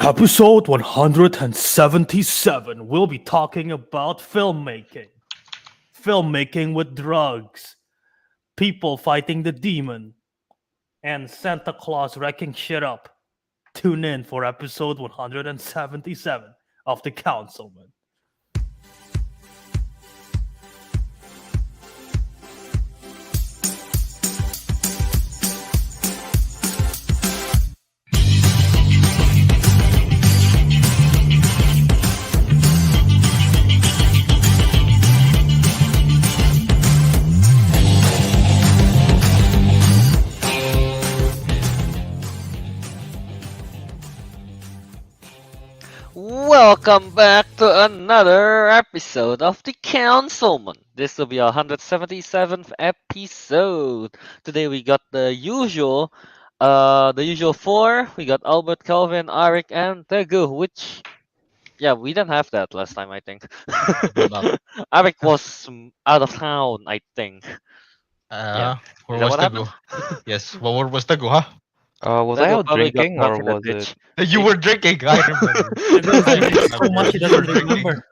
Episode 177, we'll be talking about filmmaking. Filmmaking with drugs, people fighting the demon, and Santa Claus wrecking shit up. Tune in for episode 177 of The Councilmen. Welcome back to another episode of The Councilmen. This will be our 177th episode. Today we got the usual four. We got Albert, Kelvin, Ariq, and Teguh, which we didn't have that last time, I think. Ariq was out of town, I think. Where Is that was what happened? Teguh? Yes, where was Teguh, huh? Was I Teguh out probably got drinking caught or in a was ditch. it? You were drinking, I remember. So much he doesn't remember.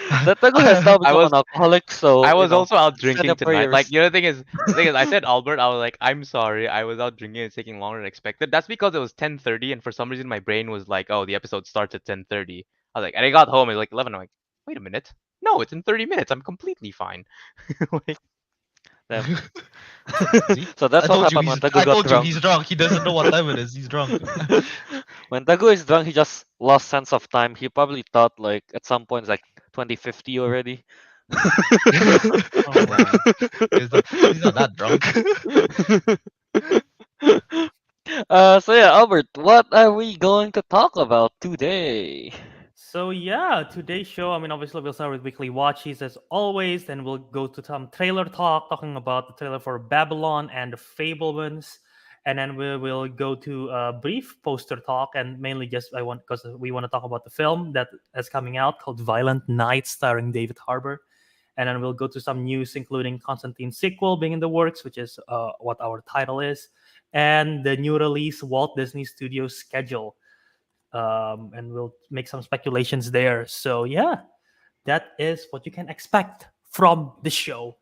Teguh has now become I was- an alcoholic, so I was you know, also out send drinking up tonight. prayers. Like the other thing is, I said Albert, I was like, I'm sorry, I was out drinking. It's taking longer than expected. That's because it was 10:30, and for some reason my brain was like, oh, the episode starts at 10:30. I was like, and I got home, it was like 11. I'm like, wait a minute, no, it's in 30 minutes. I'm completely fine. Like, Damn. See? So that's I what told you, happened when he's, Teguh I got told you drunk. he's drunk. He doesn't know what time it is. He's drunk. When Teguh is drunk, he just lost sense of time. He probably thought like at some point it's like 2050 already. Oh, man. He's not that drunk. So yeah, Albert, what are we going to talk about today? So yeah, today's show, obviously we'll start with weekly watches as always, then we'll go to some trailer talk, talking about the trailer for Babylon and The Fablemans, and then we will go to a brief poster talk, and mainly just because we want to talk about the film that is coming out called Violent Night, starring David Harbour, and then we'll go to some news, including Constantine Sequel being in the works, which is what our title is, and the new release Walt Disney Studios schedule. And we'll make some speculations there. So yeah, that is what you can expect from the show.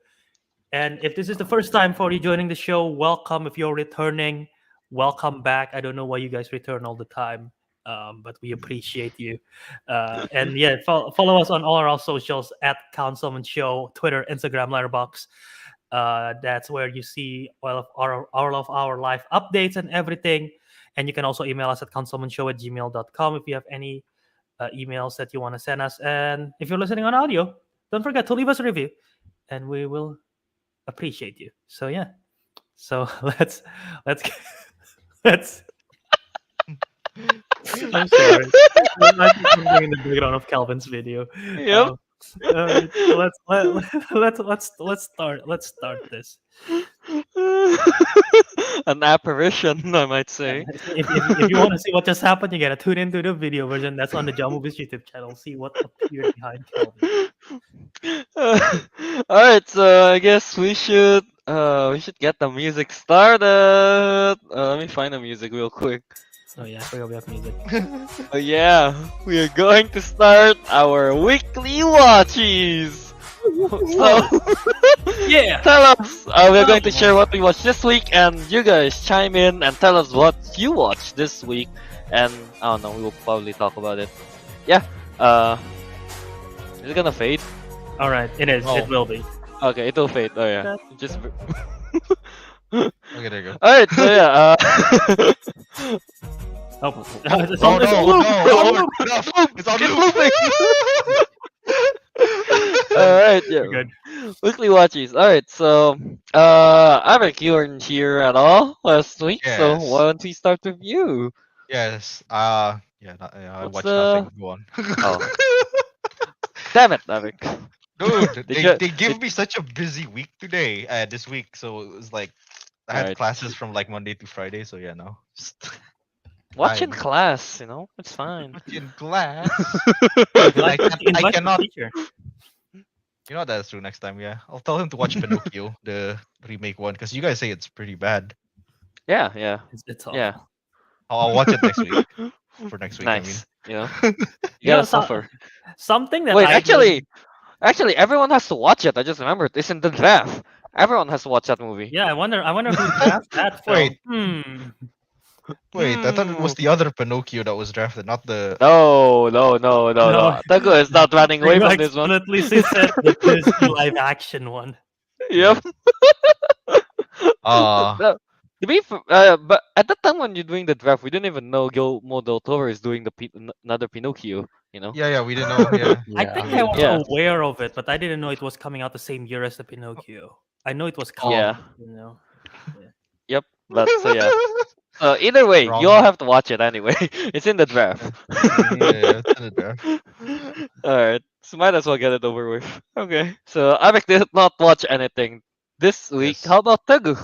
And if this is the first time for you joining the show, welcome. If you're returning, welcome back. I don't know why you guys return all the time, but we appreciate you. And yeah, follow us on all our socials at Councilmen Show, Twitter, Instagram, Letterboxd. That's where you see all of our live updates and everything. And you can also email us at councilmenshow@gmail.com if you have any emails that you want to send us. And if you're listening on audio, don't forget to leave us a review, and we will appreciate you. So yeah, so let's. I'm sorry. There might be something in the background of Calvin's video. Yep. Let's start this. An apparition, I might say. If you want to see what just happened, you gotta tune into the video version that's on the John Movies YouTube channel. See what appeared behind Calvin. All right, so I guess we should get the music started. Let me find the music real quick. Oh yeah, I forgot we have music. Oh yeah, we are going to start our weekly watches. So Yeah. tell us. We're going to share what we watched this week, and you guys chime in and tell us what you watched this week. And I don't know, we will probably talk about it. Yeah. Is it gonna fade? All right, it is. Oh. It will be. Okay, it will fade. Oh yeah. Just. Okay, there you go. All right. So yeah. Oh, it's Oh on this no, loop. no, it's on looping. All right. Yeah. We're good. Weekly watches. All right. So, Ariq, you weren't here at all last week, so Yes. why don't we start with you? Yes. I What's watched the- nothing. Go on. Oh. Damn it, Ariq. Dude, Did you- they give me such a busy week today. This week, so it was like I had Right. classes from like Monday to Friday. So yeah, no. Watch in Fine. class, it's fine. In class. Invite the cannot- teacher. You know that's true. Next time, yeah, I'll tell him to watch Pinocchio, the remake one, because you guys say it's pretty bad. Yeah. It's all. Yeah. I'll watch it next week. for next week. Nice. You know, I mean. you gotta so, suffer. something that Wait, I did. actually, everyone has to watch it. I just remembered. It's in the draft. Everyone has to watch that movie. Yeah, I wonder who drafted that film. Wait, Hmm. wait. I thought it was the other Pinocchio that was drafted, not the. No, No, no. Teguh is not running away Teguh from this one. explicitly said the Disney live action one. Yep. Ah, No, but at that time when you're doing the draft, we didn't even know Guillermo del Toro is doing another Pinocchio. You know. yeah, we didn't know. Yeah. I think I was Yeah. aware of it, but I didn't know it was coming out the same year as the Pinocchio. I know it was Yeah. coming, you know. Yep. But so yeah. Either way, Wrong. you all have to watch it anyway. It's in the draft. Yeah, it's in the draft. Alright. So might as well get it over with. Okay. So Ariq did not watch anything this week. Yes. How about Teguh?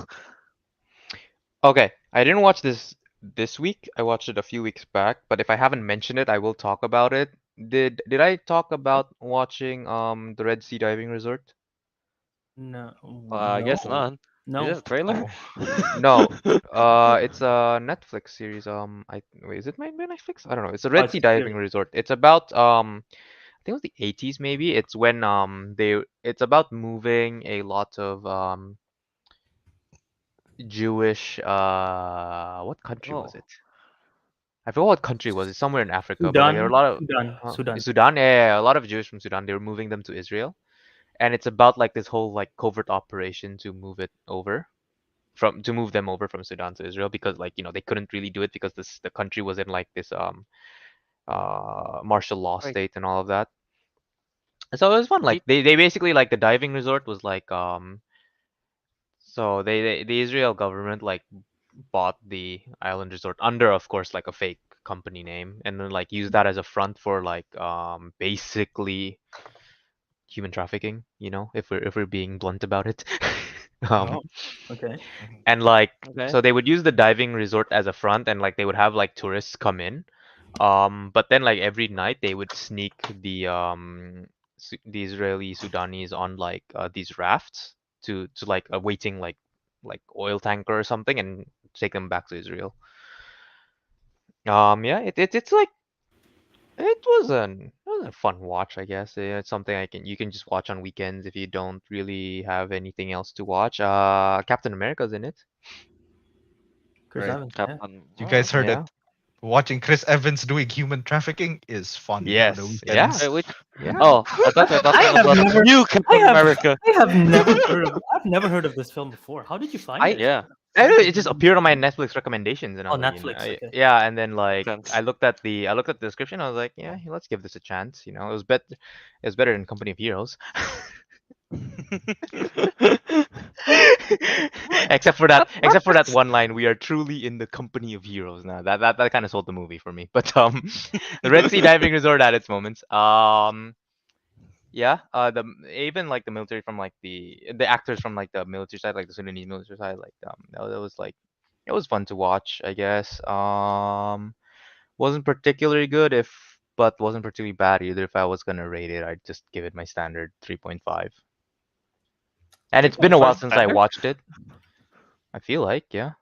Okay, I didn't watch this week. I watched it a few weeks back, but if I haven't mentioned it, I will talk about it. Did I talk about watching the Red Sea Diving Resort? No, I guess no, not. Is no. it a trailer? Oh. No. It's a Netflix series. Wait, is it made by Netflix? I don't know. It's a Red it's Sea a Diving series. Resort. It's about I think it was the 80s maybe. It's when it's about moving a lot of Jewish what country was Oh. it? I forgot what country it was. It's somewhere in Africa, but like there were a lot of Sudan. Sudan. Yeah, a lot of Jews from Sudan. They were moving them to Israel, and it's about like this whole like covert operation to move them over from Sudan to Israel because like they couldn't really do it because the country was in like this martial law Wait. state and all of that. So it was fun. Like they basically like the diving resort was like so the Israel government like bought the island resort under, of course, like a fake company name, and then like used that as a front for like basically human trafficking. If we're being blunt about it. Oh, okay. And like Okay. so they would use the diving resort as a front, and like they would have like tourists come in. But then like every night they would sneak the Israeli Sudanese on like these rafts to like a waiting like oil tanker or something and take them back to Israel. Yeah, it's like it was a fun watch, I guess. Yeah, it's something you can just watch on weekends if you don't really have anything else to watch. Captain America's in it. Chris Right. Evans, yeah. Captain. You guys heard Yeah. that watching Chris Evans doing human trafficking is fun Yes, on the yeah. weekends. Which? Yeah. Oh, I thought you were I talking have about never- new Captain America. I've never heard of this film before. How did you find it? Yeah. I don't know, it just appeared on my Netflix recommendations, and I Oh, was like, Netflix, okay. yeah. And then like Sense. I looked at the description. I was like, yeah, let's give this a chance. It was better than Company of Heroes. except for that one line, we are truly in the company of heroes. Now that kind of sold the movie for me. But the Red Sea Diving Resort had its moments. Yeah, even like the military from like the actors from like the military side, like the Sudanese military side, like that was like it was fun to watch, I guess. Wasn't particularly good but wasn't particularly bad either. If I was gonna rate it, I'd just give it my standard 3.5. And it's been a while 3.5 since I standard? watched it. I feel like, yeah.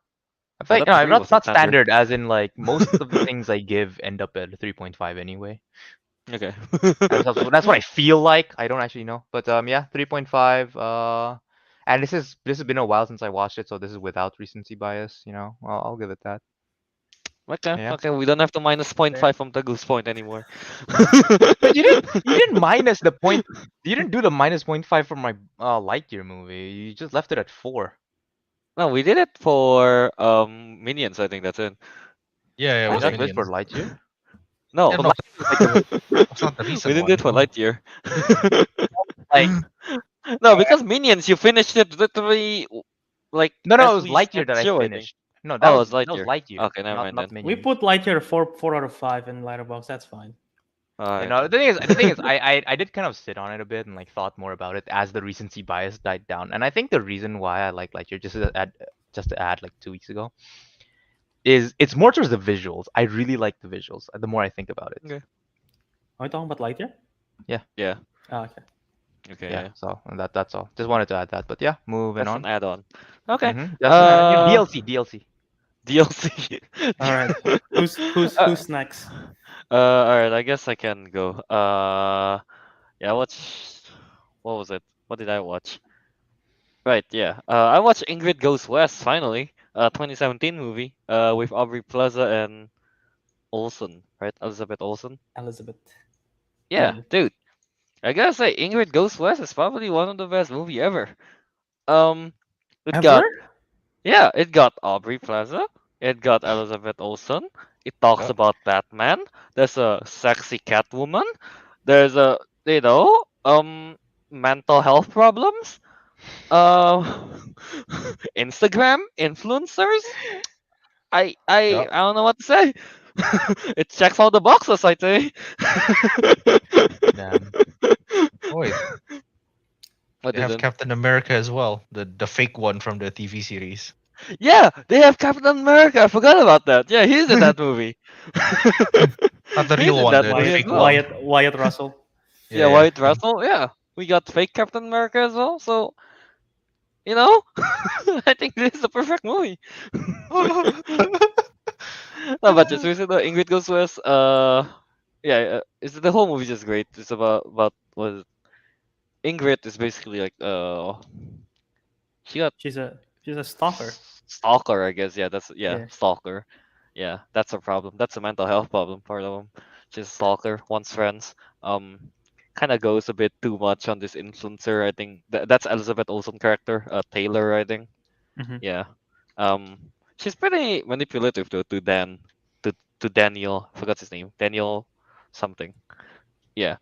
I I feel like thought no, three not was not the standard. standard, as in like most of the things I give end up at a 3.5 anyway. Okay. That's what I feel like. I don't actually know, but yeah, 3.5. And this has been a while since I watched it, so this is without recency bias. I'll give it that. Okay. Yeah. Okay. We don't have to minus 0.5 from Teguh's point anymore. But you didn't minus the point. You didn't do the minus 0.5 for my Lightyear movie. You just left it at 4. No, we did it for Minions. I think that's it. Yeah, it You was not good for Minions. Lightyear? No, Yeah, no, it's not the we recent didn't do it for one. Lightyear. Like No, because Minions, you finished it literally like. no, as it was we Lightyear start that I show, think. finished. No, Oh, was it was that was Lightyear. Lightyear. Okay, never mind not then. We Minions. put Lightyear 4 out of 5 in Letterboxd. That's fine. Alright. The thing is, I did kind of sit on it a bit and like thought more about it as the recency bias died down. And I think the reason why I like Lightyear, just to add like 2 weeks ago, is it's more towards the visuals. I really like the visuals. The more I think about it. Okay. Are we talking about Lightyear? Yeah. Oh, okay. Okay. Yeah. Yeah. So that's all. Just wanted to add that. But yeah, moving That's on. an add-on. Okay. Mhm. That's an DLC. DLC. All right. Uh, who's next? all right, I guess I can go. Yeah, I watched. What was it? What did I watch? Right, yeah. I watched Ingrid Goes West finally. 2017 movie. With Aubrey Plaza and Olsen, right? Elizabeth Olsen. Elizabeth. Yeah, Mm. dude. I gotta say, Ingrid Goes West is probably one of the best movie ever. Um, it Ever? got it got Aubrey Plaza. It got Elizabeth Olsen. It talks Yeah. about Batman. There's a sexy Catwoman. There's a mental health problems. Uh, Instagram influencers. Yeah. I don't know what to say. It checks all the boxes, I say. Damn. Oh, wait, What they have didn't? Captain America as well, the fake one from the TV series. Yeah, they have Captain America. I forgot about that. Yeah, he's in that movie. Not the He's real in one, that the movie as fake Wyatt well. one. Wyatt Russell. Yeah, Yeah, yeah. Wyatt Russell. Yeah, we got fake Captain America as well. So you know, I think this is the perfect movie. No, but just seriously, the Ingrid Goes West. Yeah, it's the whole movie just great. It's about what is it? Ingrid is basically like she got She's a stalker. stalker, I guess. Yeah, Yeah. stalker. Yeah, that's a problem. That's a mental health problem for them. She's a stalker, wants friends. Kind of goes a bit too much on this influencer. I think that's Elizabeth Olsen character, Taylor. I think. Hmm. Yeah. Um, she's pretty manipulative to Dan, to Daniel. I forgot his name. Daniel, something. Yeah.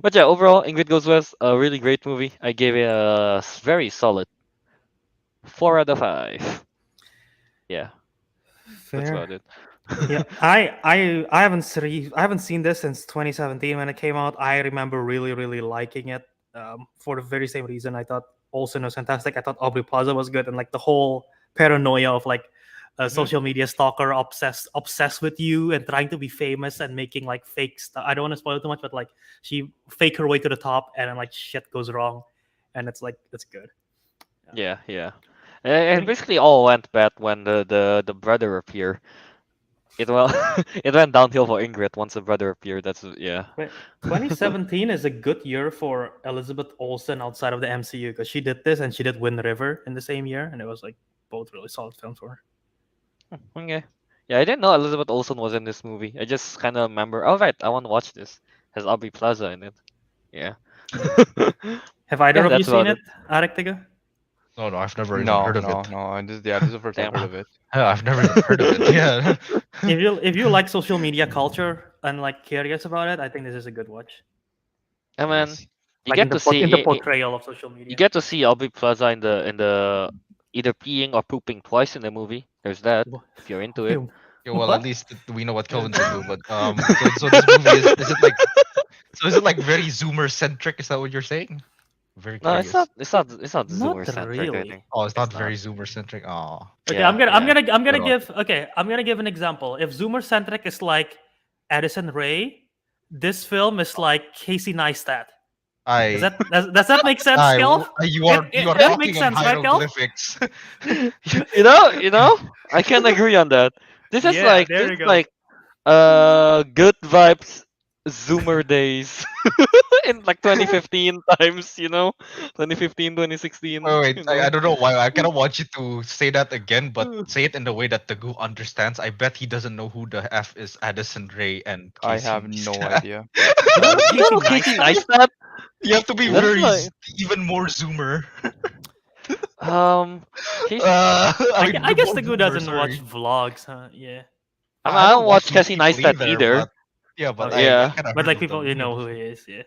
But yeah, overall, Ingrid Goes West, a really great movie. I gave it a very solid 4 out of 5. Yeah, that's Fair. about it. Yeah, I haven't seen this since 2017 when it came out. I remember really liking it. For the very same reason, I thought Olsen was fantastic. I thought Aubrey Plaza was good, and like the whole paranoia of like a Mhm. social media stalker obsessed with you and trying to be famous and making like fake stuff. I don't want to spoil too much, but like she fake her way to the top, and then like shit goes wrong, and it's good. Yeah, yeah. And basically all went bad when the brother appeared. It well, it went downhill for Ingrid once the brother appeared. That's yeah. Wait, 2017 is a good year for Elizabeth Olsen outside of the MCU because she did this and she did Wind River in the same year, and it was like both really solid films for her. Okay. Yeah, I didn't know Elizabeth Olsen was in this movie. I just kind of remember. Oh right, I want to watch this. Has Aubrey Plaza in it. Yeah. Have either Yeah, of you that's seen about it, Ariq Teguh? No, I've never even No, heard of no, it. no. This is the first I've Damn. heard of it. Yeah, I've never even heard of it. Yeah. If you like social media culture and like curious about it, I think this is a good watch. I mean, Nice. you Like get to in the see portrayal of social you media. get to see Aubrey Plaza in the either peeing or pooping twice in the movie. There's that Wha- if you're into it. Yeah, well, What? at least we know what Kelvin's into. But so this movie is it like very Zoomer centric? Is that what you're saying? Very No, curious. it's not Not Zoomer centric. I think really. Oh, it's it's not not. very Zoomer centric. Oh, Okay, Yeah, yeah. I'm gonna good on. give an example. If Zoomer centric is like Addison Rae, this film is like Casey Neistat. I Does that make sense, Kelv? you are That talking makes in sense, right, Kelv? hieroglyphics. I can agree on that. This is Yeah, like there this you is go. like good vibes Zoomer days in like 2015 times, 2015, 2016, Oh, wait, I don't know why. I kind of want you to say that again, but say it in the way that Teguh understands. I bet he doesn't know who the F is Addison Ray and I Casey have no Neistat. idea. You don't know Casey Neistat? You have to be That's very like even more Zoomer. Casey. I guess the both good Zoomer, doesn't watch sorry. vlogs, huh? Yeah. I don't watch these Casey people Neistat either, either. but yeah, but Okay. I Yeah, kind of But heard like of people, them. you know who he is. Yeah.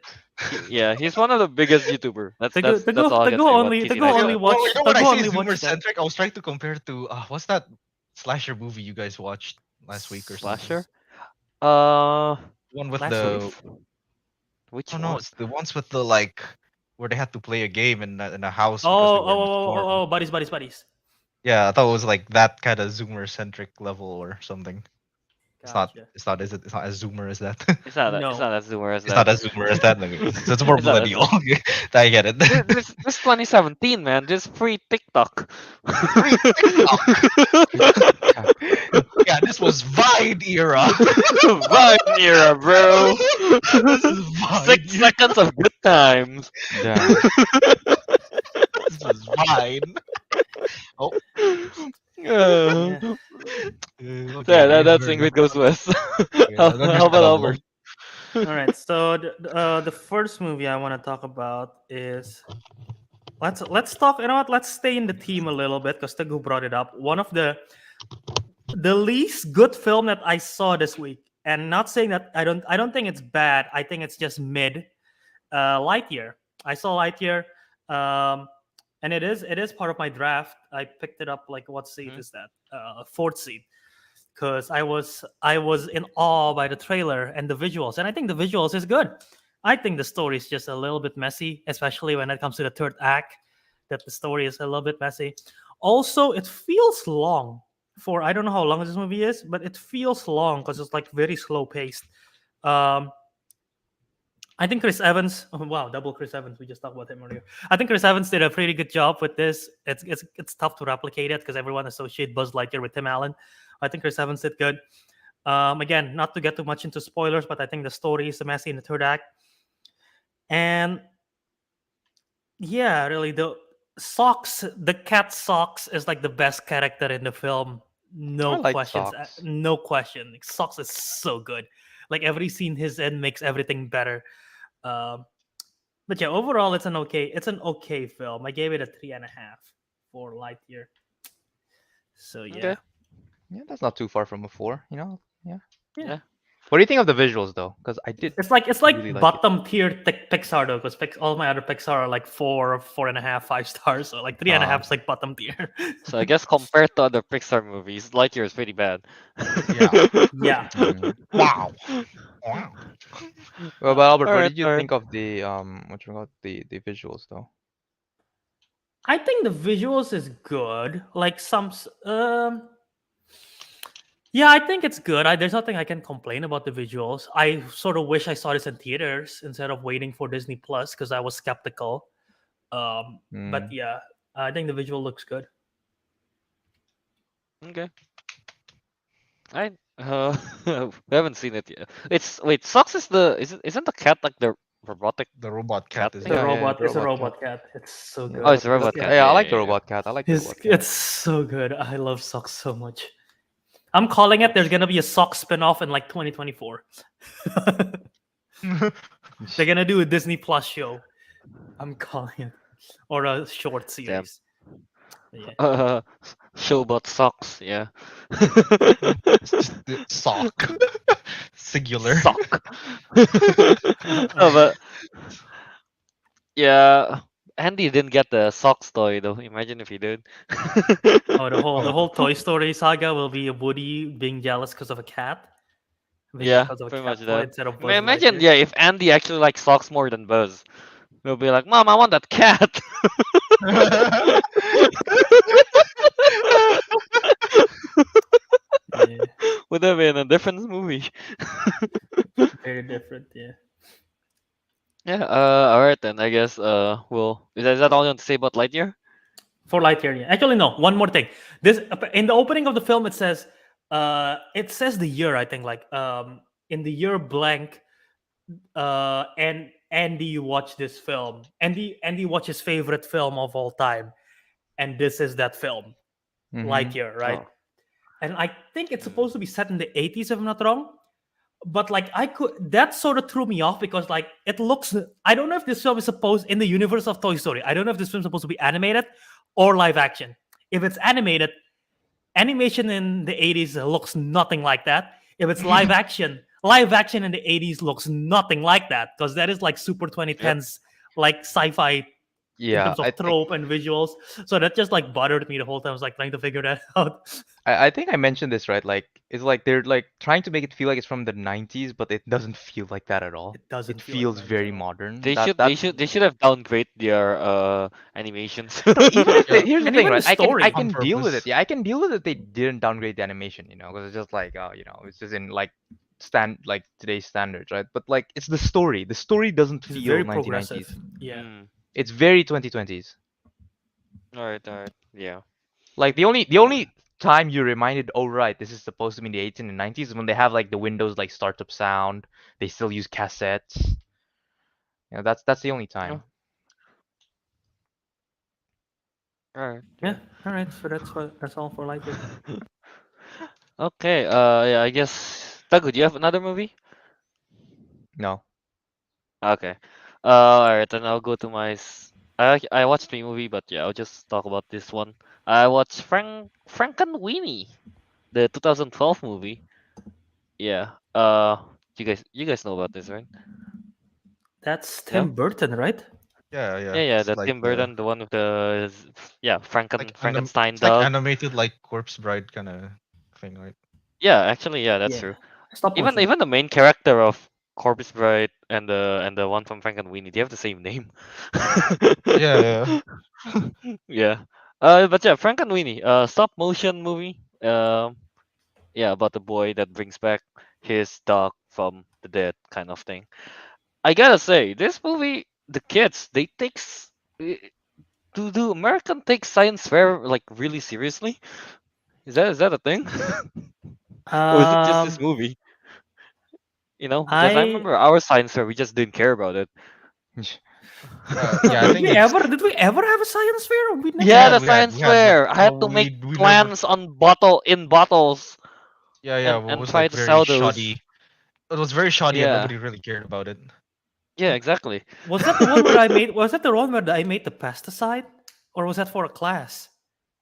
yeah, he's one of the biggest YouTuber. That's The that's all I can say about Casey go only Neistat. watch Well, you know when I go say only watch Zoomer that. centric, I was trying to compare it to what's that slasher movie you guys watched last week or something? Slasher. Uh, One with Last the week? which no, one? it's the ones with the like where they had to play a game in a house because they were in a storm. Buddies. Yeah, I thought it was like that kind of Zoomer centric level or something. It's not. Gotcha. It's not. Is it? It's not as Zoomer as that. It's not. No. It's not as Zoomer as It's that. not as Zoomer as that. It's more It's not as millennial. I get it. This 2017, man. This free TikTok. Free TikTok. This was Vine era. Vine era, bro. This is Vine. 6 seconds of good times. Damn. This was Vine. Oh, Uh, Yeah. okay. that's Ingrid goes west. Yeah, How about Albert? All right. So the first movie I want to talk about is let's talk. You know what? Let's stay in the theme a little bit because Teguh brought it up. One of the least good film that I saw this week, and not saying that I don't think it's bad. I think it's just mid. Lightyear. I saw Lightyear, and it is part of my draft. I picked it up like what seat Mhm. is that? Fourth seat, because I was in awe by the trailer and the visuals, and I think the visuals is good. I think the story is just a little bit messy, especially when it comes to the third act. That the story is a little bit messy. Also, it feels long. For I don't know how long this movie is, but it feels long because it's like very slow paced. Um, I think Chris Evans. Oh, wow, double Chris Evans. We just talked about him earlier. I think Chris Evans did a pretty good job with this. It's tough to replicate it because everyone associates Buzz Lightyear with Tim Allen. I think Chris Evans did good. Again, not to get too much into spoilers, but I think the story is messy in the third act. And yeah, really, the cat Socks is like the best character in the film. I No like questions, Socks. no question. Socks is so good. Like every scene he's in makes everything better. Um, but yeah, overall, it's an okay film. I gave it a 3.5 for Lightyear. So yeah, Okay. Yeah, that's not too far from a 4. You know. Yeah. yeah. Yeah. What do you think of the visuals though? Because I did It's like really like it. bottom tier Pixar though, because all my other Pixar are like 4.5, 5 stars. So like 3.5 is like bottom tier. So I guess compared to other Pixar movies, Lightyear is pretty bad. Yeah. Yeah. Mm. Wow. Wow. Well, but Albert, All what right, did you all right. think of the what you call the visuals though? I think the visuals is good. Like yeah, I think it's good. There's nothing I can complain about the visuals. I sort of wish I saw this in theaters instead of waiting for Disney Plus because I was skeptical. But Mm. yeah, I think the visual looks good. Okay. I we haven't seen it yet. It's wait, Socks is isn't the cat like the robotic The robot cat cat is It's a thing? Yeah, yeah, robot. the It's a robot cat. robot cat. It's so Yeah, good. Oh, it's a that's robot Yeah. cat. yeah. I Yeah, like yeah, the yeah. robot cat. I like the robot cat. It's so good. I love Socks so much. I'm calling it. There's gonna be a Socks spinoff in like 2024. They're gonna do a Disney Plus show. I'm calling it, or a short Damn. series. Yeah. Showbot Socks. Yeah. It's just the sock. Singular. Sock. No, but yeah, Andy didn't get the socks toy though. Imagine if he did. Oh, the whole Oh, the whole Toy Story saga will be a Woody being jealous because of a cat, Yeah, because of a pretty much cat toy that. instead of Buzz Imagine, Lightyear. yeah, if Andy actually likes socks more than Buzz, he'll be like, "Mom, I want that cat." Yeah, Would have been a different movie. very different. Yeah. Yeah. All right then. I guess. Well, is that all you want to say about Lightyear? For Lightyear, yeah. Actually, no. One more thing. This in the opening of the film, it says the year. I think in the year blank, and Andy watched this film. Andy watched his favorite film of all time, and this is that film, Mm-hmm. Lightyear, right? Oh. And I think it's Mm. supposed to be set in the 80s, if I'm not wrong. But like that sort of threw me off because like it looks. I don't know if this film is supposed in the universe of Toy Story. I don't know if this film is supposed to be animated or live action. If it's animated, animation in the 80s looks nothing like that. If it's live action in the 80s looks nothing like that because that is like super 2010s like sci-fi in Yeah, terms of I think trope and visuals. So that just like bothered me the whole time. I was like trying to figure that out. I think I mentioned this right. Like it's like they're like trying to make it feel like it's from the 90s, but it doesn't feel like that at all. It doesn't It feel like feels 90s very at all. modern. They That should. that's They should have downgrade their animations. no, even if Yeah. here's the And thing, even right? the I story. can On deal with it. purpose. Yeah, I can deal with it. They didn't downgrade the animation, because it's just like it's just in like today's standards, right? But like it's the story. The story doesn't It's feel very 1990s. progressive. Yeah. Mm. It's very 2020s. All right. All right. Yeah. Like the only time you reminded, oh right, this is supposed to be in the 18 and 90s when they have like the Windows like startup sound. They still use cassettes. That's the only Yeah. time. All right. Yeah. Yeah. All right. So that's all for liking. Okay. Yeah. I guess. Tagu, do you have another movie? No. Okay. All right. Then I'll go to my. I watched the movie, but yeah, I'll just talk about this one. I watched Frankenweenie, the 2012 movie. Yeah. You guys know about this, right? That's No? Tim Burton, right? Yeah, Yeah, yeah. yeah. It's The like Tim Burton, the one with the yeah, Frankenstein it's like dog. animated like Corpse Bride kind of thing, right? Yeah, actually, yeah, that's Yeah. true. Stop Even motion. even the main character of Corpse Bride and the one from Frankenweenie, they have the same name. Yeah, yeah. Yeah. But yeah, Frankenweenie, stop motion movie. Yeah, about the boy that brings back his dog from the dead, kind of thing. I gotta say, this movie, the kids, they takes. Do American take science fair like really seriously? Is that a thing? Or is it just this Um, movie? Because I I remember our science fair, we just didn't care about it. Yeah, I did think we it's ever did we ever have a science fair? We never Yeah, had. the we science had, but fair. I had to make we never. plans on bottles Yeah, yeah. and What and was try like to very sell those. shoddy. It was very shoddy, and Yeah, nobody really cared about it. yeah, exactly. Was that the one where I made? Was that the one where I made the pesticide, or was that for a class?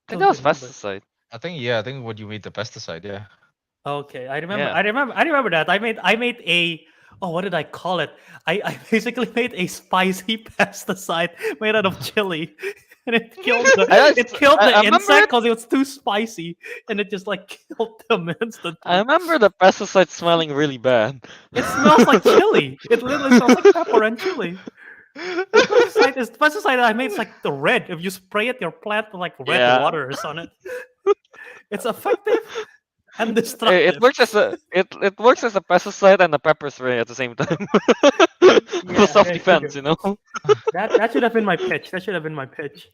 I think Don't that was remember. pesticide. I think yeah, I think what you made the pesticide. Yeah. Okay, I remember. Yeah. I remember. I remember that. I made a. Oh, what did I call it? I basically made a spicy pesticide made out of chili, and it killed the I it just, killed I the remember insect it. because it was too spicy, and it just like killed them I instantly. remember the pesticide smelling really bad. It smells like chili. It literally smells like pepper and chili. The pesticide I made is like the red. If you spray it, your plant will like red Yeah. waters on it. It's effective and It destructive. works as it works as a pesticide and a pepper spray at the same time. For Yeah, self there you defense, go. you know. That should have been my pitch. That should have been my pitch.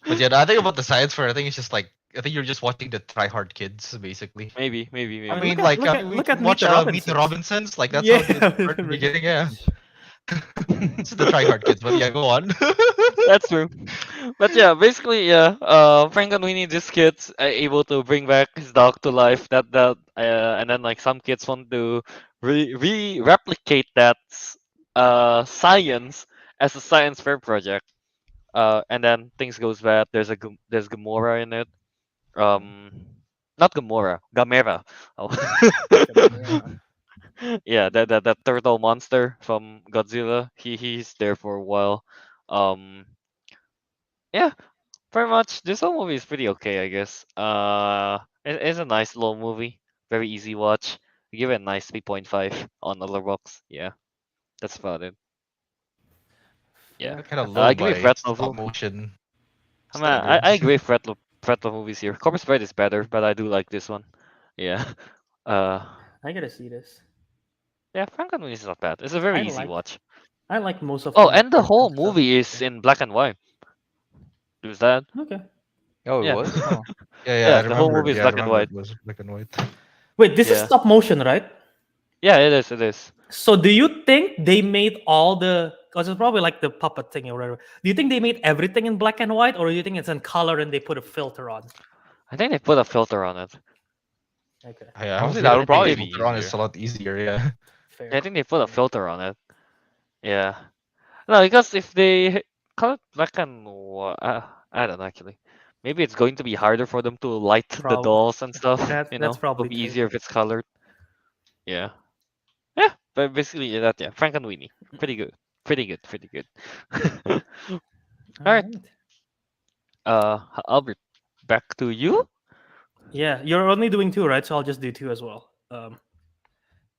But yeah, I think about the science fair. I think it's just like I think you're just watching the Try Hard Kids, basically. Maybe, maybe, I I mean, maybe. look mean, at like look at we look at can Meet watch the Meet the Robinsons. Robinsons. Like that's how it Yeah, started in the beginning. Yeah, it's the Try Hard Kids. But yeah, go on. That's true. But yeah, basically, yeah. Frank and Winnie, this kid's able to bring back his dog to life. And then like some kids want to replicate that science as a science fair project. And then things goes bad. There's Gamora in it. Um, not Gamora, Gamera. Oh. Gamera. Yeah, that turtle monster from Godzilla. He's there for a while. Um, yeah, pretty much. This whole movie is pretty okay, I guess. It's a nice little movie. Very easy watch. Give it a nice 3.5 on Letterboxd. Yeah, that's about it. Yeah. Fair. Kind of That's low I agree with by Fred stop Level. motion I standards. agree with Fred Level movies here. Corpse Bride is better, but I do like this one. Yeah. Uh, I gotta see this. yeah, Frankenweenie is not bad. It's a very I easy like watch. I like most of Oh, Tim and the whole Burton stuff. movie is So. in black and white. Is that? Okay. Oh, it Yeah. was? Oh. Yeah, yeah, I Yeah, the whole remember. movie is Yeah, I black and remember white. it was black and white. Wait, this is Yeah. stop motion, right? Yeah, it is. It is. So do you think they made all the because it's probably like the puppet thing or whatever. Do you think they made everything in black and white, or do you think it's in color and they put a filter on? I think they put a filter on it. Okay, Yeah, Honestly, honestly, that I would think probably the they- be filter on is easier. a lot easier. Yeah. fair. Yeah, I think they put a fair. filter on it. Yeah. No, because if they color it black and white, I don't know actually. Maybe it's going to be harder for them to light the Prob- dolls and stuff. That's It'll probably be true. easier if it's colored. Yeah. Yeah, but basically that. Yeah, Frank and Winnie, pretty good. Pretty good. Pretty good. All right. Albert, back to you. Yeah, you're only doing two, right? So I'll just do two as well.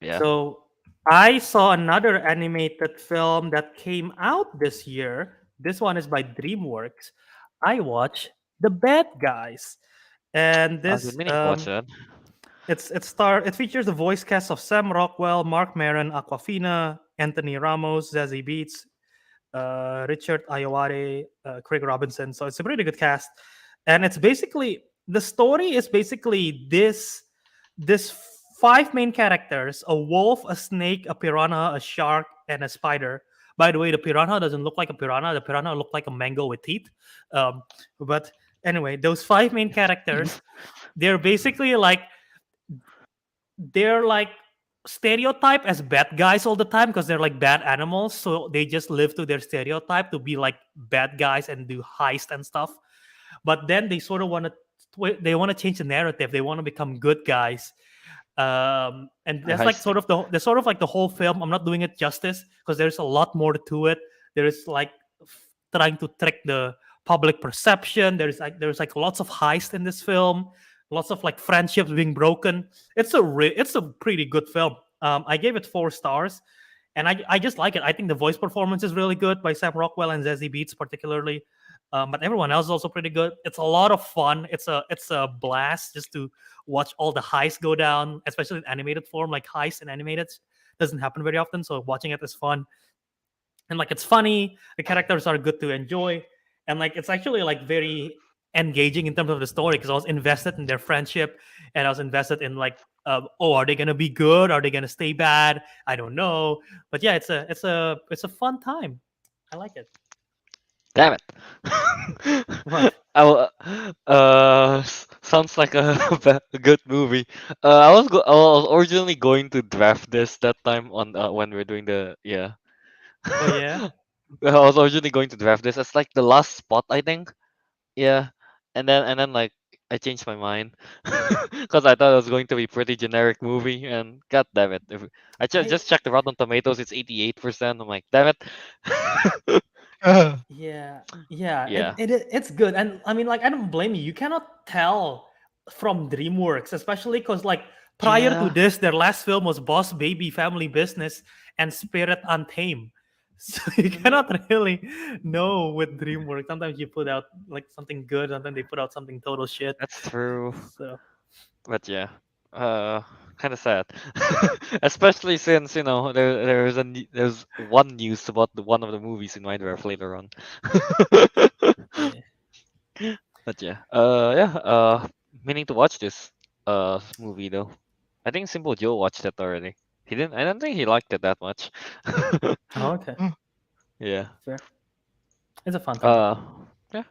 Yeah. So I saw another animated film that came out this year. This one is by DreamWorks. I watched The Bad Guys, and I've been this meaning to watch that. it features the voice cast of Sam Rockwell, Mark Maron, Aquafina, Anthony Ramos, Zazie Beetz, Richard Ayoade, Craig Robinson. So it's a pretty good cast. and it's basically the story is basically this five main characters: a wolf, a snake, a piranha, a shark, and a spider. By the way, the piranha doesn't look like a piranha. The piranha looked like a mango with teeth. Um, but anyway, those five main characters, they're basically like they're like stereotype as bad guys all the time because they're like bad animals. So they just live to their stereotype to be like bad guys and do heist and stuff. But then they sort of want to change the narrative. They want to become good guys. And that's like Heisting. that's sort of like the whole film. I'm not doing it justice because there's a lot more to it. There's like trying to trick the public perception. There's like lots of heist in this film, lots of like friendships being broken. It's a pretty good film. I gave it 4 stars, and I just like it. I think the voice performance is really good by Sam Rockwell and Zazie Beetz particularly. But everyone else is also pretty good. It's a lot of fun. It's a blast just to watch all the heists go down, especially in animated form. Like heist and animated doesn't happen very often, so watching it is fun. And like it's funny. The characters are good to enjoy, and like it's actually like very engaging in terms of the story because I was invested in their friendship, and I was invested in like, oh, are they gonna be good? Are they gonna stay bad? I don't know, but yeah, it's a fun time. I like it. Damn it. What? Sounds like a, a good movie. I was originally going to draft this that time on when we are doing the yeah. Oh yeah. I was originally going to draft this as like the last spot, I think. Yeah, and then like I changed my mind because I thought it was going to be pretty generic movie, and god damn it, I just checked the Rotten Tomatoes, it's 88%. I'm like, damn it. Yeah, yeah, Yeah, it's good, and I mean, like, I don't blame you. You cannot tell from DreamWorks, especially because, like, prior to yeah, this, their last film was Boss Baby, Family Business, and Spirit Untamed. So you hmm, cannot really know with DreamWorks. Sometimes you put out like something good, sometimes they put out something total shit. that's true. So But yeah, uh, kind of sad, especially since there's one news about one of the movies in my draft later on. yeah. But yeah, yeah, meaning to watch this movie though. I think Simple Joe watched it already. He didn't. I don't think he liked it that much. Oh, okay, Yeah. fair. It's a fun time. Uh, yeah.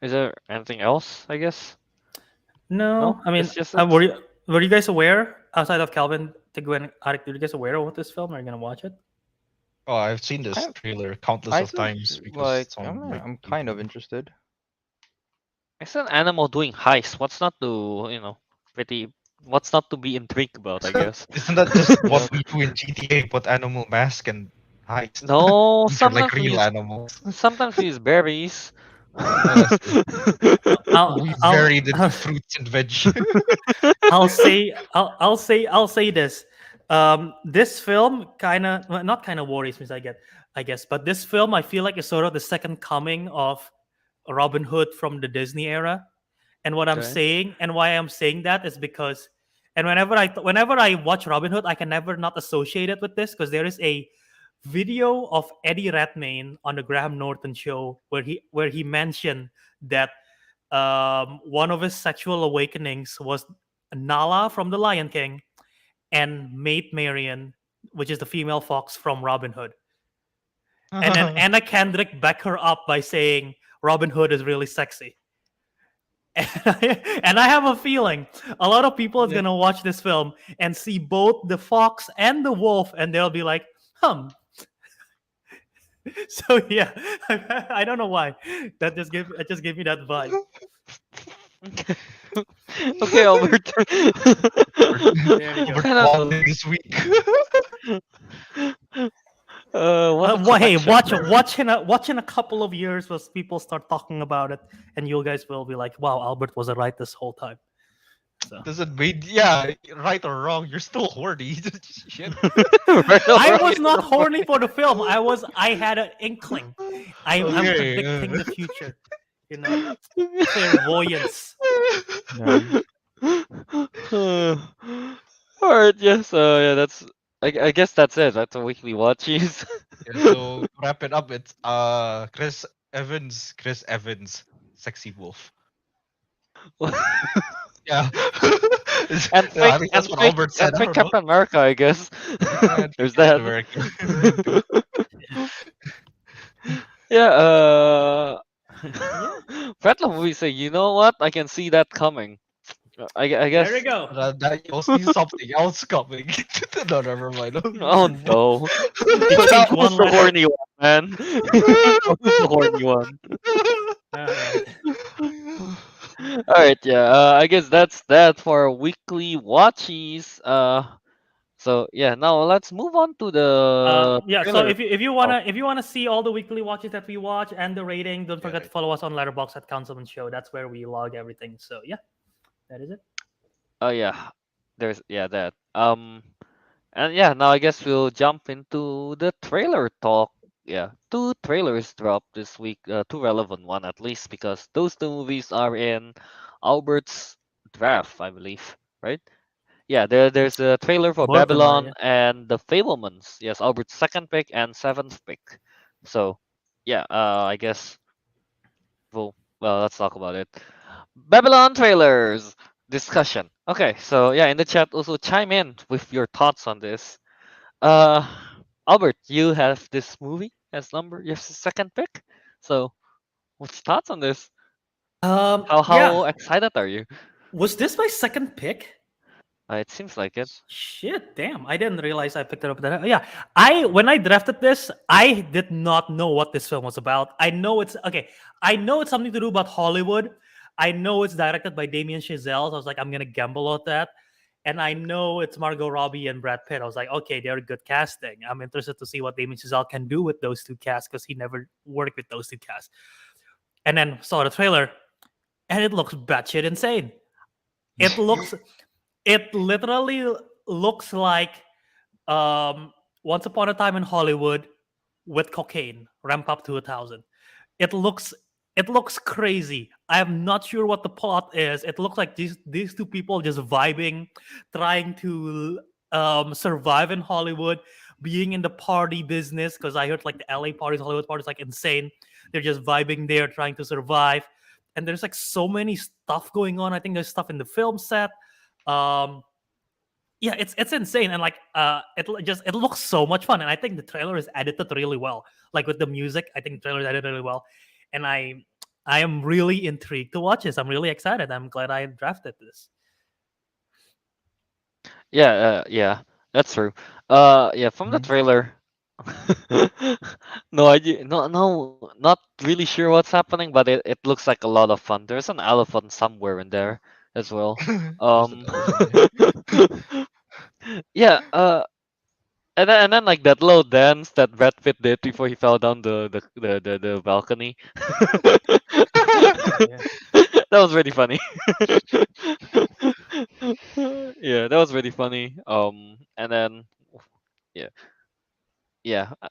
Is there anything else? I guess. No, No, I mean, it's just it. were you guys aware outside of Calvin, Teguh, and Arik? Were you guys aware of this film? Are you gonna watch it? Oh, I've seen this I trailer countless I of think times because like it's on like I'm kind of YouTube. interested. It's an animal doing heist. What's not to pretty? What's not to be intrigued about? I guess. Isn't that just what Yeah. we do in GTA? Put animal mask and heist. No, These are like sometimes we real use animals. berries. Oh, that's true. I'll We I'll varied into fruits and veg. I'll say this. This film kind of not kind of worries me. I guess, but this film I feel like is sort of the second coming of Robin Hood from the Disney era. And what I'm Okay. saying, and why I'm saying that is because, and whenever I watch Robin Hood, I can never not associate it with this because there is a video of Eddie Redmayne on the Graham Norton show where he mentioned that one of his sexual awakenings was Nala from The Lion King and Maid Marian, which is the female fox from Robin Hood. And then Anna Kendrick backed her up by saying Robin Hood is really sexy. And I have a feeling a lot of people is Yeah. gonna watch this film and see both the fox and the wolf, and they'll be like, So yeah, I don't know why. That just gave me that vibe. Okay, Albert. There you go. Overqualified this week. What a Hey, collection. watch in a couple of years, when people start talking about it, and you guys will be like, "Wow, Albert was right this whole time." So Doesn't mean yeah, right or wrong, you're still horny. Shit. I was not horny for the film. I had an inkling. I'm Okay. predicting the future. You know, clairvoyance. Yeah. Alright, yes, yeah, I guess that's it. That's a weekly watches. Yeah, so to wrap it up, it's Chris Evans, Sexy Wolf. Yeah. and Yeah, I fake think that's and what fake Albert said. and I fake don't know. Captain America, I guess. And There's Captain that. America. Too. Yeah, Yeah, Fetla movie say, you know what? I can see that coming. I there we guess. go. That you'll see something else coming. No, never mind. Oh no. You That change was one the letter. horny one, man. That was the horny one. All right. Alright, yeah. I guess that's that for weekly watchies. So yeah, now let's move on to the Yeah. So trailer. if you Oh, wanna see all the weekly watches that we watch and the rating, don't Yeah, forget to follow us on Letterboxd at Councilmen Show. That's where we log everything. So yeah, that is it. oh yeah. There's yeah that. And yeah, now I guess we'll jump into the trailer talk. Yeah, two trailers dropped this week. Two relevant one at least because those two movies are in Albert's draft, I believe, right? Yeah, there's a trailer for Both of them are. Babylon Yeah. and The Fablemans. Yes, Albert's second pick and seventh pick. So yeah, I guess well, let's talk about it. Babylon trailers discussion. Okay, so yeah, in the chat also chime in with your thoughts on this. Uh, Albert, you have this movie as number your second pick. So, what's your thoughts on this? Yeah. How excited are you? Was this my second pick? It seems like it. Shit, damn! I didn't realize I picked it up. That yeah, I when I drafted this, I did not know what this film was about. I know it's okay. I know it's something to do about Hollywood. I know it's directed by Damien Chazelle. So I was like, I'm gonna gamble on that. And I know it's Margot Robbie and Brad Pitt. I was like, okay, they're good casting. I'm interested to see what Damien Chazelle can do with those two casts because he never worked with those two casts. And then saw the trailer, and it looks batshit insane. It looks it literally looks like Once Upon a Time in Hollywood with cocaine, ramp up to 1,000. It looks it looks crazy. I am not sure what the plot is. It looks like these two people just vibing, trying to survive in Hollywood, being in the party business. Because I heard like the LA parties, Hollywood parties, like insane. They're just vibing there, trying to survive. And there's like so many stuff going on. I think there's stuff in the film set. Um, yeah, it's insane, and like it looks so much fun, and I think the trailer is edited really well. Like with the music, I think the trailer is edited really well, and I am really intrigued to watch this. I'm really excited. I'm glad I drafted this. Yeah, yeah, that's true. Yeah, from the Mhm. trailer. No idea. No, not really sure what's happening, but it looks like a lot of fun. There's an elephant somewhere in there as well. There's an Um, elephant there. yeah. And then like that little dance that Brad Pitt did before he fell down the balcony. Yeah. That was really funny. Yeah, that was really funny. And then yeah, yeah. I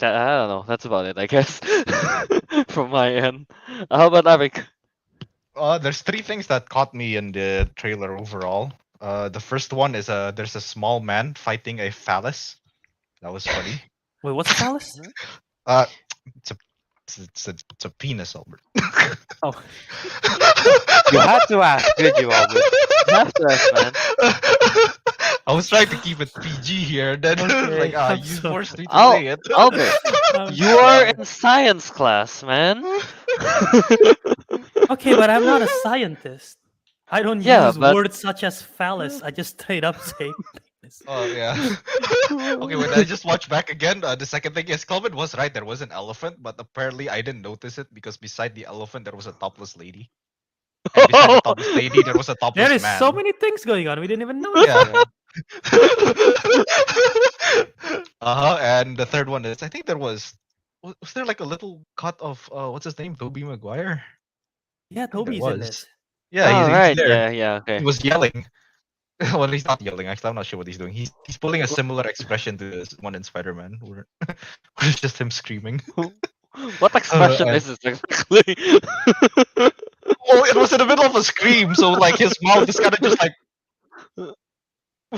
don't know. That's about it, I guess, from my end. How about Arik? There's three things that caught me in the trailer overall. The first one is there's a small man fighting a phallus. That was funny. Wait, what's a phallus? Uh, it's a it's a penis, Albert. Oh, You had to ask, did you, Albert? You have to ask, man. I was trying to keep it PG here, then Okay, like I'm you sorry. forced me to Oh, say it. Albert, I'm you are sorry. in science class, man. Okay, but I'm not a scientist. I don't Yeah, use but words such as phallus. I just straight up say penis. Oh yeah. Okay, when I just watched back again, the second thing is Kelvin was right. There was an elephant, but apparently I didn't notice it because beside the elephant there was a topless lady, and beside the topless lady there was a There topless is so man. many things going on. We didn't even notice. Yeah. yeah. And the third one is I think there was there like a little cut of what's his name, Toby Maguire? Yeah, I think there Toby's in this. was. Yeah, All he's right. there. Yeah. Yeah. He Okay. was yelling. Well, he's not yelling. Actually, I'm not sure what he's doing. He's pulling a similar expression to this one in Spider-Man, where where it's just him screaming. What expression And is this exactly? well, it was in the middle of a scream, so like his mouth is kind of just like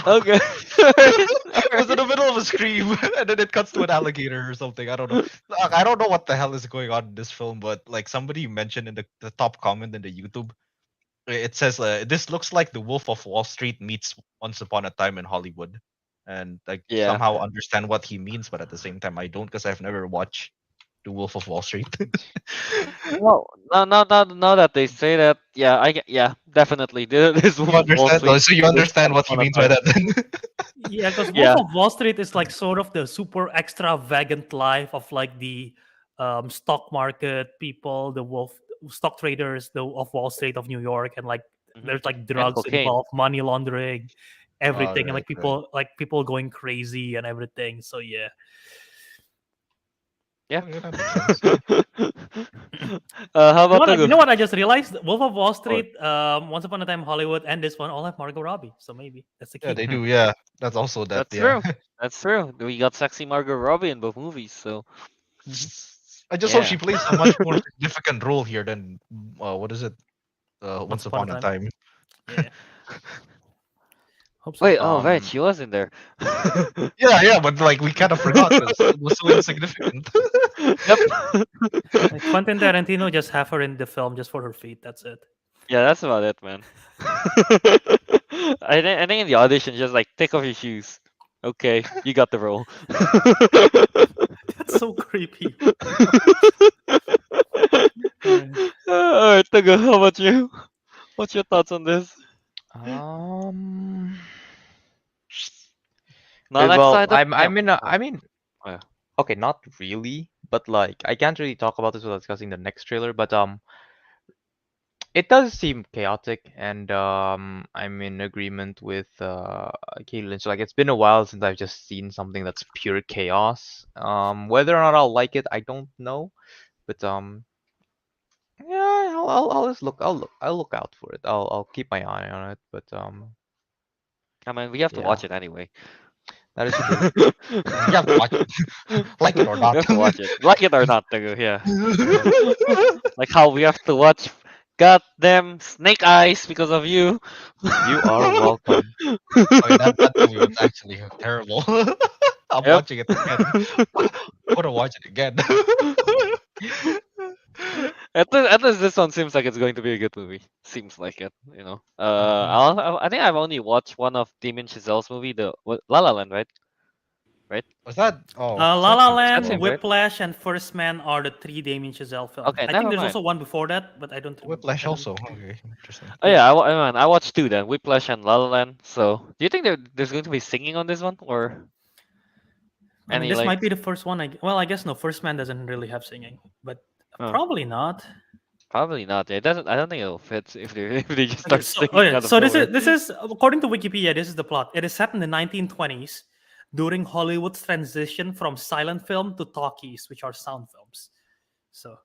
Okay. it was in the middle of a scream, and then it cuts to an alligator or something. I don't know. Look, I don't know what the hell is going on in this film, but like somebody mentioned in the top comment in the YouTube, It says this looks like the Wolf of Wall Street meets Once Upon a Time in Hollywood, and I Yeah. somehow understand what he means, but at the same time I don't because I've never watched the Wolf of Wall Street. Well, now that they say that, yeah, yeah, definitely. This You Wolf of Wall understand? Street Oh, so you is understand Once what he Upon a means by Time. that then? Yeah, because Wolf Yeah. of Wall Street is like sort of the super extravagant life of like the stock market people, the wolf stock traders, the of Wall Street of New York, and like Hmm. there's like And drugs cocaine. involved, money laundering, Oh, everything, and right, right. like people going crazy and everything. So yeah. Yeah. Okay, that makes sense. How about You know Teguh? what? I just realized Wolf of Wall What? Street, Once Upon a Time Hollywood, and this one all have Margot Robbie. So maybe that's the Yeah, key. they do. Yeah, that's also that. That's Yeah, true. That's true. We got sexy Margot Robbie in both movies, so Mhm. I just hope yeah. she plays a much more significant role here than what is it? Once Once Upon a Upon a Time. Time. Yeah. Hope so. Wait, oh right, Um, she was in there. yeah, yeah, but like we kind of forgot because it was so insignificant. Yep. Like Quentin Tarantino just have her in the film just for her feet. That's it. Yeah, that's about it, man. I think in the audition, just like take off your shoes. Okay, you got the role. That's so creepy. Uh, Alright, Taga, how about you? What's your thoughts on this? Um. Not Well, excited? I'm. Yeah. I'm in. A, I mean, Oh, yeah. okay, not really, but like I can't really talk about this without discussing the next trailer. But it does seem chaotic, and I'm in agreement with Caitlin. So like, it's been a while since I've just seen something that's pure chaos. Whether or not I'll like it, I don't know. But yeah, I'll just look. I'll look out for it. I'll keep my eye on it. But I mean, we have to yeah, watch it anyway. that is true. You have to watch it, like it or We not. have to watch it, like it or not, Taga. Yeah. Like how we have to watch goddamn Snake Eyes because of you. You are welcome. Okay, that movie was actually terrible. I'm Yep. watching it again. I want to watch it again. At least this one seems like it's going to be a good movie. Seems like it, you know. I think I've only watched one of Damien Chazelle's movie, the La La Land, right? Right? Was that? Oh, La La That's Land, him, right? Whiplash, and First Man are the three Damien Chazelle films. Okay, I think never there's mind. also one before that, but I don't. Whiplash I don't. also. Okay, interesting. Oh yeah, I watched two then, Whiplash and La La Land. So, do you think there's going to be singing on this one, or I mean, any this like? might be the first one. Well, I guess no. First Man doesn't really have singing, but Oh, probably not. probably not. It doesn't. I don't think it'll fit if they if they just Okay, start so oh singing yeah, out of so nowhere. this is according to Wikipedia. This is the plot. It is set in the 1920s during Hollywood's transition from silent film to talkies, which are sound films. So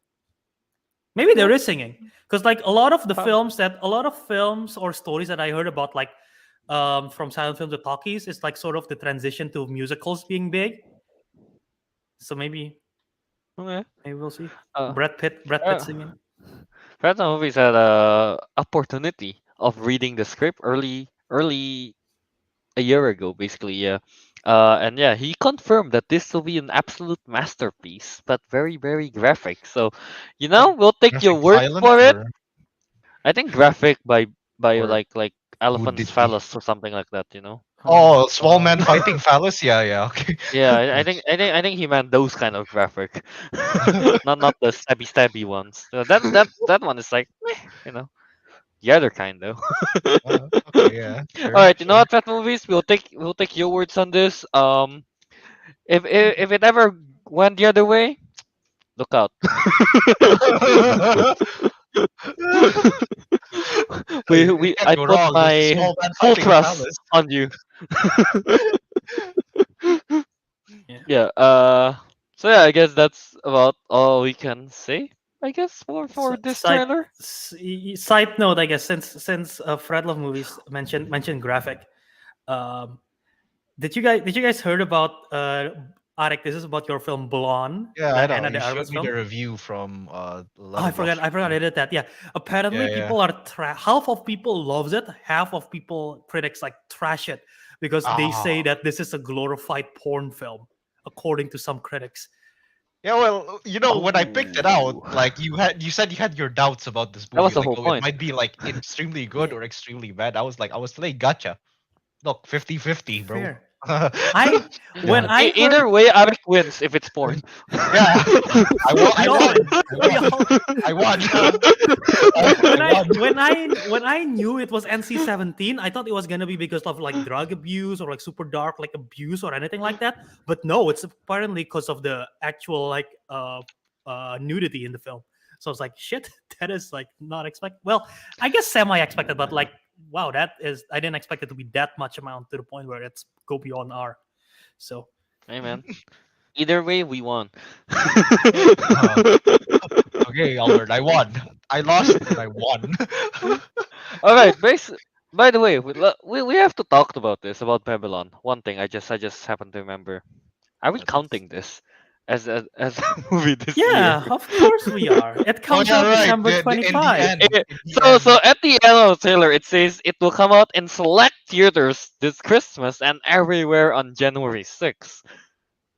maybe there is singing because like a lot of the Prob- films or stories that I heard about like from silent film to talkies is like sort of the transition to musicals being big. So Okay. maybe we'll see Uh, Brad Pitt uh, singing. Perhaps movies had a opportunity of reading the script early a year ago, basically, yeah. And yeah, he confirmed that this will be an absolute masterpiece, but very, very graphic. So, we'll take your Graphic word violence for it. or I think graphic by or like elephant's nudity? phallus or something like that. Oh, small man Uh, fighting phallus. Yeah, yeah. Okay. Yeah, I Nice. think I think he meant those kind of graphic, not the stabby ones. So that one is like, the other kind though. Okay, yeah, All sure, right, you know sure. what, Fat Movies? We'll take your words on this. If it ever went the other way, look out. It can't I go put wrong. There's a my small man full fighting trust phallus. on you. yeah. Yeah. So yeah, I guess that's about all we can say. I guess for this trailer. Side note, I guess since Fred Love Movies mentioned graphic, um, did you guys heard about Ariq? This is about your film Blonde, Yeah, I the know. Anna You de showed Armas me the film. review from Oh, I forgot. Letterboxd I forgot review. I did that. Yeah. Yeah, Apparently, yeah. people are half of people loves it. Half of people critics like trash it because they say Ah, that this is a glorified porn film, according to some critics. Yeah, well, when I picked it out, Oh. like you said you had your doubts about this That was movie, the like, whole oh, it point. might be like extremely good Yeah, or extremely bad. I was playing gotcha. Look, 50-50, bro. fair. I when Yeah, I Either heard way, Ariq wins if it's porn. yeah. I won. we I all won. win. I We won. all I won. uh, when I when I won. when I when I knew it was NC-17, I thought it was gonna be because of like drug abuse or like super dark like abuse or anything like that. But no, it's apparently because of the actual like nudity in the film. So I was like, shit, that is like not expected. Well, I guess semi expected, but like, wow, that is I didn't expect it to be that much amount to the point where it's go beyond R. So Hey man. Either way, we won. yeah, Uh, okay, Albert, I won. I lost, but I won. All right. By the way, we have to talk about this about Babylon. One thing I just happened to remember. Are we what is? counting this as a movie this year? Yeah, of course we are. It Oh comes yeah, out right. December In the 25. end, Eh, in the so end, at the end of the trailer, it says it will come out in select theaters this Christmas and everywhere on January 6th.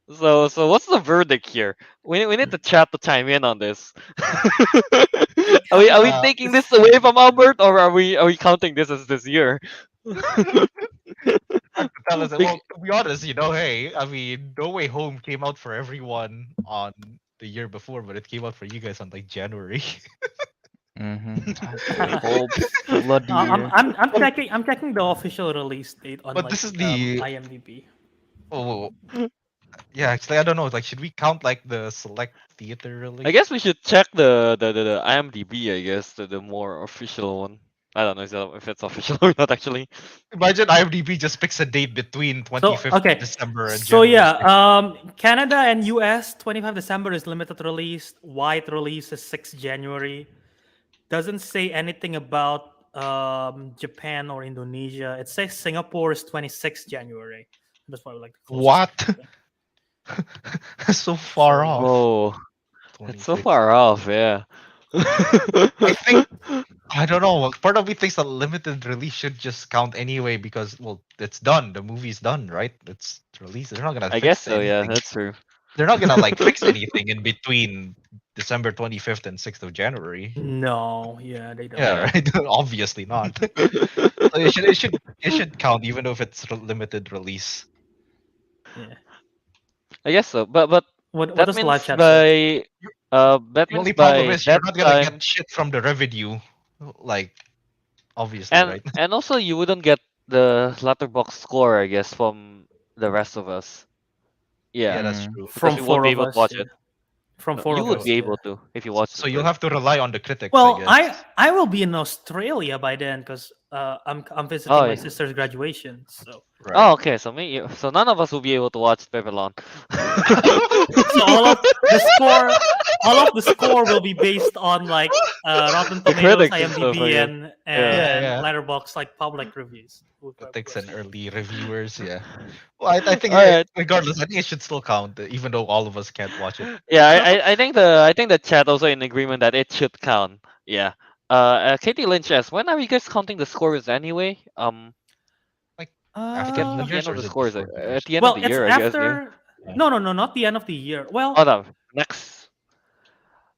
So what's the verdict here? We need the chat to chime in on this. It Are we comes. taking It's this away from Albert, or are we counting this as this year? hard to tell us. Bec- Well, to be honest, hey, I mean, No Way Home came out for everyone on the year before, but it came out for you guys on like January. Mm-hmm. Hope. Bloody. I'm Oh, checking. I'm checking the official release date on but like this is the IMDb. oh yeah. Actually, I don't know. Like, should we count like the select theater I release? guess we should check the IMDb. I guess the more official one. I don't know if it's official or not actually. Imagine IMDb just picks a date between So 25th of okay. December and So January yeah, 6th. Canada and US 25 December is limited release. Wide release is 6 January. Doesn't say anything about Japan or Indonesia. It says Singapore is 26 January. That's probably like the closest. What? So So far yeah. off. Oh, it's so 26. far off. Yeah. I think I don't know. Part of me thinks a limited release should just count anyway because well, it's done. The movie's done, right? It's released. They're not gonna I guess fix so. Yeah, anything. that's true. They're not gonna like fix anything in between December 25th and 6th of January. No, yeah, they don't. Yeah, Yeah. right. Obviously not. So it should count even if it's limited release. Yeah. I guess so. But What that does the live means chat say? by You- that The means only problem by is you're that not gonna time, get shit from the revenue, like obviously, right? and also you wouldn't get the letterbox score, I guess, from the rest of us. Yeah, Yeah, that's Mm. true. because From we won't four be of able to us, watch yeah. it. From No, four you of would us, be yeah. able to if you watched it So you'll first. have to rely on the critics, I Well, guess. I will be in Australia by then because I'm visiting Oh, my yeah. sister's graduation. So Right. Oh, okay. So none of us will be able to watch Babylon. so all of the score will be based on like Rotten The Tomatoes, critics and stuff, I IMDb, guess. and Yeah. Yeah, and yeah. Letterbox like public reviews. Critics and early reviewers, yeah. Well, I think All right. regardless, I think it should still count, even though all of us can't watch it. Yeah, So I think the chat also in agreement that it should count. Yeah. Katie Lynch asks, when are you guys counting the scores anyway? Like I after guess New at uh, the Year's end or of is the it scores, before New at Year's? the end of well, the it's year, I guess. Yeah. after. No, not the end of the year. Oh Well, no, next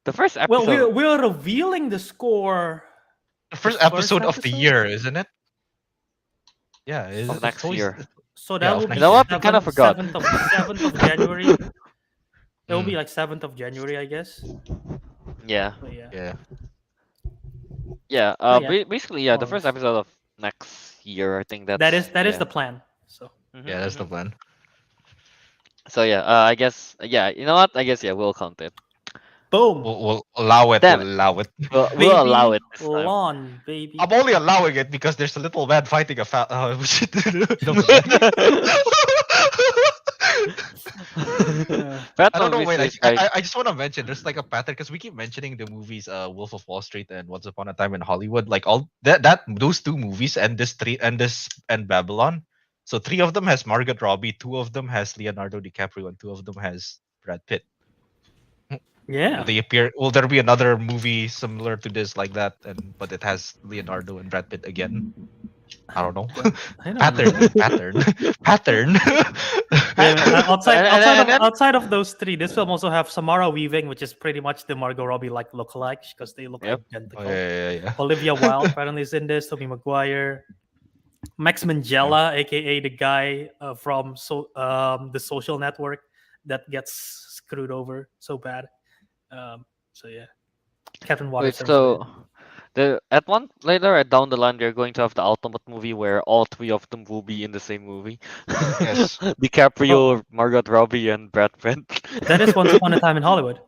the first well, we're episode we're revealing the score The the first first episode of the episode. year, isn't it? Yeah, of it's next always year. So that yeah, will of You be next know year. what? I kind of forgot. 7th of January. It will be Mm, like 7th of January, I guess. Yeah. But yeah. yeah. Yeah. Oh yeah, Basically, yeah, more the or first less. episode of next year. I think That is that's that is yeah. the plan. So Yeah, that's Mm-hmm. the plan. So yeah. I guess yeah. You know what? I guess yeah. We'll count it. boom, We'll allow it. Damn We'll it. allow it. We'll allow baby, it this time. lawn, baby. I'm only allowing it because there's a little man fighting a fat. Shit. Enough of that. I don't Batman know. Wait, Mystery Strike. I just want to mention there's like a pattern because we keep mentioning the movies, Wolf of Wall Street and Once Upon a Time in Hollywood. Like all that those two movies and Babylon. So three of them has Margot Robbie, two of them has Leonardo DiCaprio, and two of them has Brad Pitt. Will Yeah, they appear? Will there be another movie similar to this like that? But it has Leonardo and Brad Pitt again. I don't know. I don't know. Pattern. Yeah, man. Outside, and, outside and of then outside of those three, this film also have Samara Weaving, which is pretty much the Margot Robbie like lookalike because they look yep. Oh identical. yeah. Olivia Wilde apparently is in this. Tobey Maguire, Max Yeah. Minghella, aka the guy from the Social Network that gets screwed over so bad. So yeah, Kevin Wait, Waterston's in it. so the at one later down the line they're going to have the ultimate movie where all three of them will be in the same movie. Yes. Oh, DiCaprio, Margot Robbie, and Brad Pitt. that is Once Upon a Time in Hollywood.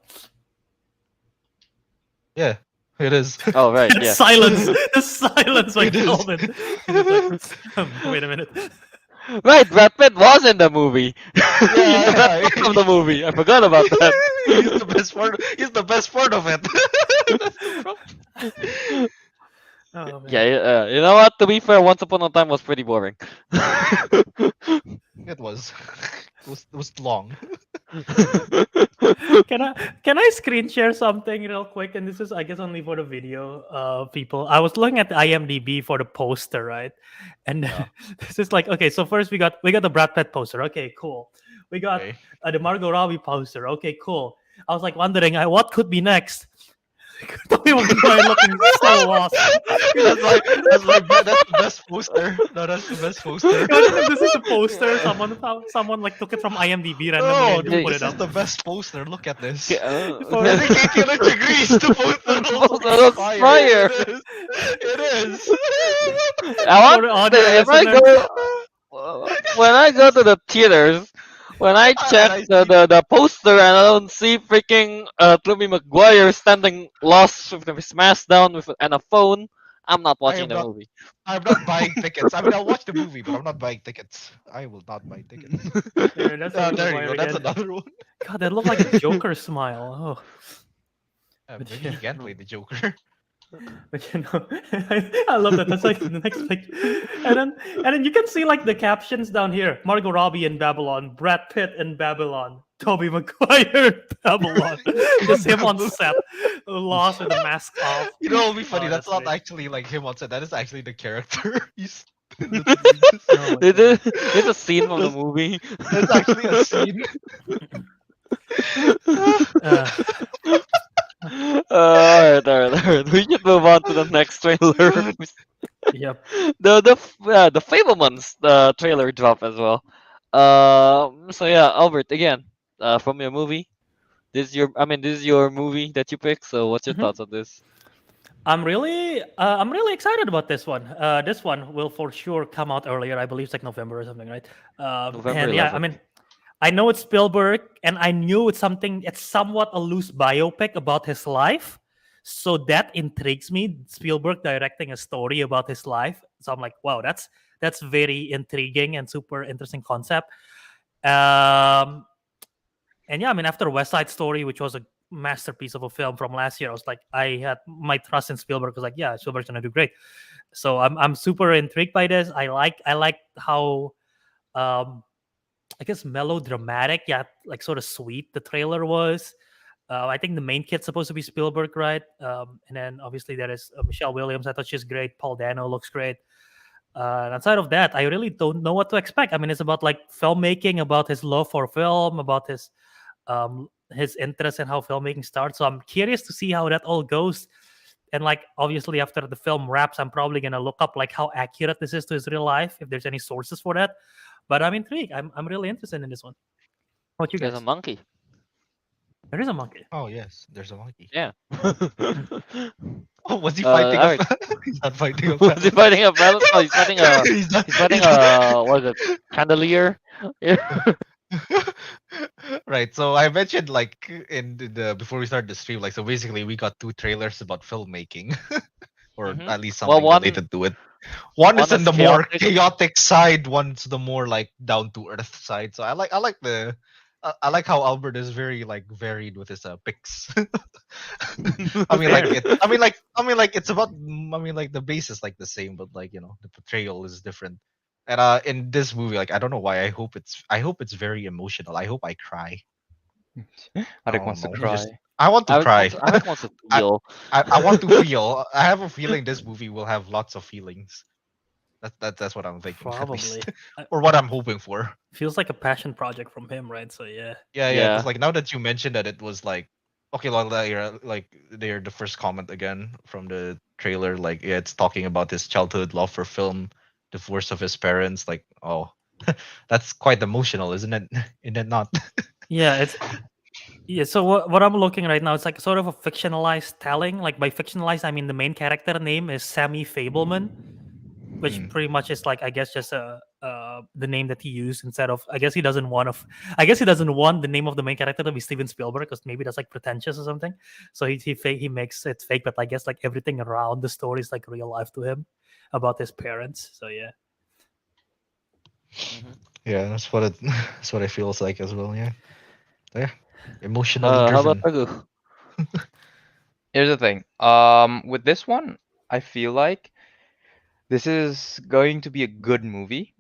Yeah. It is. Oh right, That yeah. silence, the silence by It is. Kelvin. He's just like, wait a minute. Right, Brad Pitt was in the movie. He's the best Yeah. part of the movie. I forgot about that. He's the best part. He's the best part of it. That's the problem. Oh man. Yeah, you know what? To be fair, Once Upon a Time was pretty boring. It was. It was long. Can I screen share something real quick? And this is, I guess, only for the video people. I was looking at the IMDb for the poster, right? And Yeah. this is like, okay, so first we got the Brad Pitt poster. Okay, cool. We got Okay. the Margot Robbie poster. Okay, cool. I was like wondering, what could be next? Tobey Maguire looking so lost. That's the best poster. No, that's the best poster. Imagine if this is a poster. Someone like took it from IMDb randomly No, and just dude, put this it is up. the best poster. Look at this. Okay, I think 800 degrees. The poster looks looks fire. fire. It is. It is. I For want the audio if I listeners, go when I go to the theaters, when I check I the, see. the poster and I don't see freaking Tobey Maguire standing lost with his mask down and a phone, I'm not I watching am the not. movie. I'm not buying tickets. I mean, I'll watch the movie, but I'm not buying tickets. I will not buy tickets. there, that's Oh, Tobey there you Maguire go. That's again. another one. God, that looked like a Joker smile. Oh, but Maybe yeah. he can play the Joker. But I love that. That's like the next picture, and then you can see like the captions down here: Margot Robbie in Babylon, Brad Pitt in Babylon, Tobey Maguire in Babylon. Just him on set, lost with the mask off. You know, it'll be funny. Oh, that's that's not great. actually like him on set. That is actually the character. He's. Oh my God. There's a scene from the movie. That's actually a scene. Uh, Alright. We should move on to the next trailer. yep. The Fablemans trailer drop as well. So yeah, Albert again. From your movie. This is your movie that you picked. So what's your Mhm. thoughts on this? I'm really excited about this one. This one will for sure come out earlier. I believe it's like November or something, right? November And yeah, I 11th. mean, I know it's Spielberg, and I knew it's something. It's somewhat a loose biopic about his life, so that intrigues me. Spielberg directing a story about his life, so I'm like, wow, that's very intriguing and super interesting concept. Um, and yeah, I mean, after West Side Story, which was a masterpiece of a film from last year, I was like, I had my trust in Spielberg. Was like, yeah, Spielberg's gonna do great. So I'm super intrigued by this. I like how I guess melodramatic, yeah, like sort of sweet the trailer was. I think the main kid's supposed to be Spielberg, right? And then obviously there is Michelle Williams. I thought she's great. Paul Dano looks great. And outside of that, I really don't know what to expect. I mean, it's about like filmmaking, about his love for film, about his interest in how filmmaking starts. So I'm curious to see how that all goes. And like obviously after the film wraps, I'm probably gonna look up like how accurate this is to his real life, if there's any sources for that. But I'm intrigued. I'm really interested in this one. How about you There's guys? a monkey. There is a monkey. Oh yes, there's a monkey. Yeah. Oh, was he fighting a? alright. He's not fighting a. Was he fighting a battle? Oh, he's fighting a. He's not. He's fighting He's not. a. What is it? Chandelier. Yeah. Right. So I mentioned like in the before we started the stream, like so basically we got two trailers about filmmaking, or Mhm. at least Well, something one related to it. One is one in is the more chaotic. chaotic side, one's the more like down to earth side. So I like the I like how Albert is very like varied with his picks. I mean like Fair. it I mean like it's about I mean like the base is like the same, but like you know the portrayal is different. And in this movie, like I don't know why I hope it's very emotional. I hope I cry. I Ariq don't wants to know. cry. I want to cry. Alex wants to I, feel. I want to feel. I have a feeling this movie will have lots of feelings. That's what I'm thinking at Probably. least, or what I'm hoping for. Feels like a passion project from him, right? So yeah. Yeah, because Yeah. like now that you mentioned that it was like okay, like they're the first comment again from the trailer. Like yeah, it's talking about his childhood love for film, divorce of his parents. Like oh, that's quite emotional, isn't it? Isn't it not? Yeah, it's yeah. So what I'm looking right now, it's like sort of a fictionalized telling. Like by fictionalized, I mean the main character name is Sammy Fableman, which Hmm. pretty much is like I guess just the name that he used instead of I guess he doesn't want I guess he doesn't want the name of the main character to be Steven Spielberg because maybe that's like pretentious or something. So he makes it fake, but I guess like everything around the story is like real life to him about his parents. So yeah. Mhm. Yeah, that's what it that's what it feels like as well. Yeah, yeah, emotionally How about driven. Teguh? Here's the thing. With this one, I feel like this is going to be a good movie.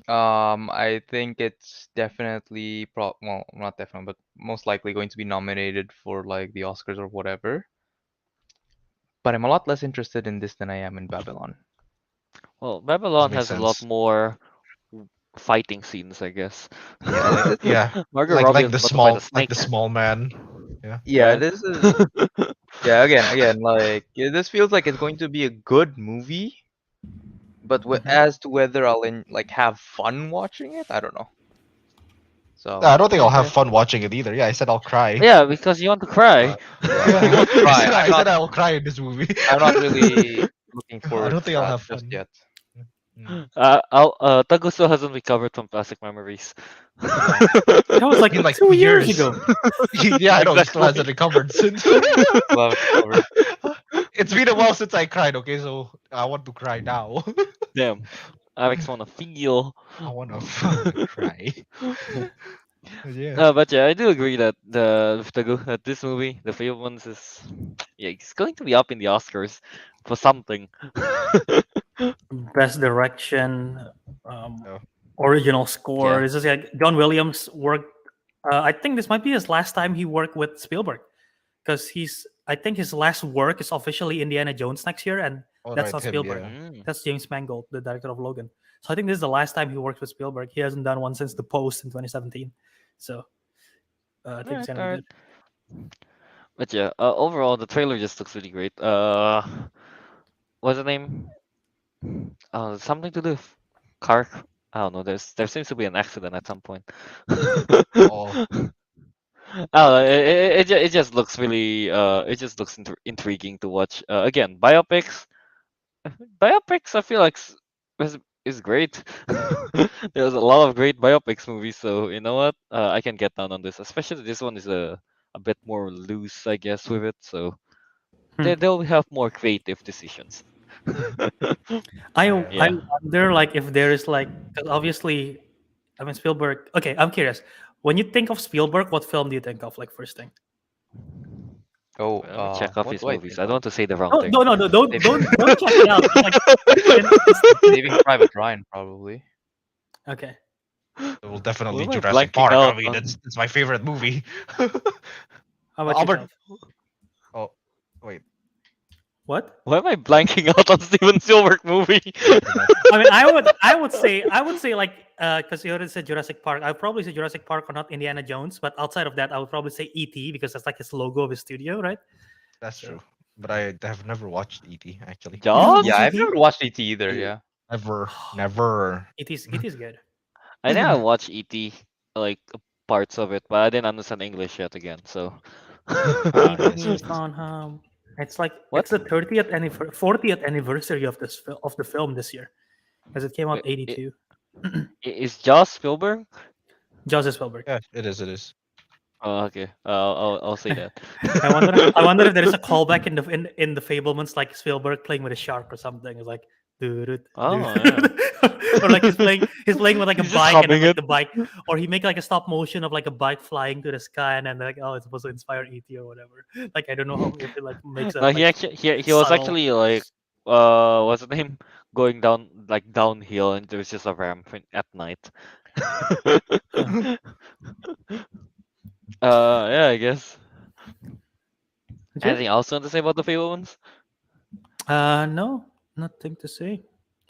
I think it's definitely well, not definitely, but most likely going to be nominated for like the Oscars or whatever. But I'm a lot less interested in this than I am in Babylon. Well, Does Babylon make has a lot sense. more fighting scenes, I guess. Yeah, yeah, Margot Robbie like is about to fight a like the snake. small man. Yeah. Yeah, Yeah. this is yeah, again, like yeah, this feels like it's going to be a good movie, but Mhm. as to whether I'll like have fun watching it, I don't know. No, So I don't think I'll have Okay. fun watching it either. Yeah, I said I'll cry. Yeah, because you want to cry. But yeah, you yeah, want to cry. I said I'll cry in this movie. I'm not really looking I forward don't to think I'll that have just fun. yet. Mm. Tagu still hasn't recovered from plastic memories. Yeah, That was it's like been like 2 years years. ago. Yeah, I know he still Exactly. hasn't recovered since. Love recovered. It's been a while since I cried. Okay, so I want to cry now. Damn. Alex wanna feel. I wanna cry. Yeah. But yeah, I do agree that that this movie, The Fablemans, is yeah, it's going to be up in the Oscars for something. Best direction, um, Oh, original score. Yeah. This is like John Williams worked. I think this might be his last time he worked with Spielberg because I think his last work is officially Indiana Jones next year, and all that's right, not him. Spielberg. Yeah. Mm. That's James Mangold, the director of Logan. So I think this is the last time he worked with Spielberg. He hasn't done one since The Post in 2017. So I think it's Alright, gonna be alright. good. But yeah, overall the trailer just looks really great. What's the name? Something to do with car. I don't know. There seems to be an accident at some point. Oh, Oh, it just looks really it just looks intriguing to watch. Again, biopics I feel like is great. There's a lot of great biopics movies, so you know what? I can get down on this. Especially this one is a bit more loose, I guess, with it. So Hmm. they'll have more creative decisions. I Yeah. wonder like if there is like 'cause obviously I mean Spielberg. Okay, I'm curious. When you think of Spielberg, what film do you think of like first thing? Oh, Let me check off what his do I movies. think I don't of? want to say the wrong No, thing. no, no, no, Saving, don't check it out. Just like Saving Private Ryan, probably. okay. it will What definitely am I Jurassic blanking Park. I out mean, on? it's my favorite movie. How about Albert. yourself? Oh, wait. What? Why am I blanking out on Steven Spielberg movie? My bad. I mean, I would say like because you already said Jurassic Park. I'd probably say Jurassic Park or not Indiana Jones, but outside of that, I would probably say E.T. because that's like his logo of his studio, right? That's So true. But I have never watched E.T. actually. you never Jaws? Yeah, watched I've E.T. never watched ET either. Yeah. Never, never. It is good. I think I watched ET like parts of it, but I didn't understand English yet again. So Yes, E.T. yes, yes. gone home. It's like what? it's the 40th anniversary of of the film this year because it came out I- i- 82. Is Jaws Spielberg? Joseph Spielberg. Yeah, it is. It is. Oh, okay. I'll say that. I wonder if there is a callback in the Fablemans like Spielberg playing with a shark or something. It's like dude, Oh yeah. or like he's playing with like a He's just bike and then humming like it. the bike, or he make like a stop motion of like a bike flying to the sky and then like oh it's supposed to inspire ET or whatever. Like I don't know how if it like makes a No, like he was subtle. actually like what's the name? Going down like downhill and there's just a ramp at night. Huh. Yeah, I guess. That's it? Anything else you want to say about the Fable ones? No, nothing to say.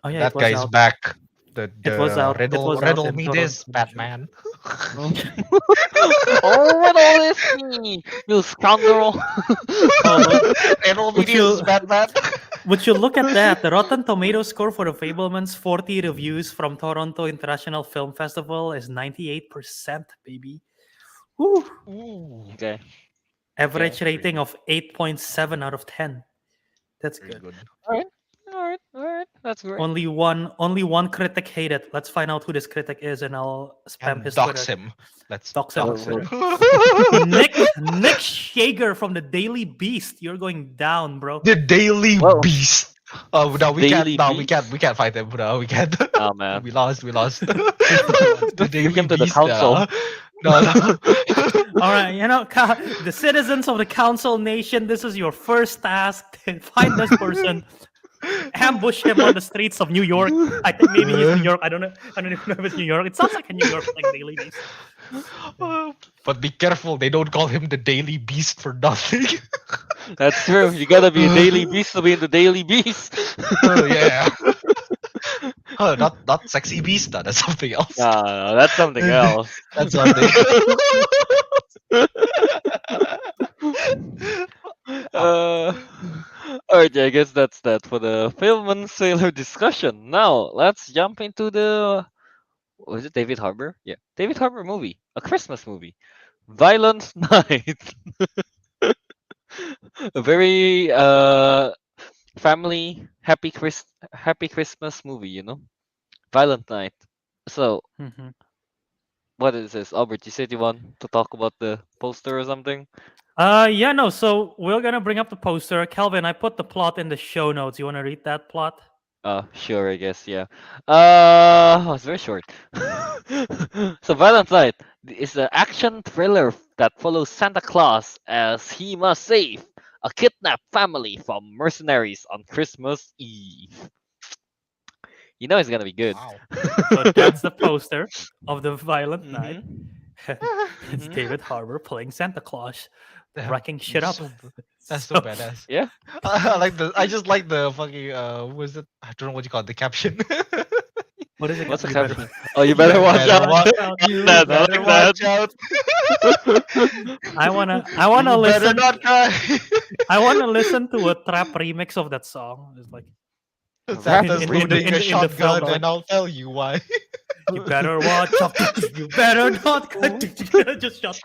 Oh yeah, That guy is back. The It was the out. It riddle was out riddle in me Toronto. this, Batman. Oh, what all this me, you scoundrel! Oh, but Riddle me would this, you Batman. would you look at that? The Rotten Tomato score for The Fablemans 40 reviews from Toronto International Film Festival is 98%, baby. Woo. Ooh, Okay, okay, Average pretty rating good. of 8.7 out of 10. That's Pretty good. good. alright, alright, that's great. Only one critic hated. Let's find out who this critic is and I'll spam And his dox Twitter. him. Let's Dox him on dox Well, him. Twitter. Nick Shager from the Daily Beast. You're going down, bro. The Daily well, Beast. Oh no, we can't. Daily No, Beast. we can't fight them. No, we can't. Oh man, We lost. We lost. just The bring Daily him to the Beast. council. No, no. All right, the citizens of the council nation, this is your first task. Find this person, ambush him on the streets of New York. I think maybe he's New York. I don't know. I don't even know if it's New York. It sounds like a New York like Daily Beast. But be careful, they don't call him the Daily Beast for nothing. That's true. You gotta be a Daily Beast to be in the Daily Beast. Oh yeah. Oh, not sexy beast. That's something else. No, that's something else. That's something. uh, Alright, I guess that's that for the film and sailor discussion. Now let's jump into the was it David Harbour? Yeah, David Harbour movie, a Christmas movie, Violent Night. A very family happy Christmas movie, Violent Night. So Mhm. what is this, Albert? You said you want to talk about the poster or something? Yeah, no. So we're gonna bring up the poster. Kelvin, I put the plot in the show notes. You want to read that plot? Sure, I guess, yeah. It's very short. So, Violent Night is an action thriller that follows Santa Claus as he must save a kidnapped family from mercenaries on Christmas Eve. You know it's gonna be good. Wow. So that's the poster of the Violent Night. Mhm. It's Mhm. David Harbour playing Santa Claus, Damn, wrecking shit up. That's so So- badass. Yeah. I just like the fucking what was it? I don't know what you call it, the caption. What is it? What's the You better- caption? Oh, you better watch better out. watch You That, I better like that. watch out. I wanna You better listen. not cry. I wanna listen to a trap remix of that song. It's like Santa's in the- loading in a the- in the film, shotgun, like- and I'll tell you why. you better watch out. You better not just shut.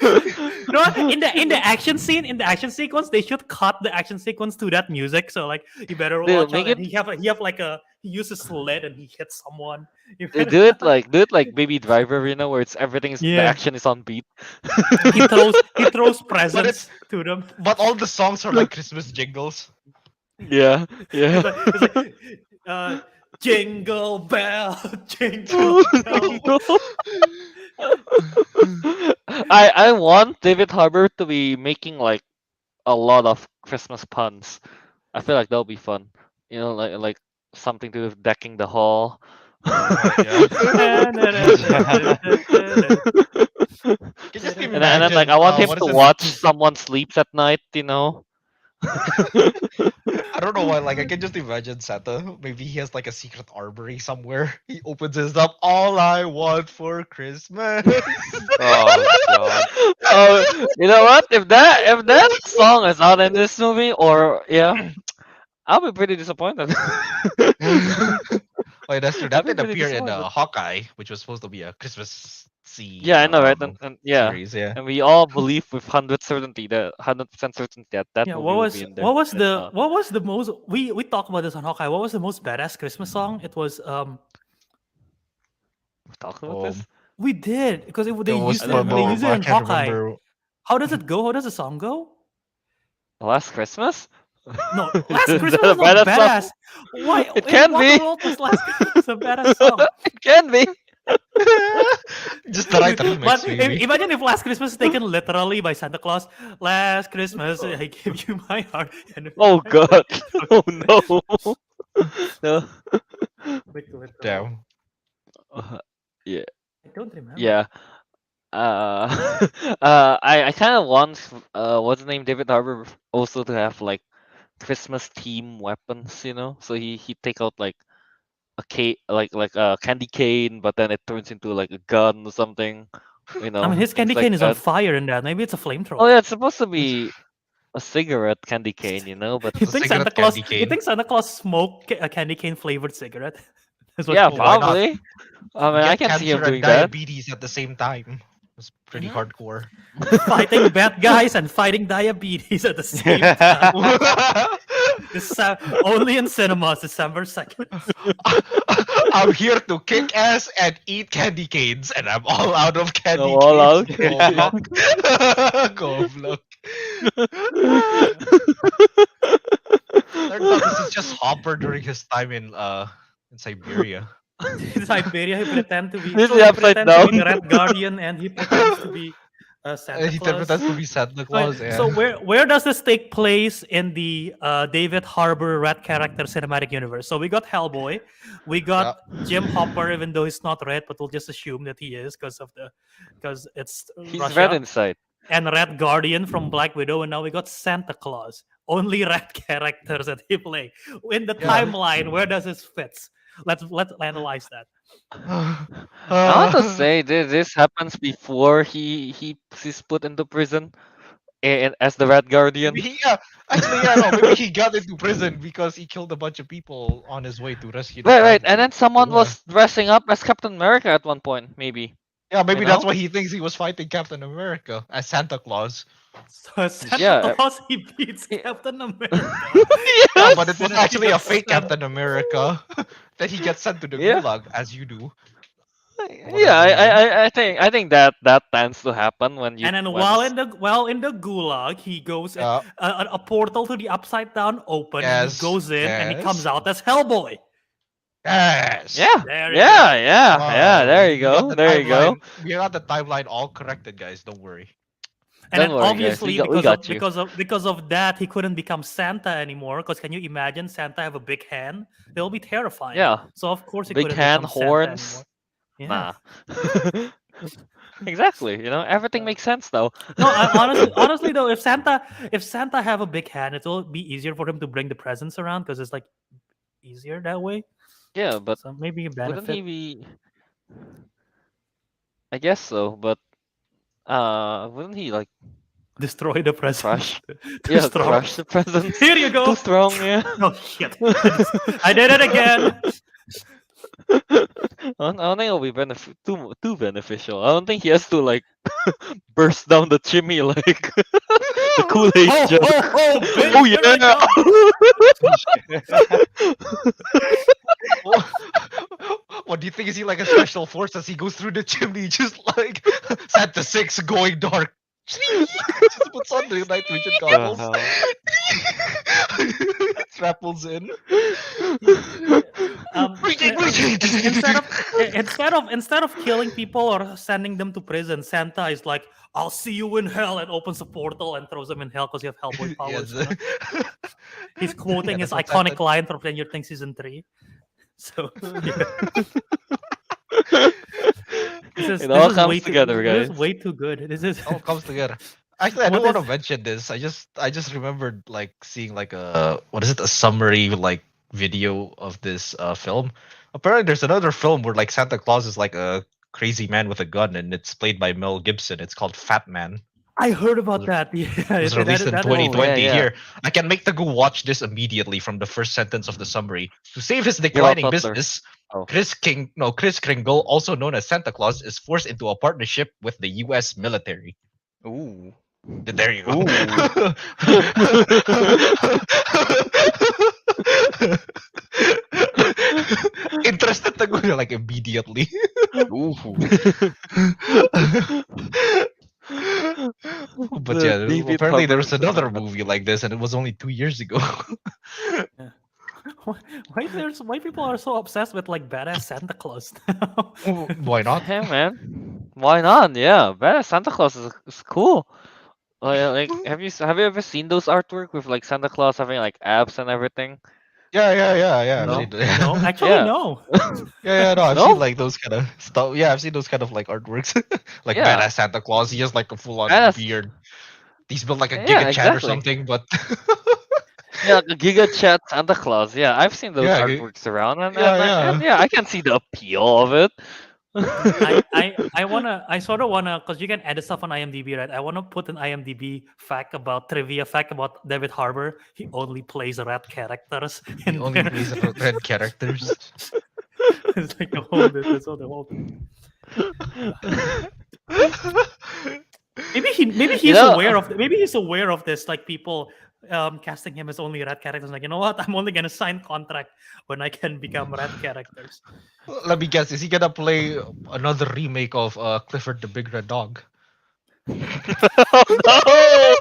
No, in the action scene, in the action sequence, they should cut the action sequence to that music. So like, you better Dude, watch make out. And it- he have like he uses sled and he hits someone. You They better- do it like Baby Driver, where it's everything is the Yeah. action is on beat. he throws presents to them. But all the songs are like Christmas jingles. Yeah, yeah. It's like jingle bell, jingle bell. I want David Harbour to be making like a lot of Christmas puns. I feel like that'll be fun. Like something to do with decking the hall. Can you just And then like I want him to watch someone sleeps at night. I don't know why. Like I can just imagine Santa. Maybe he has like a secret armory somewhere. He opens his up. All I want for Christmas. Oh god. Oh, you know what? If that song is not in this movie, or yeah, I'll be pretty disappointed. Wait, that's true. That I'd be did pretty appear in disappointed. Hawkeye, which was supposed to be a Christmas Yeah, I know, right? And yeah, series. Yeah. and we all believe with 100% certainty that Yeah, movie what will was be in there. what was but it's the not. what was the most we talked about this on Hawkeye. What was the most badass Christmas song? It was We talked about this. we did because they It was used it from, they used it I in can't Hawkeye. remember. How does it go? How does the song go? Last Christmas? No, Last Is Christmas that was a not badass badass. Why? It in can what be. world was Last Christmas a badass song? It can be. Just the right Dude, remix, but maybe. imagine if Last Christmas is taken literally by Santa Claus. Last Christmas, I gave you my heart. And Oh god. Oh no. No. Like, literally. Damn. Uh, I don't remember. yeah. I kind of want what's the name, David Harbour, also to have like Christmas theme weapons, So he take out like a like a candy cane, but then it turns into like a gun or something, I mean, his things candy like cane is on that. fire in that. Maybe it's a Oh flamethrower. yeah, it's supposed to be a cigarette candy cane, but You It's a think Santa cigarette Claus? candy You cane. think Santa Claus smoked a candy cane flavored cigarette? That's what yeah, he Oh, why does. not? probably. I You mean, I get can see him cancer and doing that. diabetes at the same time. It's pretty Hmm hardcore. Fighting bad guys and fighting diabetes at the same time. This only in cinemas, December 2nd. I'm here to kick ass and eat candy canes, and I'm all out of candy No, all canes. out. Go block. Go block. Turns out this is just Hopper during his time in Siberia. In Siberia, he pretend to be This is so the he upside pretend to be down. the Red Guardian, and he pretends to be Santa He Claus. pretends to be Santa Okay, Claus, so yeah. where does this take place in the David Harbour Red character cinematic universe? So we got Hellboy, we got Yeah. Jim Hopper, even though he's not red, but we'll just assume that he is because it's He's red Russia, inside. and Red Guardian from Black Widow, and now we got Santa Claus. Only red characters that he play in the Yeah. timeline. Where does this fits? Let's analyze that. I want to say this happens before he's put into prison as the Red Guardian. Maybe yeah. Actually, yeah, no. Maybe he got into prison because he killed a bunch of people on his way to rescue the Right. And family. then someone Yeah. was dressing up as Captain America at one point, maybe. Yeah, maybe You that's know? why he thinks he was fighting Captain America as Santa Claus. So Santa Yeah. Claus he beats Yeah. Captain America. Yeah, but it was Yes. actually a Yes. fake Captain America. That he gets sent to the Yeah. gulag, as you do. Yeah, whatever I think that tends to happen when you And then when while in the gulag, he goes a portal to the upside down open, and he Yes, goes in, and he comes yes. out as Hellboy. Yes. yeah There you yeah there you We got go the there you go. timeline. We got the timeline all corrected, guys. Don't worry. And Don't then worry, guys. obviously We got you. because of that, he couldn't become Santa anymore. Because can you imagine Santa have a big hand? They'll be terrifying. Yeah, So of course he big couldn't hand, become Santa horns. anymore. Yeah. Nah. Exactly. Everything makes sense now. No, honestly though, if Santa have a big hand, it'll be easier for him to bring the presents around because it's like easier that way. Yeah, but So maybe a wouldn't he benefit. be? I guess so, but wouldn't he like Destroy the present. crush? Too Yeah, strong. crush the presents. Here you go. Too strong, yeah. Oh shit! I did it again. I don't think it'll be too beneficial. I don't think he has to like burst down the chimney like the Kool-Aid Oh, jug. bitch, Oh here I yeah. What do you think? Is he like a special force as he goes through the chimney, just like Santa 6 going dark? Just puts on the night vision goggles. Trapples in. Instead of killing people or sending them to prison, Santa is like, "I'll see you in hell," and opens a portal and throws them in hell because you have Hellboy powers. Yes. He's quoting Yeah, his that's what iconic line from Stranger Things season 3. So yeah. It all way comes too- together, This guys. is way too good. This is All comes together. Actually, I What don't want to if- mention this. I just remembered like seeing like a summary like video of this film. Apparently, there's another film where like Santa Claus is like a crazy man with a gun, and it's played by Mel Gibson. It's called Fat Man. I heard about Was- that. Yeah, It was released in that is- 2020. yeah. Here, I can make Teguh watch this immediately from the first sentence of the summary. To save his Gerald declining Butler. business, Oh. Kris Kringle, also known as Santa Claus, is forced into a partnership with the U.S. military. Ooh. There you go. Interested Teguh like immediately. Ooh. But The yeah, David apparently there was Harbour another cinema. movie like this, and it was only 2 years ago. why people are so obsessed with like badass Santa Claus now? Why not? Hey man, why not? Yeah, badass Santa Claus is cool. Like, have you ever seen those artwork with like Santa Claus having like abs and everything? Yeah. I've No. seen that. No, actually Yeah. no. No, I've No? seen like those kind of stuff. Yeah, I've seen those kind of like artworks. Like Yeah. badass Santa Claus, he has like a full on Badass- beard. He's built like a Yeah, Giga Chad or exactly. something, but Yeah, the Giga Chat Santa Claus. Yeah, I've seen those Yeah, artworks around, yeah. and yeah, I can see the appeal of it. I sort of wanna, because you can edit stuff on IMDb, right? I wanna put an IMDb trivia fact about David Harbour. He only plays red characters He in only there. plays red characters. It's like the whole bit. That's all the whole bit. Maybe You he's know, aware of this. Like people casting him as only red characters. Like, you know what? I'm only gonna sign contract when I can become red characters. Let me guess, is he gonna play another remake of Clifford the Big Red Dog? oh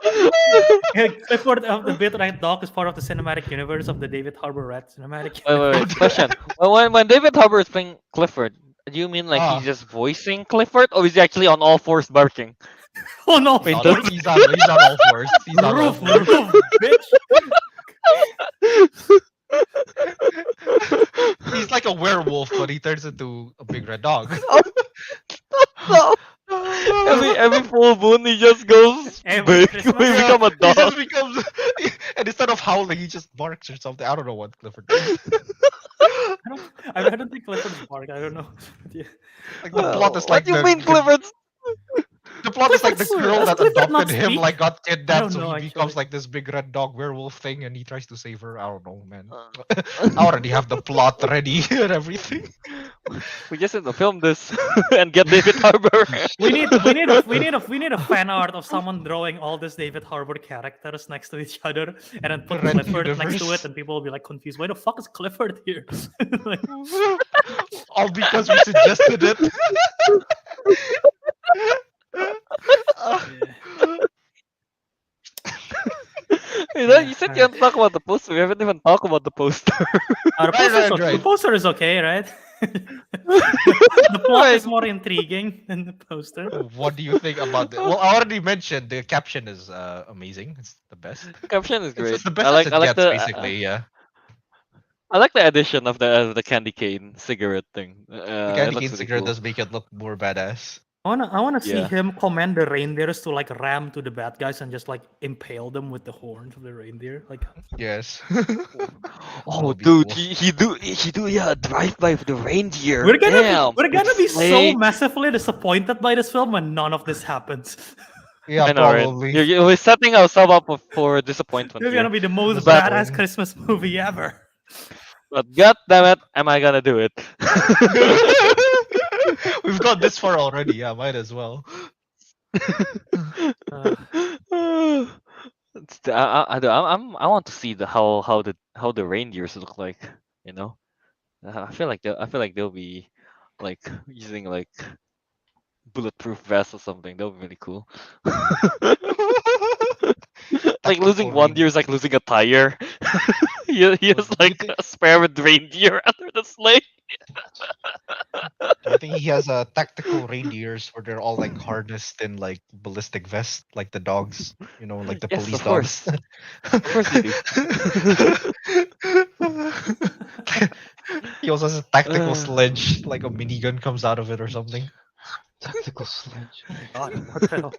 Clifford of the Bit Red Dog is part of the cinematic universe of the David Harbour Red cinematic no! Wait, universe. question. When David Harbour is playing Clifford, do you mean like he's Ah, just voicing Clifford, or is he actually on all fours barking? Oh no! Wait, no, does- no, he's on all fours. He's on all Roof, fours. bitch. He's like a werewolf, but he turns into a big red dog. no. Every full moon he just goes Every big. Christmas? We Yeah, become a he dog. just becomes, and instead of howling, he just barks or something. I don't know what Clifford does. I don't think Clifford's bark. I don't know. But yeah. Like the plot is What like do you mean, Clifford's? the plot is like the girl Does that Clifford not adopted him speak? like got I kidnapped, don't so know, he becomes actually. like this big red dog werewolf thing, and he tries to save her. I don't know, man. Uh, I already have the plot ready and everything. we just need to film this and get David Harbour. We need a fan art of someone drawing all these David Harbour characters next to each other, and then put Red Clifford next to it, universe. and people will be like confused. Why the fuck is Clifford here? Like, All because we suggested it. You said you want to talk about the poster. We haven't even talked about the poster. The Right. poster is okay, right? The plot is Right. more intriguing than the poster. What do you think about it? Well, I already mentioned the caption is amazing. It's the best. Caption is great. It's the best I like it I like gets, the basically. Yeah. I like the addition of the candy cane cigarette thing. The It candy looks cane really cigarette cool. does make it look more badass. I wanna see Yeah. him command the reindeers to like ram to the bad guys and just like impale them with the horns of the reindeer. Like, Yes. Oh, would be dude, cool. he do yeah, drive by with the reindeer. we're gonna Damn, we're gonna with be so sleigh. massively disappointed by this film when none of this happens. Yeah, I know, right? probably. We're setting ourselves up for disappointment It's here. gonna be the most But badass Christmas movie ever. god damn it, am I gonna do it? We've got this far already. Yeah, might as well. Uh, I want to see how the reindeers look like. You know, I feel like they'll be like using like bulletproof vests or something. That would be really cool. Like losing Tactical one deer is like losing a tire. He has Do you like think- a spare with reindeer under the sleigh. I think he has tactical reindeers where they're all like harnessed in like ballistic vests, like the dogs, like the Yes, police of dogs. course. Of course they do. He also has a tactical Uh. sledge, like a minigun comes out of it or something. Tactical sledge. God, what the hell?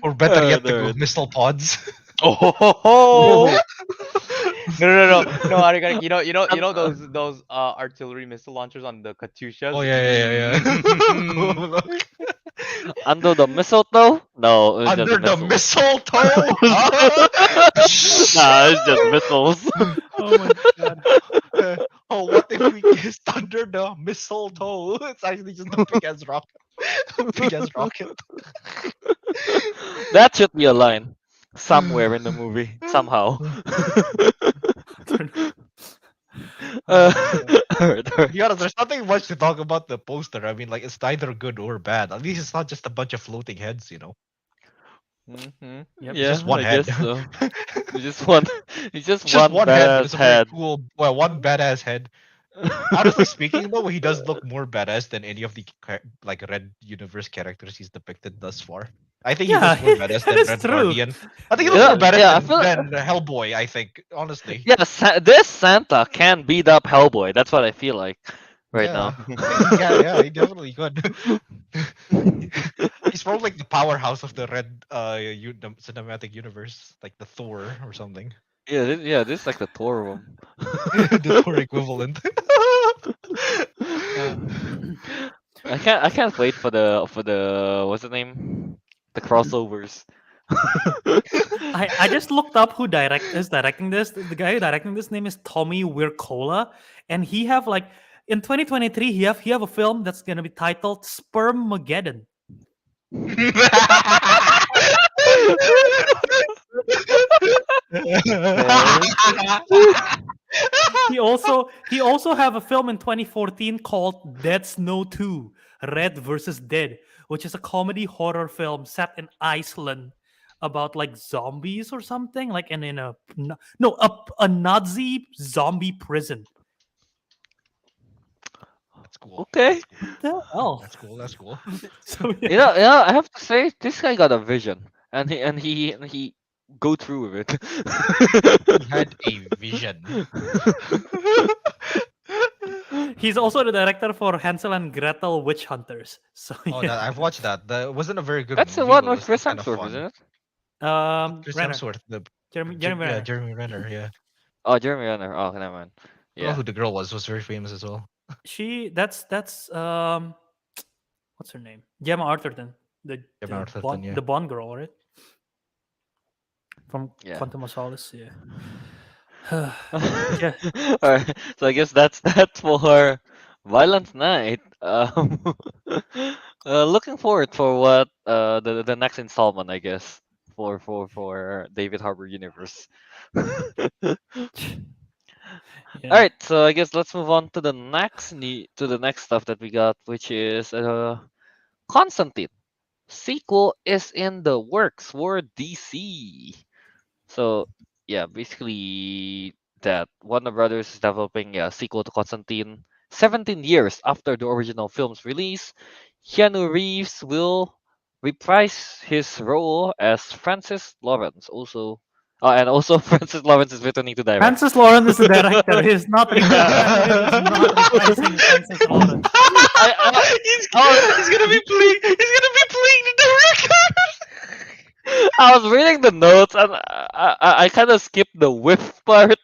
Or better yet, the Alright. missile pods. Oh, no, Ariq, you know those artillery missile launchers on the Katyushas. Oh yeah. Under the mistletoe? No, it's Under the just missiles. mistletoe. Nah, it's just missiles. Oh my god. Oh, what if we kissed under the mistletoe? It's actually just a big ass rocket. Big ass rocket. That should be a line somewhere in the movie somehow. Alright. To be honest, there's nothing much to talk about the poster. I mean, like, it's neither good or bad. At least it's not just a bunch of floating heads. Mhm. Yep. Yeah, just one I head. guess so. It's just one. It's just Just one one head, but badass it's a very head. cool. Well, one badass head. Honestly speaking, though, he does look more badass than any of the like Red Universe characters he's depicted thus far. I think he Yeah, looks more badass that than is Red true. Guardian. I think he looks Yeah, more badass yeah, I than, feel- than Hellboy. I think, honestly. Yeah, this Santa can beat up Hellboy. That's what I feel like. right Yeah, now. I think he can. Yeah, he definitely could. He's probably like the powerhouse of the red the cinematic universe, like the Thor or something. Yeah, this is like the Thor room. The Thor equivalent. Uh, I can't wait for the what's the name? The crossovers. I just looked up who is directing this. The guy directing this name is Tommy Wirkola, and he have like in 2023 he have a film that's gonna be titled Spermageddon. Okay. He also have a film in 2014 called Dead Snow 2: Red versus Dead, which is a comedy horror film set in Iceland about like zombies or something, like in a no a Nazi zombie prison. That's cool. Okay. That's cool. What the hell? That's cool. That's cool. So You yeah. know, yeah, I have to say this guy got a vision, and he go through with He it. had a vision. He's also the director for Hansel and Gretel Witch Hunters. So Oh, yeah. that I've watched that. That wasn't a very good That's the movie, one but it with was still Chris kind of Hemsworth, fun. isn't it? Chris Renner. Hemsworth, the Jeremy yeah, Renner. Jeremy Renner, yeah. Oh, Jeremy Renner. Oh, never mind. I don't know Yeah. who the girl was very famous as well. That's what's her name? Gemma Arterton, the Gemma the Arterton, Bond yeah. the Bond girl, right? From Yeah. Quantum of Solace, yeah. Yeah. All right. So I guess that's for Violent Night. Looking forward for what the next installment, I guess, for David Harbour universe. All Yeah. right. So I guess let's move on to the next stuff that we got, which is Constantine sequel is in the works for DC. So yeah, basically that Warner Brothers is developing a sequel to Constantine 17 years after the original film's release. Keanu Reeves will reprise his role as Francis Lawrence. And also Francis Lawrence is returning to direct. Francis Lawrence is the director. Keanu Reeves is not reprising Francis Lawrence. I, He's gonna be playing. He's gonna be playing the director. I was reading the notes and I kind of skipped the whiff part.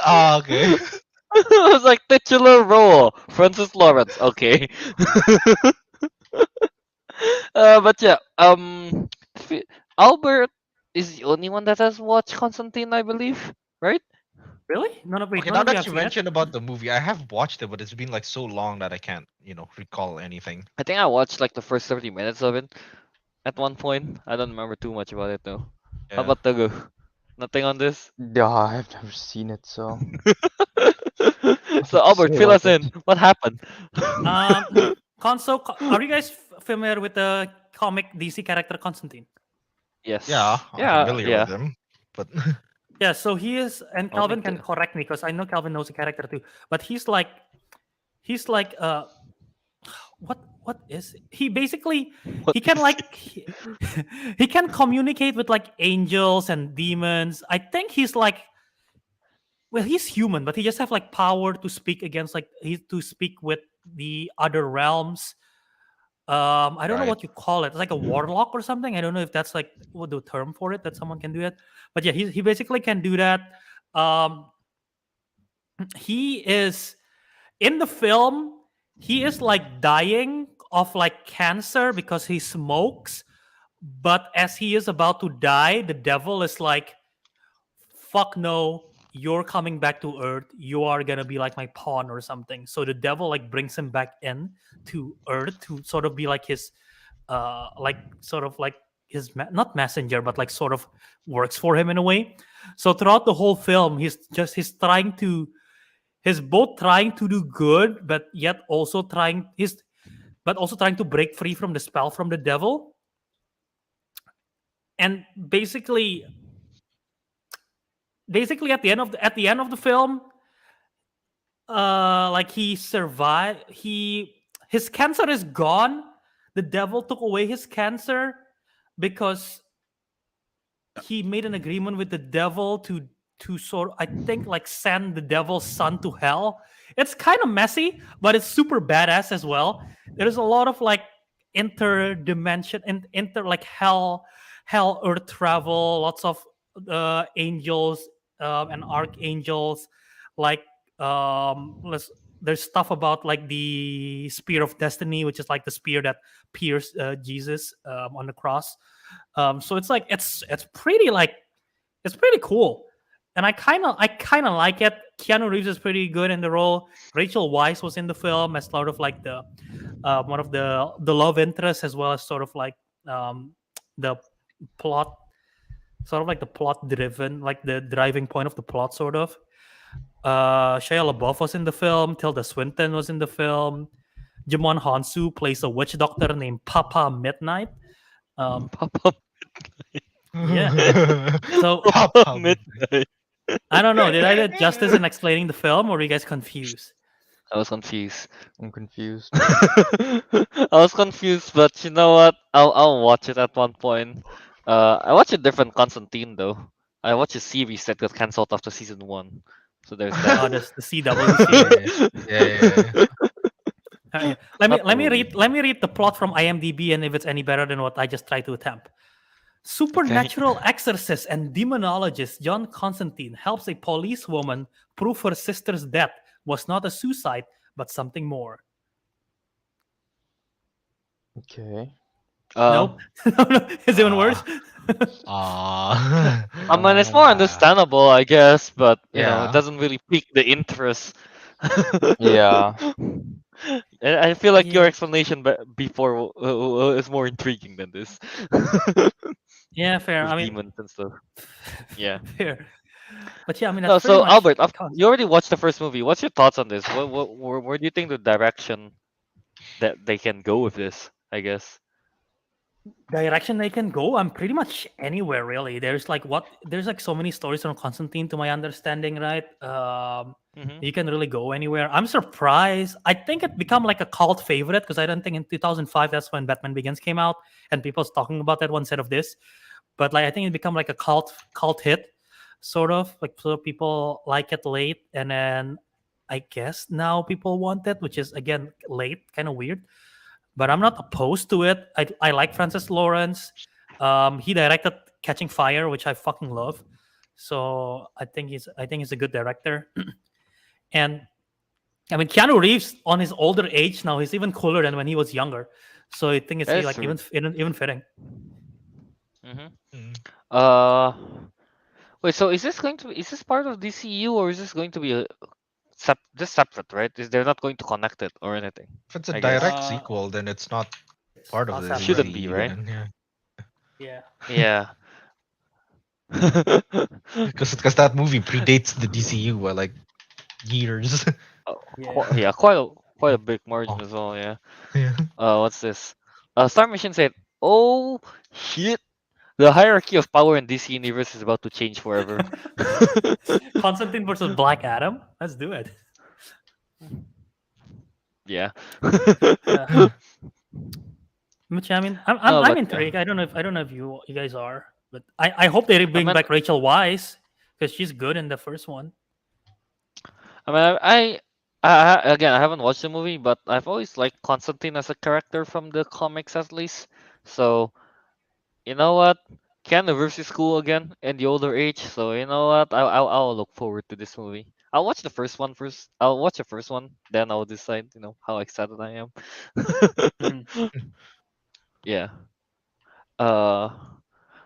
Ah, okay. It was like titular role, Francis Lawrence. Okay. But yeah, Albert is the only one that has watched Constantine, I believe, right? Really? None of Okay, none now of you that have you seen it? mentioned about the movie, I have watched it, but it's been like so long that I can't, recall anything. I think I watched like the first 30 minutes of it at one point. I don't remember too much about it though. How Yeah. about Teguh? Nothing on this? Yeah, I've never seen it, so So nothing to Albert, say fill about us in. it. What happened? Are you guys familiar with the comic DC character Constantine? Yes. Yeah, I'm Yeah. familiar Yeah. with him, but Yeah, so he is, and Oh, me Calvin can too. correct me because I know Calvin knows the character too. But he's like what is he basically What he can is like he can communicate with like angels and demons. I think he's like, well, he's human, but he just have like power to speak against like to speak with the other realms. I don't know right. what you call it. It's like a warlock or something. I don't know if that's like what the term for it that someone can do it. But yeah, he basically can do that. Um, he is in the film. He is like dying of like cancer because he smokes. But as he is about to die, the devil is like, "Fuck no, you're coming back to Earth. You are gonna be like my pawn or something." So the devil like brings him back in to Earth to sort of be like his like sort of like his not messenger but like sort of works for him in a way. So throughout the whole film he's both trying to do good but yet also trying to break free from the spell from the devil. And basically at the end of the film, like he survived. His cancer is gone. The devil took away his cancer because he made an agreement with the devil to sort, I think, like send the devil's son to hell. It's kind of messy, but it's super badass as well. There's a lot of like interdimension and inter like hell earth travel, lots of angels and archangels, like let's there's stuff about like the spear of destiny, which is like the spear that pierced Jesus on the cross. So it's like it's pretty cool, and I kind of like it. Keanu Reeves is pretty good in the role. Rachel Weisz was in the film as sort of like the one of the love interests, as well as sort of like the plot, sort of like the plot driven, like the driving point of the plot, sort of. Shia LaBeouf was in the film. Tilda Swinton was in the film. Jimon Hansu plays a witch doctor named Papa Midnight. Papa Yeah. So Midnight. I don't know. Did I do justice in explaining the film, or are you guys confused? I was confused. I'm confused. I was confused, but you know what? I'll watch it at one point. I watched a different Constantine though. I watched a series that got cancelled after season 1. So there's Oh, that. the CW series. Yeah. Yeah. Not Let me movie. read the plot from IMDb, and if it's any better than what I just tried to attempt. Okay. Supernatural exorcist and demonologist John Constantine helps a policewoman prove her sister's death was not a suicide but something more. Okay. Nope. No, it's even worse. Ah. I mean, it's more understandable, I guess, but you know, it Yeah. doesn't really pique the interest. Yeah. And I feel like your Yeah. explanation before is more intriguing than this. Yeah, fair. With I mean, demons and stuff. Yeah. fair. But yeah, I mean No, that's pretty so much Albert, the concept. you already watched the first movie. What's your thoughts on this? Where do you think the direction that they can go with this? I guess. Direction they can go, I'm pretty much anywhere really. There's like so many stories from Constantine, to my understanding, right? Mm-hmm. You can really go anywhere. I'm surprised. I think it become like a cult favorite, because I don't think in 2005 that's when Batman Begins came out, and people's talking about that one instead of this. But like I think it become like a cult hit, sort of like, so people like it late, and then I guess now people want it, which is again late, kind of weird. But I'm not opposed to it. I like Francis Lawrence. He directed Catching Fire, which I fucking love. So I think he's a good director. And I mean, Keanu Reeves on his older age now, he's even cooler than when he was younger. So I think it's That is like true. even fitting. Mm-hmm. Mm. Uh, wait. So is this part of DCU, or is this going to be just separate? Right? Is they're not going to connect it or anything? If it's a I guess. direct sequel, then it's not part of Not the separate. Shouldn't be, DCU. right? Then, yeah. Yeah. Yeah. Because that movie predates the DCU by like years. Yeah. Yeah, quite a big margin Oh. as well. Yeah. Yeah. What's this? Star Mission said, "Oh shit, the hierarchy of power in DC universe is about to change forever." Constantine versus Black Adam. Let's do it. Yeah. Yeah. Which I mean, No, I'm but intrigued. I don't know if you guys are, but I hope they bring mean, back Rachel Weisz, because she's good in the first one. I mean, again, I haven't watched the movie, but I've always liked Constantine as a character from the comics, at least. So you know what? Keanu Reeves is cool again in the older age. So you know what? I'll look forward to this movie. I'll watch the first one first. I'll watch the first one, then I'll decide. You know how excited I am. Mhm. Yeah. Uh,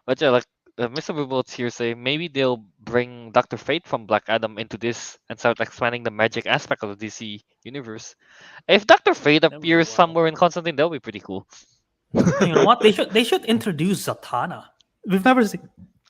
but yeah, like Mr. Remotes here say, maybe they'll bring Doctor Fate from Black Adam into this and start expanding the magic aspect of the DC universe. If Doctor Fate That would be appears wild. somewhere in Constantine, that'll be pretty cool. And you know what? They should introduce Zatanna. We've never seen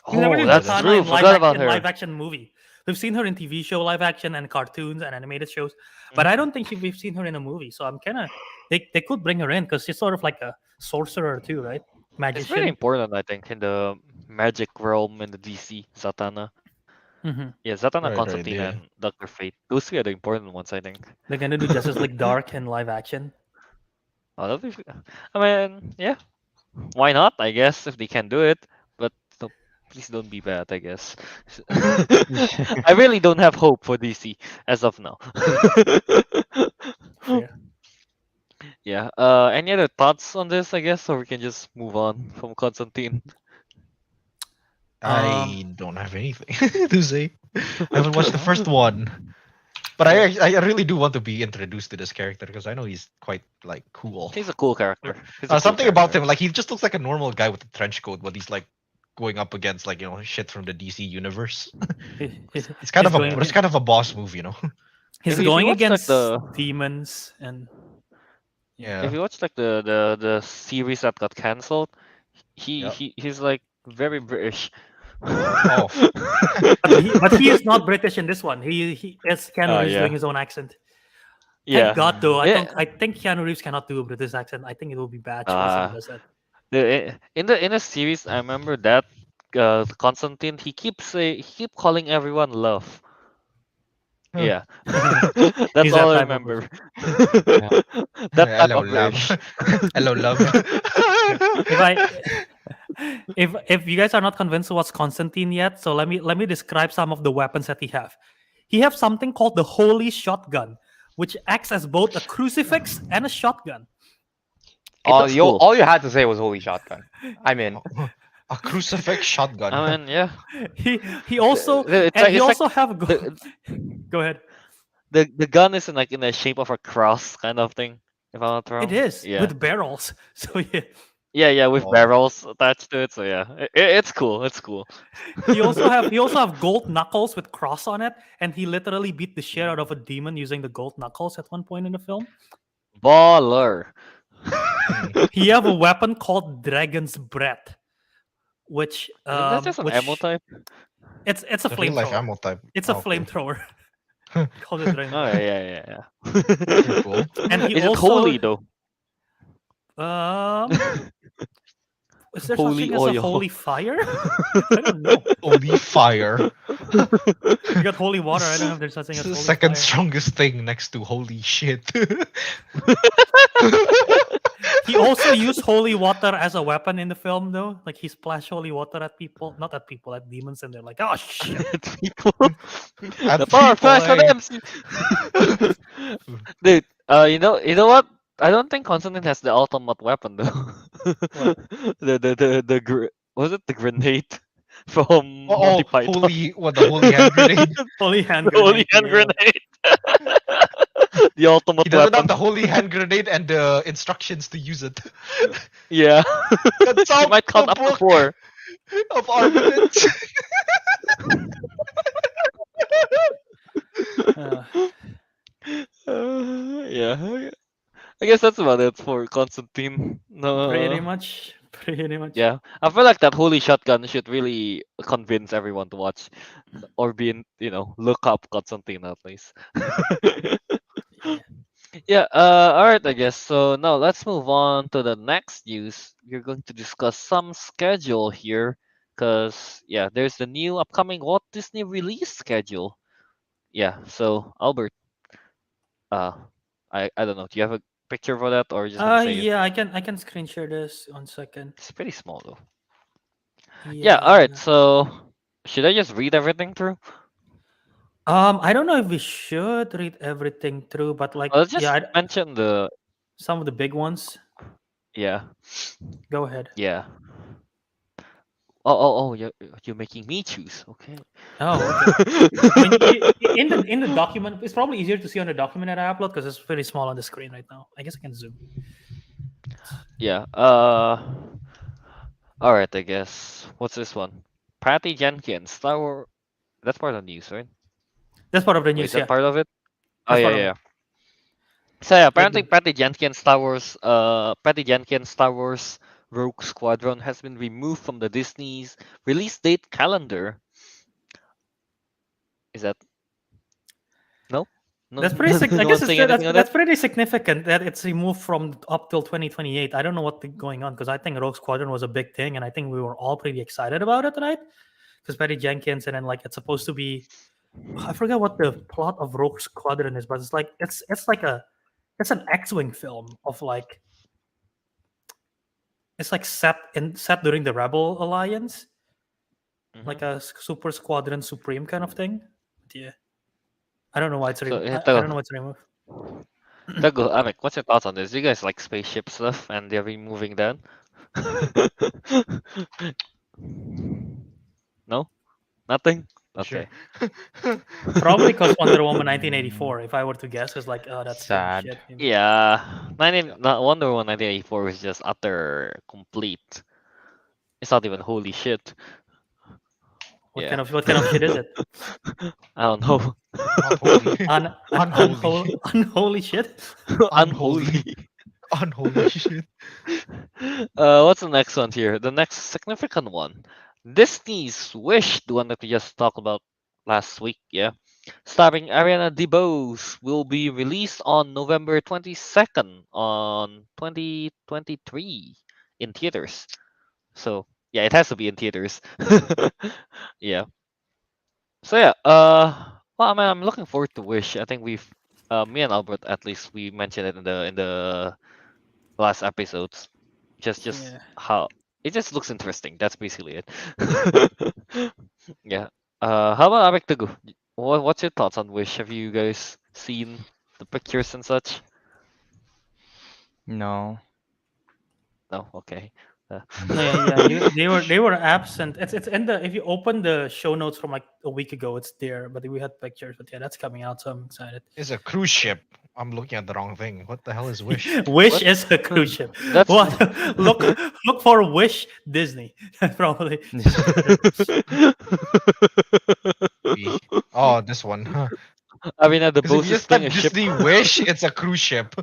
Oh, that's that's true. Zatanna in Forgot about her. live action movie. We've seen her in TV show live action and cartoons and animated shows, but I don't think we've seen her in a movie. So I'm kind of they could bring her in, because she's sort of like a sorcerer too, right? It's very Magician. important, I think, in the magic realm in the DC. Zatanna. Hmm. Yeah, Zatanna, Right, Constantine, yeah. and Doctor Fate. Those three are the important ones, I think. They're gonna do Justice League Dark in live action. Oh, that'd be. I mean, yeah. Why not? I guess if they can do it, but please don't be bad. I guess. I really don't have hope for DC as of now. Fair. Yeah. Any other thoughts on this? I guess, or we can just move on from Constantine. Um, I don't have anything to say. I haven't watched the first uh, one, but fair. I really do want to be introduced to this character because I know he's quite like cool. He's a cool character. He's a cool Something about character. him, like he just looks like a normal guy with a trench coat, but he's like going up against like shit from the DC universe. He's It's kind of a going it's kind of a boss move, he's If you going watch like against the demons and Yeah. if you watch like the series that got cancelled, Yep. he's like very British. Oh. but he is not British in this one. He is Keanu Reeves doing Yeah. his own accent. Yeah. Thank God though. Yeah. I think Keanu Reeves cannot do a British accent. I think it will be bad choice if he Uh does that. in the series I remember that Constantine he keep calling everyone love. Huh. Yeah. That's He's all that I type of remember. Yeah. That type Hello, of love. British. Hello, love. If I if you guys are not convinced what's Constantine yet, so let me describe some of the weapons that he have. He have something called the Holy Shotgun, which acts as both a crucifix and a shotgun. It looks cool. All you had to say was "Holy shotgun." I'm in. A crucifix shotgun. I mean, yeah. He also It's and like he it's like also have the go ahead. the gun is in the shape of a cross kind of thing. If I'm not It wrong. is Yeah. with barrels. So yeah. Yeah, with Oh. barrels attached to it. So yeah, it's cool. It's cool. He also have gold knuckles with cross on it, and he literally beat the shit out of a demon using the gold knuckles at one point in the film. Baller. He have a weapon called Dragon's Breath, which Isn't that just an ammo type? it's a The real life flamethrower. ammo type. It's a Oh, okay. flamethrower. Called it Dragon's Oh Breath. yeah. Very cool. And he Is it also holy though? um is there such Holy thing as a oil. holy fire? I don't know. Holy fire. We got holy water. I don't know if there's such thing as It's the holy second fire. strongest thing next to holy shit. He also used holy water as a weapon in the film, though. Like he splashed holy water at people, not at people, at demons, and they're like, "Oh shit!" People. At The power people, flash for eh? them. Dude, you know what? I don't think Constantine has the ultimate weapon though. What? Was it the grenade from Oh, Monty Python? the holy hand grenade. Holy hand The holy grenade. hand yeah. grenade. The He ultimate doesn't have weapon. the holy hand grenade and the instructions to use it. Yeah. That's You all might count the up to book 4. of armaments. Uh, Yeah. I guess that's about it for Constantine. pretty No. much. Pretty much. Yeah. I feel like that holy shotgun should really convince everyone to watch or look up Constantine at least. Yeah. Yeah, all right, I guess. So now let's move on to the next news. We're going to discuss some schedule here because, yeah, there's the new upcoming Walt Disney release schedule. Yeah, so Albert, uh, I don't know. Do you have a picture for that or just gonna say it? Yeah. I can screen share this 1 second. It's pretty small though. Yeah, all right. Yeah. So should I just read everything through? I don't know if we should read everything through, but like, Let's yeah, just mention the some of the big ones. yeah, Go ahead. yeah. Oh, you're making me choose. Okay. Oh, okay. I mean, in the document, it's probably easier to see on the document that I upload because it's very small on the screen right now. I guess I can zoom. Yeah. All right. I guess. What's this one? Patty Jenkins, Star Wars. That's part of the news, right? That's part of the Wait, is news. that Yeah, part of it? Oh that's yeah, part of yeah. it. Yeah. So yeah, Like apparently Patty Jenkins Star Wars Rogue Squadron has been removed from the Disney's release date calendar. Is that no? No, that's pretty. I no guess one's it's saying anything on that. that's pretty significant that it's removed from up till 2028. I don't know what's going on because I think Rogue Squadron was a big thing, and I think we were all pretty excited about it, right? Because Patty Jenkins, and then like it's supposed to be. I forget what the plot of Rogue Squadron is, but it's like it's it's an X-wing film of like it's like set during the Rebel Alliance. Mm-hmm. like a Super Squadron Supreme kind of thing. But yeah, I don't know why it's So yeah, I don't know what's removed. Teguh, Amik, what's your thoughts on this? You guys like spaceship stuff and they're removing that? No? Nothing? Sure. Okay. Probably because Wonder Woman 1984. If I were to guess, is like, oh, that's pretty Sad. shit. Maybe. Yeah. Yeah. Wonder Woman 1984 was just utter complete. It's not even Yeah. holy shit. Yeah. What kind of shit is it? I don't know. Not holy. Unholy. Unholy shit. Unholy. Unholy. Unholy shit. What's the next one here? The next significant one. Disney's Wish, the one that we just talked about last week, yeah. Starring Ariana DeBose will be released on November 22nd on 2023 in theaters. So, yeah, it has to be in theaters. Yeah. So yeah, well, I'm looking forward to Wish. I think me and Albert at least we mentioned it in the last episodes. Just Yeah. how it just looks interesting. That's basically it. Yeah. How about Arik Tagu? What's your thoughts on Wish? Have you guys seen the pictures and such? No. No. Okay. Uh, No, yeah. They were absent. It's in the if you open the show notes from like a week ago, it's there. But we had pictures. But yeah, that's coming out, so I'm excited. It's a cruise ship. I'm looking at the wrong thing. What the hell is Wish? Wish What? is a cruise ship. That's What? Look for Wish Disney. Probably. Maybe. Oh, this one. Huh. I mean, the Because if boat you is just thing type a ship. Disney Wish, it's a cruise ship.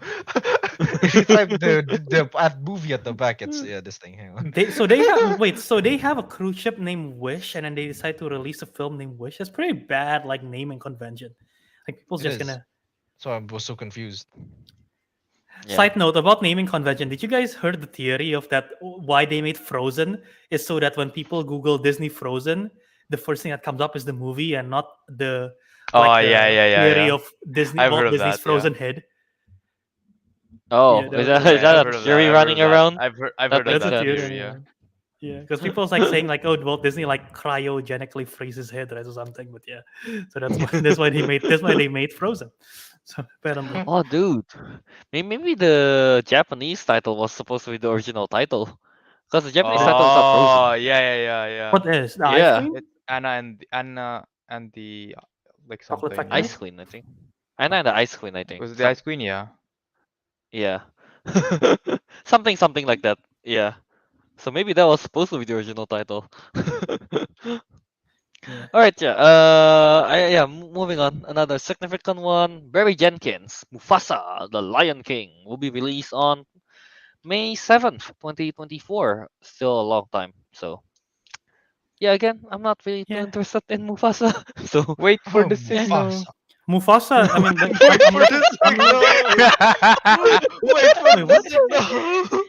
If you type the movie at the back, it's this thing. Hang on. They have a cruise ship named Wish, and then they decide to release a film named Wish. That's pretty bad, like naming convention. Like people's It just is. gonna. So I was so confused. Yeah. Side note about naming convention. Did you guys heard the theory of that? Why they made Frozen is so that when people Google Disney Frozen, the first thing that comes up is the movie and not the Oh like yeah, the yeah, yeah, theory yeah. of Disney I've heard Walt of Disney's that. Yeah. Frozen head. Oh, Yeah, is that's that a is that I've a heard of that. theory I've heard running of that. around? I've That heard of makes that's a that sense. theory. theory. Yeah. Yeah, because people's like saying like, oh, Walt Disney like cryogenically frees his head right, or something. But yeah, so that's why they made Frozen. So apparently, Oh, dude. Maybe the Japanese title was supposed to be the original title. Because the Japanese title is not Frozen. Oh yeah, yeah, yeah, yeah. what is the ice Yeah. cream? It's Anna and the like Chocolate something. Factory? Ice Queen, I think. I know the Ice Queen, I think. Was it the Ice Queen? Yeah. Yeah. Something like that. Yeah. So maybe that was supposed to be the original title. Yeah. All right, yeah. Yeah. Moving on. Another significant one. Barry Jenkins, Mufasa, the Lion King, will be released on May 7th, 2024. Still a long time. So yeah, again, I'm not really too Yeah. interested in Mufasa. So Wait for Oh, the signal. Mufasa. I mean, like, Wait I'm for looking. the signal. Wait for Wait, what? the signal.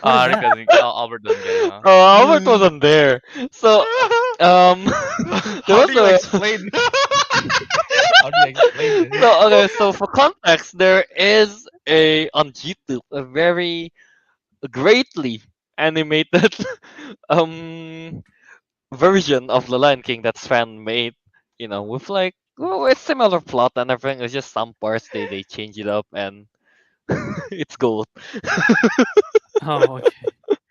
What is that? Albert doesn't get it, huh? oh, Albert wasn't there. So there How was do you a explain? How do you explain this? so okay. So for context, there is a on YouTube a very greatly animated version of the Lion King that's fan made. You know, with like it's similar plot and everything. It's just some parts they change it up and it's gold. Oh, okay.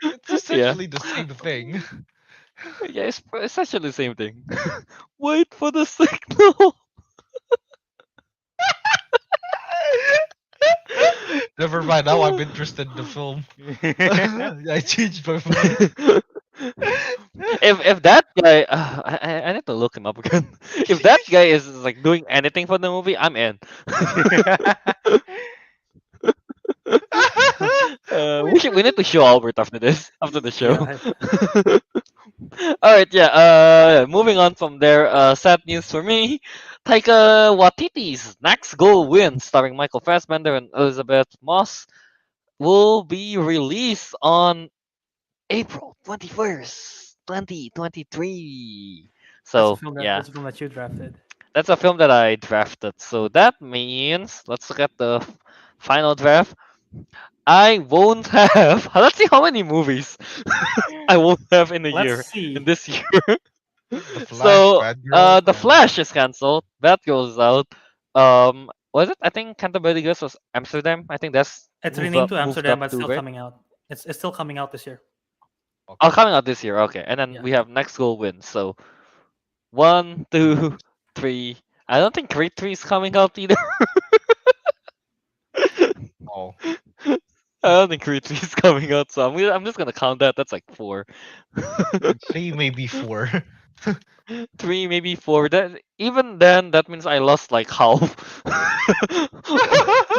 It's Yeah, essentially the same thing. yeah, it's essentially the same thing. Wait for the signal. Never mind. Now I'm interested in the film. I changed my mind. If that guy, I need to look him up again. If that guy is like doing anything for the movie, I'm in. We need to show Albert after this, after the show. Yeah. All right, yeah. Moving on from there. Sad news for me. Taika Waititi's next Goal Win, starring Michael Fassbender and Elizabeth Moss, will be released on April 21st, 2023. So yeah, That's a film that you drafted. that's a film that I drafted. So that means let's look at the final draft. I won't have. Let's see how many movies I won't have in a year. Let's see. In this year. The Flash, So, Batgirl, the and Flash is cancelled. Batgirl is out. Was it? I think Canterbury Gus was Amsterdam. I think that's It's renamed to moved Amsterdam, up but it's to still right. coming out. It's still coming out this year. Oh, okay. coming out this year. Okay, and then Yeah. we have next goal win. So 1, 2, 3. I don't think Creed 3 is coming out either. Oh, I don't think Creed 3 is coming out, so I'm just gonna count that. That's like 4. three, maybe four. 3, maybe 4. That even then, that means I lost like half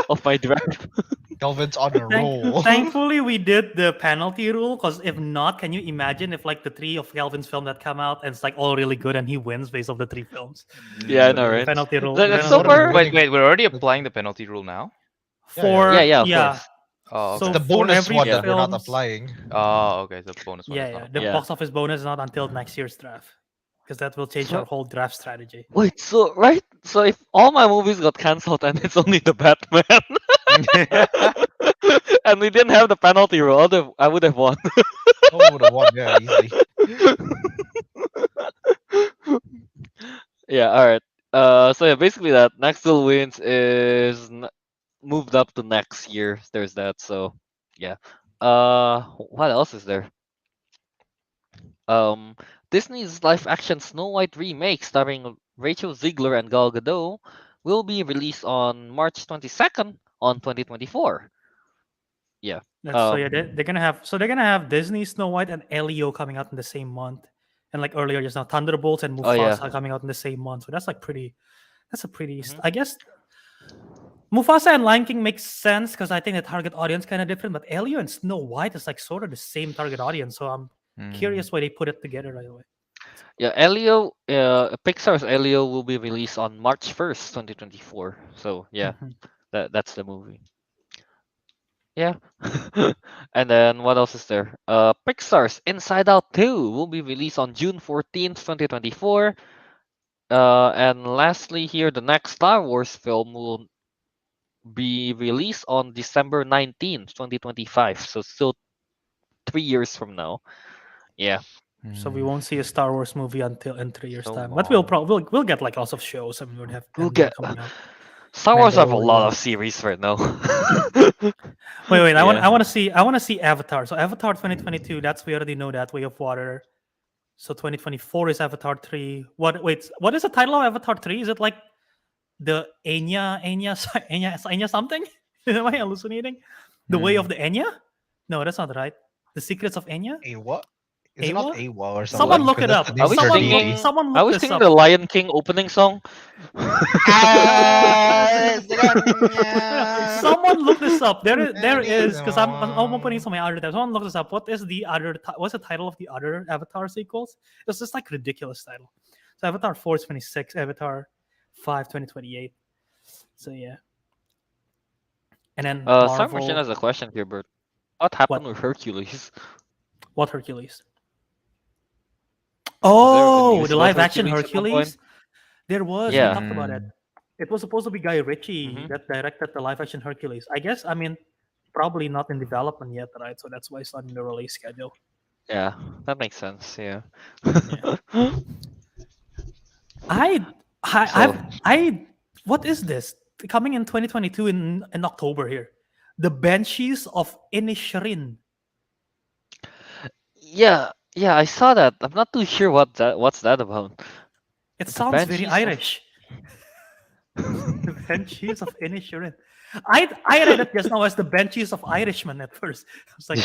of my draft. Kelvin's on a roll. Thankfully, we did the penalty rule because if not, can you imagine if like the 3 of Kelvin's film that come out and it's like all really good and he wins based off the 3 films? Yeah, I Mm, know, The right? penalty rule. That- The that's penalty so what a rule. far. winning- Wait, we're already applying the penalty rule now. Yeah, yeah, For Yeah, of course. Oh, It's So the okay. for bonus every one that we're not films- applying. Oh, okay. The bonus one is Yeah, not yeah. applied. The Yeah. box office bonus is not until next year's draft because that will change So- our whole draft strategy. Wait, so right? So if all my movies got cancelled and it's only the Batman, and we didn't have the penalty rule, I would have won. Oh, the one, yeah, easily. Yeah. All right. So yeah, basically that next Goal Wins is moved up to next year. There's that. So yeah. What else is there? Um, Disney's live-action Snow White remake starring Rachel Ziegler and Gal Gadot will be released on March 22nd on 2024. Yeah. So yeah, they're gonna have Disney Snow White and Elio coming out in the same month, and like earlier just now Thunderbolts and Oh, yeah. Mufasa coming out in the same month. So that's like pretty. That's a pretty. Mhm. I guess Mufasa and Lion King makes sense because I think the target audience kind of different, but Elio and Snow White is like sort of the same target audience. So I'm Mm. curious why they put it together right away. Yeah, Elio, Pixar's Elio will be released on March 1st, 2024. So yeah, Mhm. that's the movie. Yeah. And then what else is there? Pixar's Inside Out 2 will be released on June 14th, 2024. And lastly here, the next Star Wars film will be released on December 19th, 2025. So still 3 years from now. Yeah. So we won't see a Star Wars movie until in 3 years So time. But we'll long. probably we'll get like lots of shows. I mean, we'll have We'll Andor get coming out. Star Wars have a lot Mandalorian. of series right now. Wait. I Yeah. want to see Avatar. So Avatar 2022. That's we already know that Way of Water. So 2024 is Avatar 3. What is the title of Avatar 3? Is it like the Enya something? Am I hallucinating? The Way of the Enya? No, that's not right. The Secrets of Enya? A what? Is it not Awa? AWA or something? Someone look Because it that's up. the name we of their singing- deity. Someone I look was this singing up. the Lion King opening song. Someone look this up. There is because I'm opening some of my other tabs. Someone look this up. What's the title of the other Avatar sequels? It's just like ridiculous title. So Avatar 4 is 26, Avatar 5 2028. So yeah. And then Star Machine Marvel. has a question here, Bert. What happened with Hercules? What Hercules? there a Oh, news the about live action Hercules at one point? Hercules. There was. Yeah. We talked about it. It was supposed to be Guy Ritchie Mhm. that directed the live action Hercules. I guess. I mean, probably not in development yet, right? So that's why it's not in the release schedule. Yeah, that makes sense. Yeah. I what is this coming in 2022 in October here? The Banshees of Inisherin. Yeah, I saw that. I'm not too sure what's that about. It The sounds very Banshees of- Irish. The Banshees of Inisherin. I read it just now as the Banshees of Irishmen at first. I was like,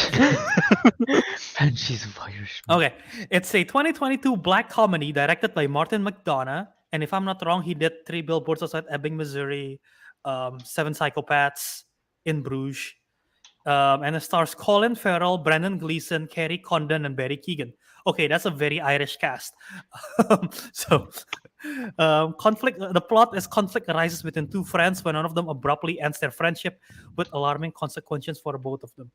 Banshees of Irish. okay, it's a 2022 black comedy directed by Martin McDonough, and if I'm not wrong, he did 3 Billboards Outside Ebbing, Missouri, 7 Psychopaths in Bruges, and it stars Colin Farrell, Brendan Gleeson, Kerry Condon, and Barry Keoghan. Okay, that's a very Irish cast. Conflict. The plot is conflict arises between 2 friends when one of them abruptly ends their friendship, with alarming consequences for both of them.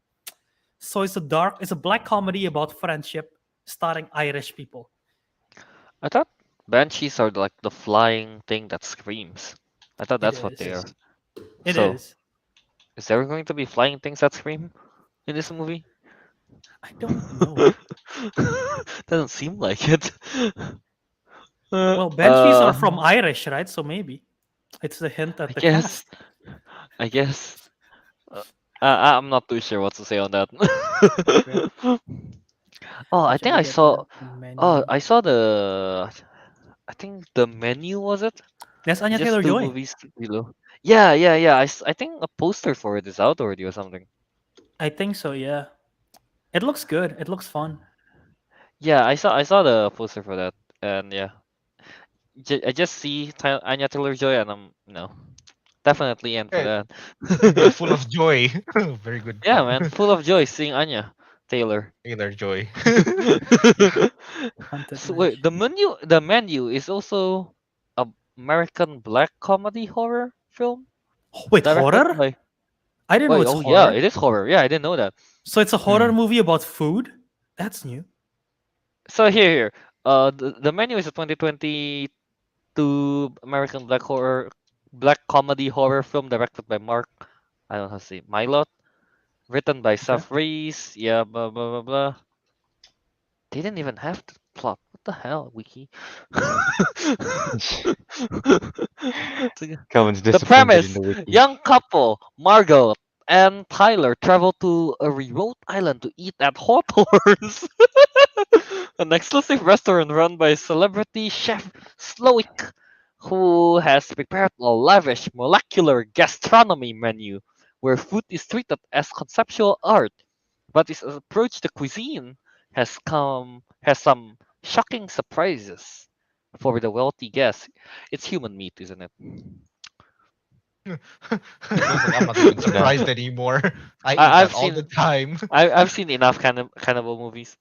So it's a black comedy about friendship, starring Irish people. I thought Banshees are like the flying thing that screams. I thought that's what they are. is. It So- is. Is there going to be flying things that scream in this movie? I don't know. Doesn't seem like it. Well, Banshees are uh, from Irish, right? So maybe it's a hint I at the guess. cast. I guess. Uh, I'm not too sure what to say on that. Okay. Oh, I think Actually, I get the saw. Oh, menu. I saw the. I think the menu was it? That's Anya Just Taylor two Joy. movies below. Yeah, yeah, yeah. I think a poster for it is out already or something. I think so. Yeah. It looks good. It looks fun. Yeah, I saw the poster for that, and yeah, I just see Anya Taylor Joy, and I'm definitely in for Eh, that. full of joy. Very good Yeah, pun. man, full of joy seeing Anya Taylor. Taylor Joy. Haunted So wait, Mansion. the menu is also a American black comedy horror film Oh, wait, directed horror? by. I didn't know Wait, it's oh yeah, horror. it is horror. Yeah, I didn't know that. So it's a horror Hmm. movie about food. That's new. So here. The menu is a 2022 American black comedy horror film directed by Mark. I don't know how to say Milot, written by Okay. Seth Reese. Yeah, blah blah blah blah. They didn't even have the plot. What the hell, Wiki? Kelvin's The disappointed in premise: the wiki. young couple Margot and Tyler travel to a remote island to eat at Hawthorne's, an exclusive restaurant run by celebrity chef Slowick, who has prepared a lavish molecular gastronomy menu where food is treated as conceptual art, but his approach to cuisine has some shocking surprises for the wealthy guests. It's human meat, isn't it? Goes like, I'm not even Yeah. surprised anymore. I eat I, that I've all the seen time. I've seen enough cannibal movies.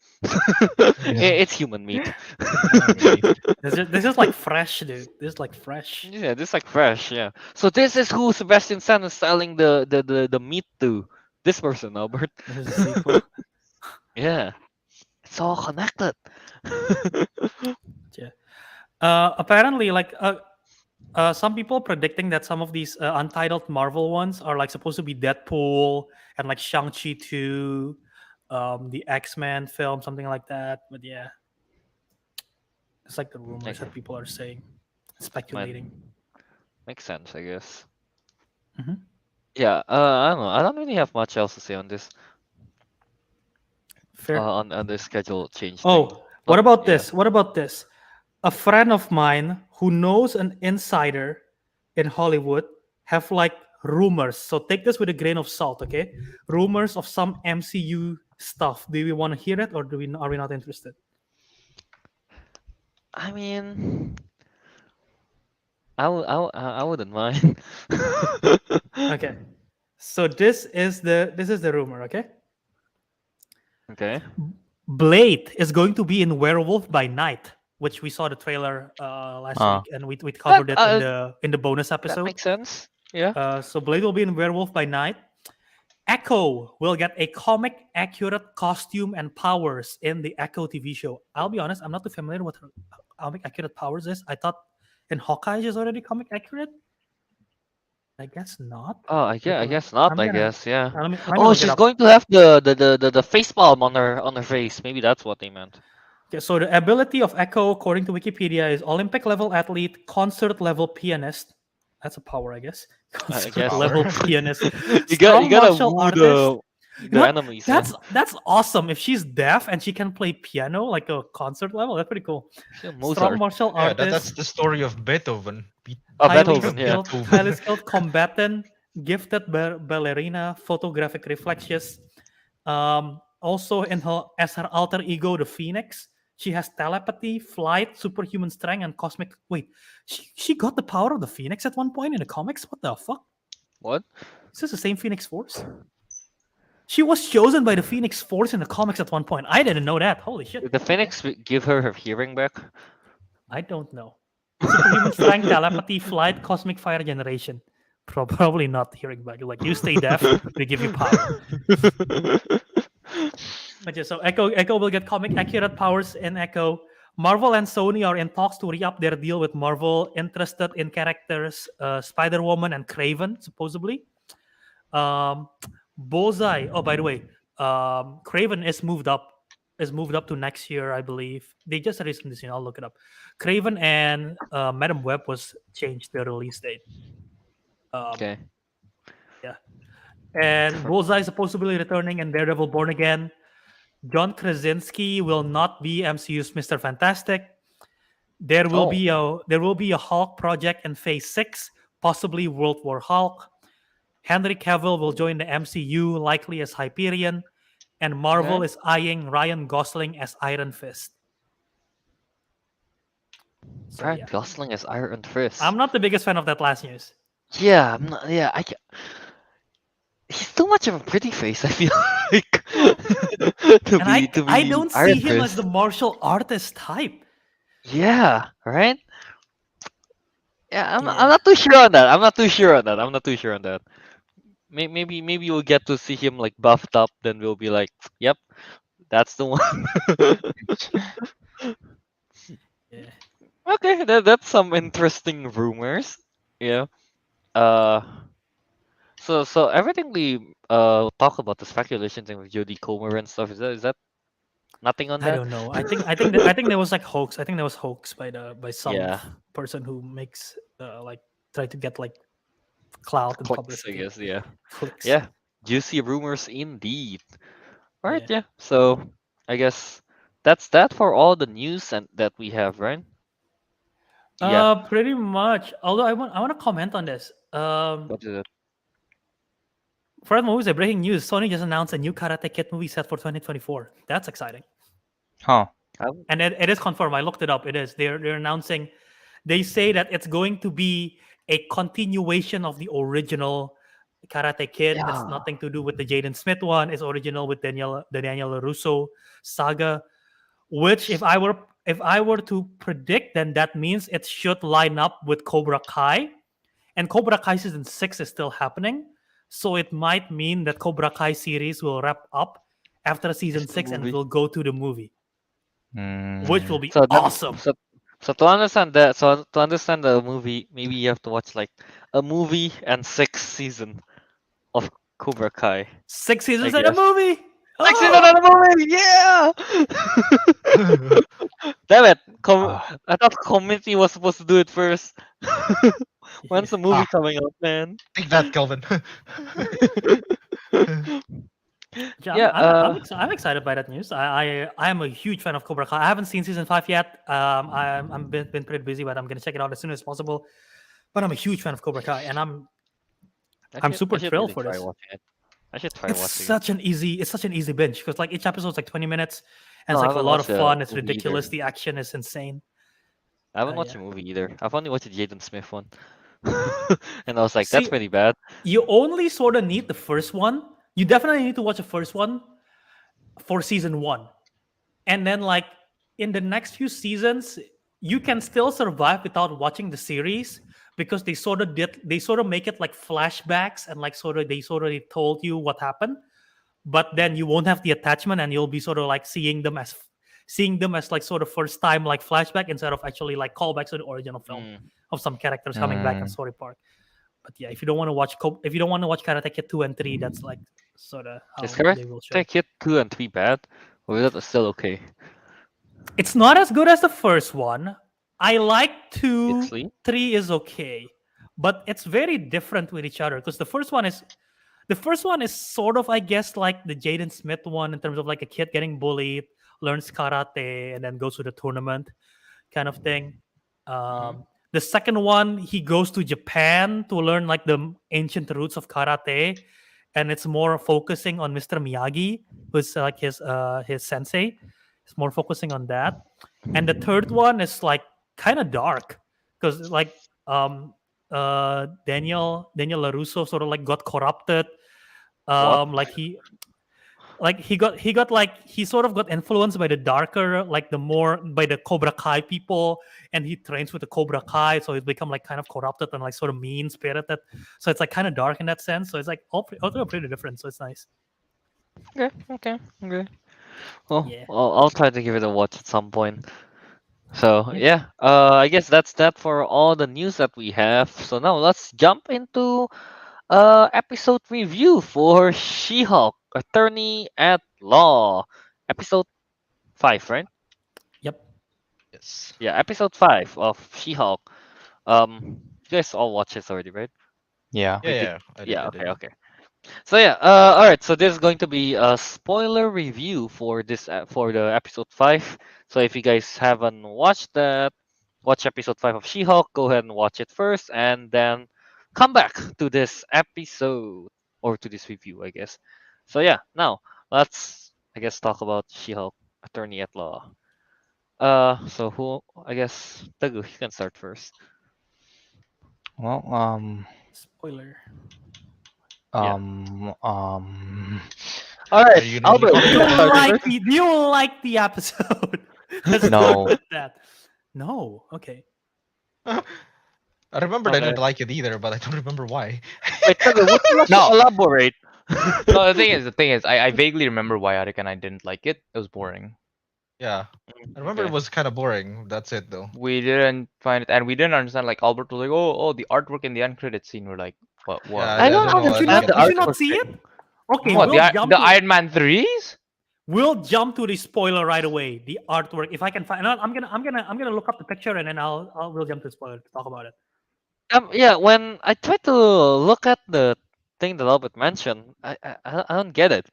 Yeah. It's human meat. Human meat. This is like fresh, dude. This is like fresh. Yeah, this is like fresh. Yeah. So this is who Sebastian Stan is selling the meat to. This person, Albert. This is a sequel. Yeah, it's all connected. Yeah. Apparently, like some people predicting that some of these untitled Marvel ones are like supposed to be Deadpool and like Shang-Chi 2, the X-Men film, something like that. But yeah, it's like the rumors Okay, that people are saying, speculating. man, makes sense, I guess. Mhm. Yeah. I don't know. I don't really have much else to say on this. Fair. On the schedule change thing. Oh, But what about yeah. this? What about this? A friend of mine who knows an insider in Hollywood have like rumors. So take this with a grain of salt, okay? Rumors of some MCU stuff. Do we want to hear it, or are we not interested? I mean, I wouldn't mind. Okay. So this is the rumor, okay? Okay. Blade is going to be in Werewolf by Night, which we saw the trailer last Uh, week, and we That covered it in the bonus that episode. makes sense. Yeah. So Blade will be in Werewolf by Night. Echo will get a comic accurate costume and powers in the Echo TV show. I'll be honest, I'm not too familiar with her comic accurate powers is. I thought in Hawkeye is already comic accurate. I guess not. Oh, I guess not. I'm I gonna guess yeah. let me Oh, look it she's up. going to have the face palm on her face. Maybe that's what they meant. Okay, so the ability of Echo, according to Wikipedia, is Olympic level athlete, concert level pianist. That's a power, I guess. I Concert guess level Power. pianist, you strong gotta martial woo artist. You know the what? enemies. Yeah. That's awesome. If she's deaf and she can play piano like a concert level, that's pretty cool. She's Strong Mozart. martial Yeah, that's artist, the story of Beethoven. Oh, highly Beethoven. Yeah. skilled, highly skilled combatant, gifted ballerina, photographic reflections. Also in her as her alter ego, the Phoenix, she has telepathy, flight, superhuman strength, and cosmic. Wait, she got the power of the Phoenix at one point in the comics. What the fuck? What? Is this the same Phoenix Force? She was chosen by the Phoenix Force in the comics at one point. I didn't know that. Holy shit. Did the Phoenix give her hearing back? I don't know. Superhuman strength, telepathy, flight, cosmic fire generation. Probably not hearing back. Like you stay deaf, we give you power. But yeah, so Echo will get comic accurate powers in Echo. Marvel and Sony are in talks to re-up their deal with Marvel, interested in characters Spider-Woman and Craven, supposedly. Bullseye. Oh, by the way, Craven is moved up is moved up to next year, I believe. They just released this. I'll look it up. Craven and Madam Web was changed the release date. Um, Okay. yeah, and Bullseye is supposed to be returning in Daredevil Born Again. John Krasinski will not be MCU's Mr. Fantastic. Oh, There will be a Hulk project in Phase 6, possibly World War Hulk. Henry Cavill will join the MCU, likely as Hyperion, and Marvel okay. is eyeing Ryan Gosling as Iron Fist. So Ryan yeah, Gosling as Iron Fist. I'm not the biggest fan of that last news, Yeah, I'm not, yeah, he's too much of a pretty face. I feel like to and be I don't Iron see him as the Fist. martial artist type. Yeah, right. Yeah, I'm Yeah, not too sure on that. I'm not too sure on that. I'm not too sure on that. Maybe we'll get to see him like buffed up. Then we'll be like, yep, that's the one. yeah. Okay, that's some interesting rumors. Yeah. Uh. So everything we talk about the speculation thing with Jodie Comer and stuff is that nothing on I that? don't know. I think there was like hoax. I think there was hoax by some Yeah, person who makes like try to get like clout and clicks, I publicity, guess. Yeah, clicks. yeah. Juicy rumors indeed. All right, Yeah. yeah. So I guess that's that for all the news and that we have, right? Yeah. Pretty much. Although I want to comment on this. What is it? For the movies, breaking news: Sony just announced a new Karate Kid movie set for 2024. That's exciting, Huh. Um, and it is confirmed. I looked it up. It is. They're announcing. They say that it's going to be a continuation of the original Karate Kid. That's yeah. nothing to do with the Jaden Smith one. It's original with Daniel Russo saga. Which, if I were to predict, then that means it should line up with Cobra Kai, and Cobra Kai season 6 is still happening. So it might mean that Cobra Kai series will wrap up after season It's the 6 and movie. will go to the movie, which will Mm. be So then, awesome. so to understand that, so to understand the movie, maybe you have to watch like a movie and 6 season of Cobra Kai, 6 seasons I in a guess. movie. 6 season Oh, of the movie, yeah. Damn it! Ah. I thought committee was supposed to do it first. yeah. When's the movie Ah, coming out, man? take that, Kelvin. Yeah, Yeah. I'm excited by that news. I am a huge fan of Cobra Kai. I haven't seen season 5 yet. I'm been pretty busy, but I'm gonna check it out as soon as possible. But I'm a huge fan of Cobra Kai, and I'm I super should thrilled really for try this. watching it. I should try watching it. It's such an easy binge because like each episode is like 20 minutes, and No, it's I like a haven't lot of watched the fun. It's movie either. ridiculous. The action is insane. I haven't watched Yeah. the movie either. I've only watched the Jaden Smith one, and I was like, that's See, pretty bad. you only sort of need the first one. You definitely need to watch the first one for season 1, and then like in the next few seasons, you can still survive without watching the series because they sort of make it like flashbacks and like sort of told you what happened, but then you won't have the attachment and you'll be sort of like seeing them as like sort of first time like flashback instead of actually like callbacks to the original film Mm, of some characters coming back in Mm. story park. But yeah, if you don't want to watch if you don't want to watch Karate Kid 2 and 3, that's like sort of is how they correct? will show. Take Hit 2 and 3 bad, or is that still okay? It's not as good as the first one. I like It's 2, Lee. 3 is okay, but it's very different with each other because the first one is sort of, I guess, like the Jaden Smith one in terms of like a kid getting bullied, learns karate, and then goes to the tournament kind of thing. Mm-hmm. The second one, he goes to Japan to learn like the ancient roots of karate, and it's more focusing on Mr. Miyagi, who's like his sensei. It's more focusing on that. And the third one is like kind of dark because like um Daniel LaRusso sort of like got corrupted. What? Like he sort of got influenced by the darker, like the more by the Cobra Kai people, and he trains with the Cobra Kai, so he's become like kind of corrupted and like sort of mean spirited. So it's like kind of dark in that sense. So it's like all pretty different. So it's nice. Okay, okay, okay. Well, Yeah. I'll try to give it a watch at some point. So Yeah. yeah, I guess that's that for all the news that we have. So now let's jump into episode review for She-Hulk, Attorney at Law, episode 5, right? Yep. Yes. Yeah, episode 5 of She-Hulk. You guys all watched this already, right? Yeah. Yeah, Wait, did yeah. I did. yeah, I okay, did. okay. So yeah, all right. So this is going to be a spoiler review for this for the episode 5. So if you guys haven't watched that, watch episode 5 of She-Hulk. Go ahead and watch it first, and then come back to this episode or to this review, I guess. So yeah, now let's I guess talk about She-Hulk, Attorney at Law. So who? I guess Teguh, you can start first. Well, Spoiler. Yeah. um. All Are right, you gonna leave Albert, it you Do there? can you start like first. the Do you like the episode? Let's start No. with that. No. Okay. I remembered I Okay. didn't like it either, but I don't remember why. Wait, Teguh, would you like to No. elaborate? No. The thing is, I vaguely remember why Ariq and I didn't like it. It was boring. Yeah. I remember it Okay. was kind of boring. That's it though. We didn't find it, and we didn't understand. Like Albert was like, "Oh, the artwork in the end credit scene." We're like, "What? Yeah, I I don't don't know. Did I you didn't understand not get the Did that. you not artwork see it? thing. Okay, what? we'll The jump the to Iron Man 3s? the spoiler right away. The artwork. If I can find, no, I'm gonna look up the picture and then we'll jump to the spoiler to talk about it. Yeah, when I tried to look at the thing that Albert mentioned, I don't get it.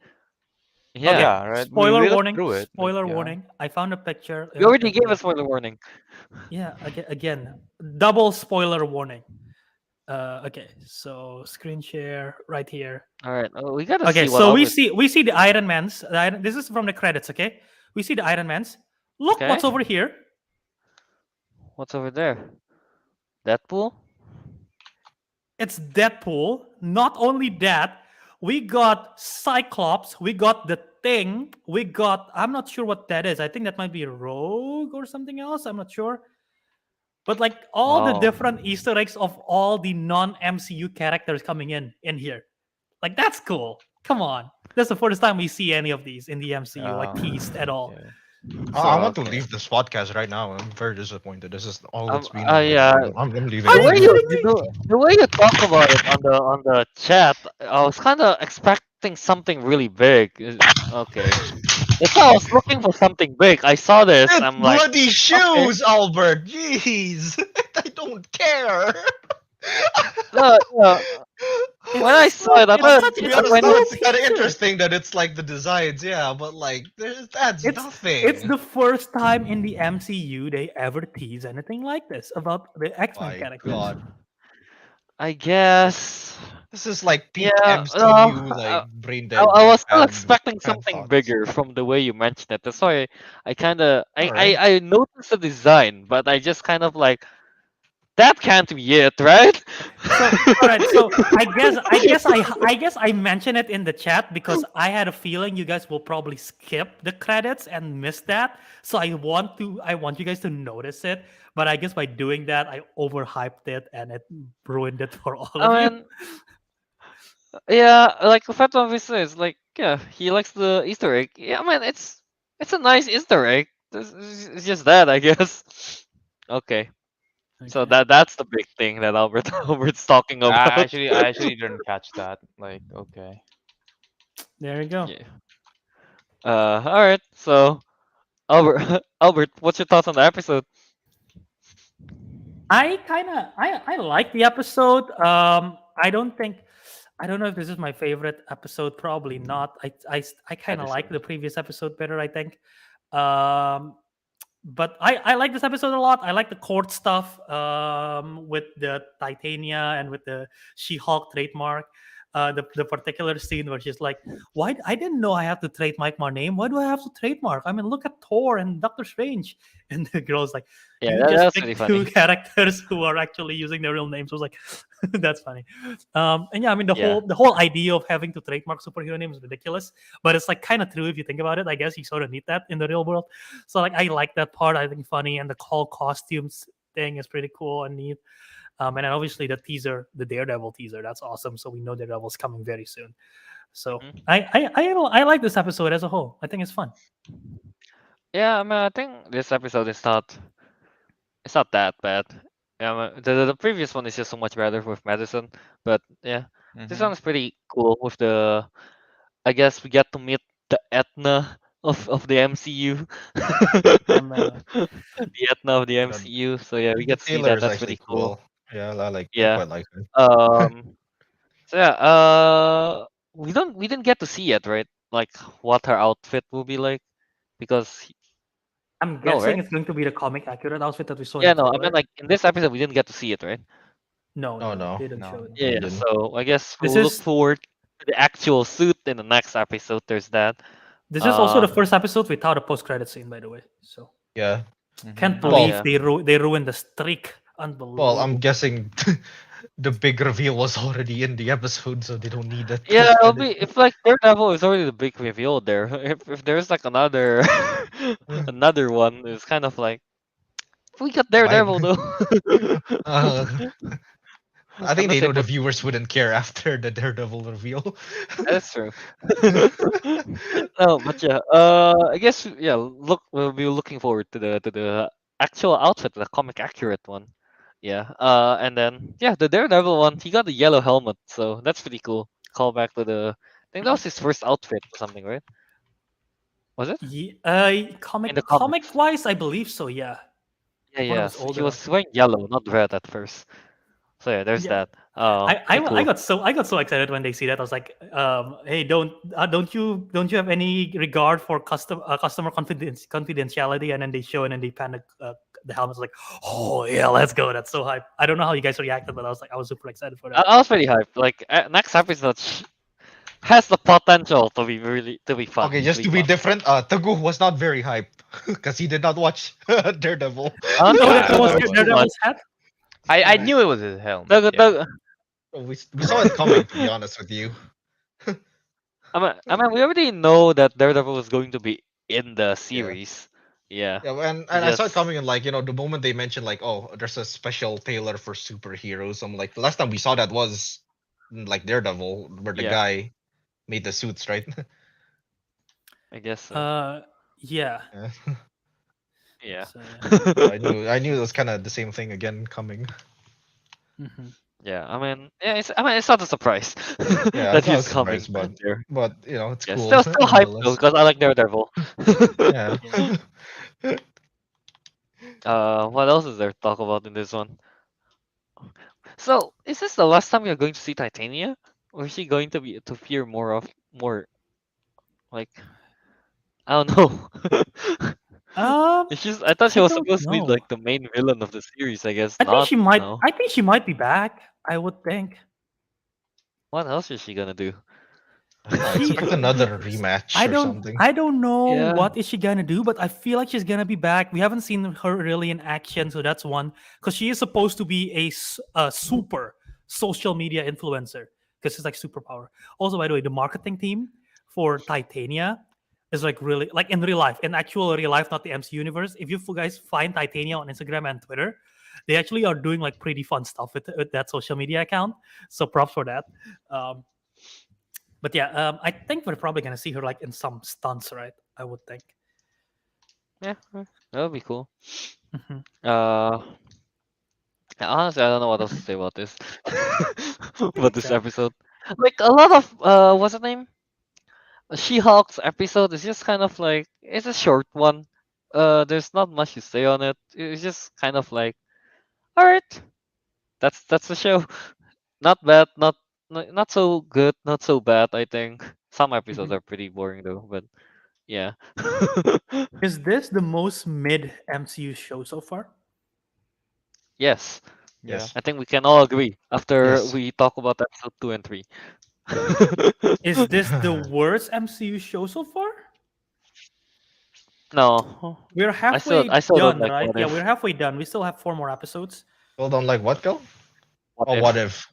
Okay, Yeah, Yeah, right. spoiler We looked warning. through it. Like, Spoiler yeah. warning. I found a picture. you already It's gave the us spoiler warning. Yeah. Again, double spoiler warning. Okay, so screen share right here. All right, we gotta Okay, see what so we Albert. see the Iron Man's. This is from the credits. Okay, we see the Iron Man's. Look Okay, what's over here. what's over there? Deadpool. It's Deadpool. Not only that, we got Cyclops. We got the Thing. We got. I'm not sure what that is. I think that might be Rogue or something else. I'm not sure. But like all the Oh, different Easter eggs of all the non-MCU characters coming in here. Like that's cool. Come on. That's the first time we see any of these in the MCU, like teased at all. Yeah. I So want to okay. leave this podcast right now. I'm very disappointed. This is all it's been on my Yeah. brain. I'm leaving are The it you way right you now. kidding me? the way you talk about it on the chat, I was kind of expecting something really big. Okay, that's why I was looking for something big. I saw this. It's I'm like, bloody okay. shoes, Albert. Jeez, I don't care. Yeah. When I saw it, I It's thought such To be it's a honest, when though, small you it's kind of teaser. interesting that it's like the designs, yeah, but like that's It's nothing. the first time in the MCU they ever tease anything like this about the X-Men My characters. God, I guess, this is like peak yeah. MCU, like brain I, dead I was still fan expecting fan something thoughts. bigger from the way you mentioned it. That's why I kind of All right. I noticed the design, but I just kind of like that can't be it, right? So all right, so I guess I mentioned it in the chat because I had a feeling you guys will probably skip the credits and miss that. So I want you guys to notice it. But I guess by doing that, I overhyped it and it ruined it for all of I you. mean, yeah, like Fat One says, like yeah, he likes the Easter egg. Yeah, I mean it's a nice Easter egg. It's just that, I guess. Okay, so Okay. that's the big thing that Albert's talking I about. actually, I actually didn't catch that. Like, okay. There you go. Yeah. All right. So Albert, Albert, what's your thoughts on the episode? I like the episode. I don't know if this is my favorite episode. Probably not. I kind of like Edison. the previous episode better. I think. Um, but I like this episode a lot. I like the court stuff with the Titania and with the She-Hulk trademark. The particular scene where she's like, "Why? I didn't know I have to trademark my name. Why do I have to trademark? I mean, look at Thor and Doctor Strange." And the girl's like, Yeah, "You that's just pretty picked two funny. characters who are actually using their real names." I was like, "That's funny." And yeah, I mean, Yeah. the whole idea of having to trademark superhero names is ridiculous, but it's like kind of true if you think about it. I guess you sort of need that in the real world. So like, I like that part. I think funny, and the call costumes thing is pretty cool and neat. And then obviously the teaser, the Daredevil teaser, that's awesome. So we know Daredevil's coming very soon. So Mhm. I like this episode as a whole. I think it's fun. Yeah, I mean, I think this episode is not it's not that bad. Yeah, I mean, the previous one is just so much better with medicine, but yeah, this Mm-hmm. one is pretty cool with the. I guess we get to meet the Etna of the MCU. And, The Etna of the You know, MCU. So yeah, we the get to see Taylor that. is That's actually pretty cool. cool. Yeah, I Yeah. quite like him. Um. So yeah. We didn't get to see it, right? Like what her outfit will be like, because I'm no, guessing right? it's going to be the comic accurate outfit that we saw in Yeah, the no. I mean, trailer. like in this episode, we didn't get to see it, right? No, Oh no, no, they didn't show No. it. Yeah. they Yeah. didn't. So I guess This we'll look is forward to the actual suit in the next episode. There's that. this is also the Uh. first episode without a post-credit scene, by the way. So Yeah. can't Oh Well, believe yeah. they ruined the streak. well, I'm Unbelievable. guessing the big reveal was already in the episode, so they don't need that Yeah, post it'll credit. be if like Daredevil is already the big reveal there. If there's like another another one, it's kind of like we got Why? Daredevil though. uh, I I'm think not they saying know the what viewers wouldn't care after the Daredevil reveal. that's true. No, but yeah, I guess yeah. Look, we'll be looking forward to the actual outfit, the comic accurate one. Yeah. And then yeah, the Daredevil one, he got the yellow helmet, so that's pretty cool. Call back to the. I think that was his first outfit or something, right? Was it in the Comic comics? wise, I believe so. Yeah, Yeah, one of yeah. his So he older was outfits. wearing yellow, not red at first. So yeah, there's Yeah, that. Pretty I cool. got so excited when they see that. I was like, hey, don't you have any regard for customer confidentiality? And then they show and then they pan the helmets like, oh yeah, let's go. That's so hype. I don't know how you guys reacted, but I was super excited for that. I was pretty hyped. Like next episode has the potential to be fun. Okay, just to be different, Teguh was not very hyped because he did not watch Daredevil. I don't You know know if that I that it was was watched too it. much. Daredevil's hat. I knew it was his helmet. Doug, Yeah. Doug, We saw it coming, to be honest with you. I mean, we already know that Daredevil was going to be in the Yeah. series. Yeah. Yeah, and I saw it coming, and like, the moment they mentioned like, oh, there's a special tailor for superheroes, I'm like, the last time we saw that was like Daredevil, where the Yeah. guy made the suits, right? I guess so. Yeah. Yeah. Yeah. So, yeah. I knew it was kind of the same thing again coming. Mhm. Yeah. I mean, it's not a surprise Yeah, that it's not a he's coming surprise, but there. it's Yeah. cool Still hyped though, nonetheless. because I like Daredevil. Yeah. What else is there to talk about in this one? So, is this the last time you're going to see Titania, or is she going to be to appear more like I don't know. It's just I thought she I was don't supposed to be know. like the main villain of the series. I guess not. No. I think she might be back. I would think. What else is she gonna do? I She expect another rematch or something. I don't know Yeah. what is she gonna do, but I feel like she's gonna be back. We haven't seen her really in action, so that's one. Because she is supposed to be a super social media influencer because she's like superpower. Also, by the way, the marketing team for Titania is like really like in real life, in actual real life, not the MC universe. If you guys find Titania on Instagram and Twitter, they actually are doing like pretty fun stuff with that social media account. So props for that. Um, but yeah, I think we're probably gonna see her like in some stunts, right? I would think. Yeah, that would be cool. Mhm. Honestly, I don't know what else to say about this. About this Yeah. episode. Like a lot of what's the name? She-Hulk's episode is just kind of like it's a short one. There's not much to say on it. It's just kind of like, all right, that's the show. Not bad, not so good, not so bad. I think some episodes Mhm. are pretty boring though, but yeah. Is this the most mid MCU show so far? Yes, Yeah. Yes. I think we can all agree after Yes. we talk about episode 2 and 3. Is this the worst MCU show so far? No, We're I still halfway don't done, like right? What Yeah, If. we're halfway done. We still have 4 more episodes. Hold on, like what, Kel? What Oh, If? what if?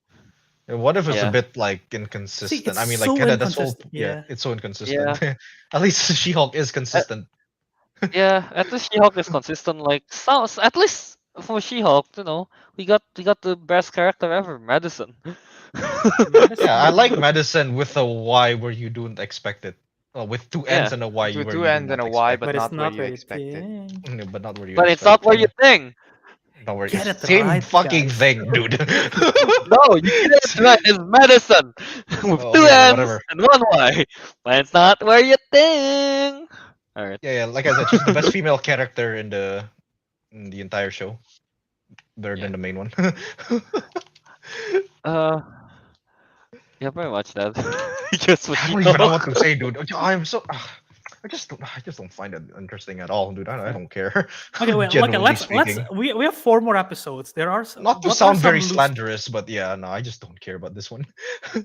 Yeah, what if it's a Yeah, bit like See, inconsistent? it's I mean, like so kind of this whole inconsistent. Yeah. it's so inconsistent. yeah, At least She-Hulk is uh, consistent. yeah. At least She-Hulk is consistent. Like sounds at least for She-Hulk, we got the best character ever, Madison. Yeah, I like Madison. Madison with a Y where you don't expect it. With two N's Yeah, and a Y With where two you do N's and not a Y, expect but But it. it's not where not you where you expected. think. But not where you but it's expect. not where you think. Not where Get it same right, fucking guys. thing, dude. No, you get it right. It's Madison with Oh, two okay, N's whatever. and one Y. But it's not where you think. All right. Yeah, like I said, she's the best female character in the entire show, better Yeah. than the main one. Uh, yeah, pretty much that. Just what I you don't even know what talk. to say, dude. I'm so. I just don't find it interesting at all, dude. I don't care. Okay, wait. Okay, Genuinely let's. speaking, We have 4 more episodes. There are not to what are sound some very loose? slanderous, but yeah, no, I just don't care about this one.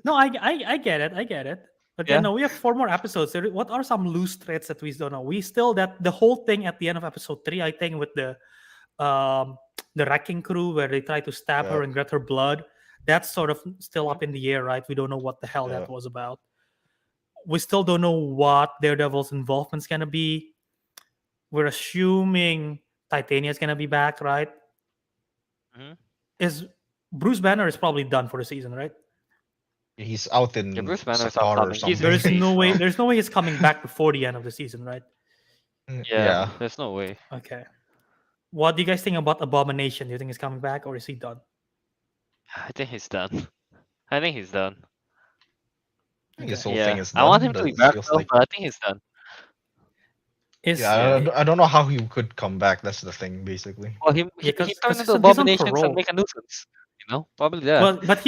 No, I get it. I get it. But yeah, Yeah. no, we have 4 more episodes. What are some loose threads that we don't know? We still that the whole thing at the end of episode 3, I think, with um the wrecking crew where they try to stab Yeah, her and get her blood. That's sort of still up in the air, right? We don't know what the hell yeah. that was about. We still don't know what Daredevil's involvement's gonna be. We're assuming Titania is gonna be back, right? Mhm. Is Bruce Banner is probably done for the season, right? He's out Yeah, in Bruce Banner's Qatar or upcoming. He's something. There's safe no way. now. There's no way he's coming back before the end of the season, right? Yeah, Yeah. there's no way. Okay. What do you guys think about Abomination? Do you think he's coming back or is he done? I think he's done. I think he's done. I think this Okay. whole thing Yeah, is I want done, him to but be it back feels though, like but I think he's done. Is yeah. Yeah. I don't know how he could come back. That's the thing, basically. Well, yeah, he because turned he's into on, he's on abominations and parole. make a nuisance. You know, probably that. Well, but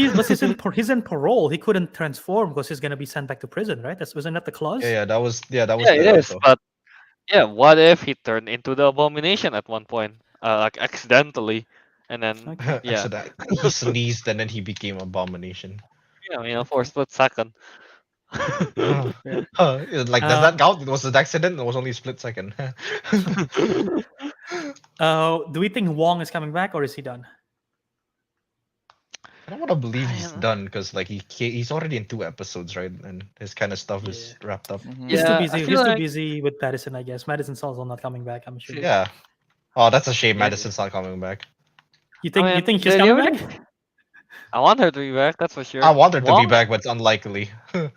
he's in parole. He couldn't transform because he's gonna be sent back to prison, right? Wasn't that the clause? Yeah, that was Yeah, the it is. so, But yeah, what if he turned into the abomination at one point, like accidentally, and then Okay. yeah, accident. He sneezed and then he became abomination. for a Okay. split second. Yeah. Like does that count? It was an accident. It was only a split second. Do we think Wong is coming back or is he done? I don't want to believe he's Man. done because like he's already in 2 episodes, right? And his kind of stuff is Yeah. wrapped up. He's Yeah, too I busy. feel He's too like busy with Madison, I guess. Madison's also not coming back. I'm sure. Yeah. Oh, that's a shame. Yeah. Madison's not coming back. You I think mean, you think she's the coming only- back? I want her to be back. That's for sure. I want her to be Wong- back, but it's unlikely. Dude,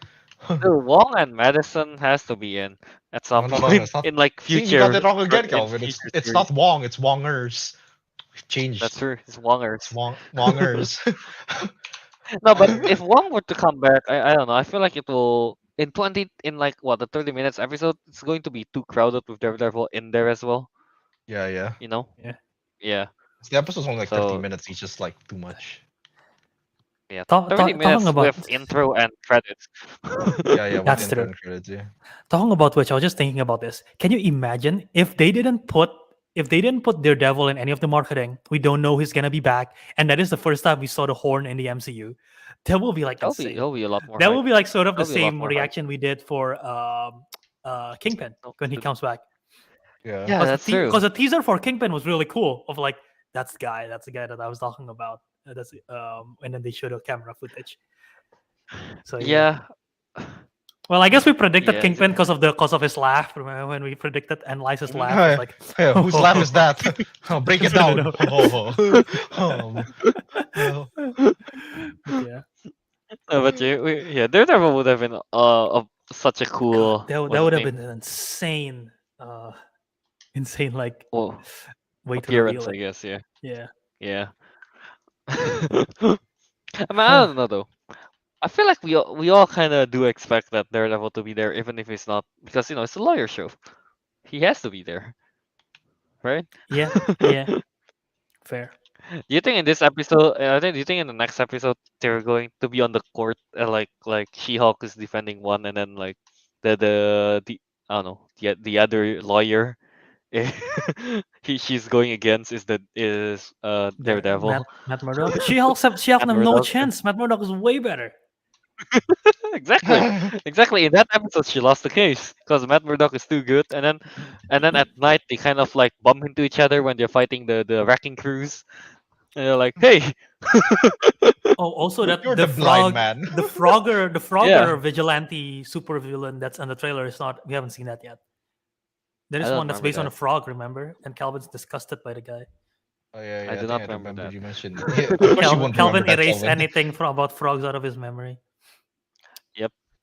Wong and Madison has to be in at some No, point it's not. in like See, future. you got it wrong again, in Kelvin. future It's series. not Wong. It's Wongers. We've changed. That's true. It's Wongers. It's Wongers. No, but if Wong were to come back, I don't know. I feel like it will in like what the 30 minutes episode. It's going to be too crowded with Daredevil in there as well. yeah. You know. Yeah. Yeah. The episode's only like 30 So- minutes. It's just like too much. Yeah. Talk- 30 talk- minutes talking about- with intro and credits. Yeah. With That's intro true. and credits, yeah. Talking about which, I was just thinking about this. Can you imagine if they didn't put Daredevil in any of the marketing? We don't know he's gonna be back, and that is the first time we saw the Horn in the MCU. That will be like insane. That'll be a lot more. That hype. will be like sort of the That'll be a lot same more hype. reaction we did for Kingpin when he comes back. Yeah. Yeah, that's true. Because the teaser for Kingpin was really cool. Of like that's the guy that I was talking about. And then they showed a camera footage. So Yeah. Well, I guess we predicted Yeah, Kingpin because of his laugh. Remember when we predicted and Liza's Mhm. laugh? It's like, Yeah, whose laugh is that? Oh, break it No, down. no, Oh. yeah, No, but Daredevil would have been such a cool. that what's would his have name? been an insane like Oh, way to appearance, reveal I it. guess. Yeah. Yeah, Yeah. I mean, I don't know though. I feel like we all kind of do expect that Daredevil to be there, even if he's not, because it's a lawyer show. He has to be there, right? yeah, yeah. Fair. Do you think in this episode? Do you think in the next episode they're going to be on the court, like She-Hulk is defending one, and then like the I don't know the other lawyer, she's going against is Daredevil. Matt Murdock. She-Hulk have no Murdock. chance. Matt Murdock is way better. Exactly. Exactly. In that episode, she lost the case because Matt Murdock is too good, and then at night they kind of like bump into each other when they're fighting the wrecking crews, and they're like, "Hey." Oh, also that You're the the blind frog, man. the Frogger Yeah. vigilante supervillain that's on the trailer is not. We haven't seen that yet. There is I don't one that's remember based on a that. frog, remember? And Calvin's disgusted by the guy. Oh yeah. I do not remember remember that. you mentioned. Yeah, of course you won't Calvin remember that, erased Kelvin. anything about frogs out of his memory.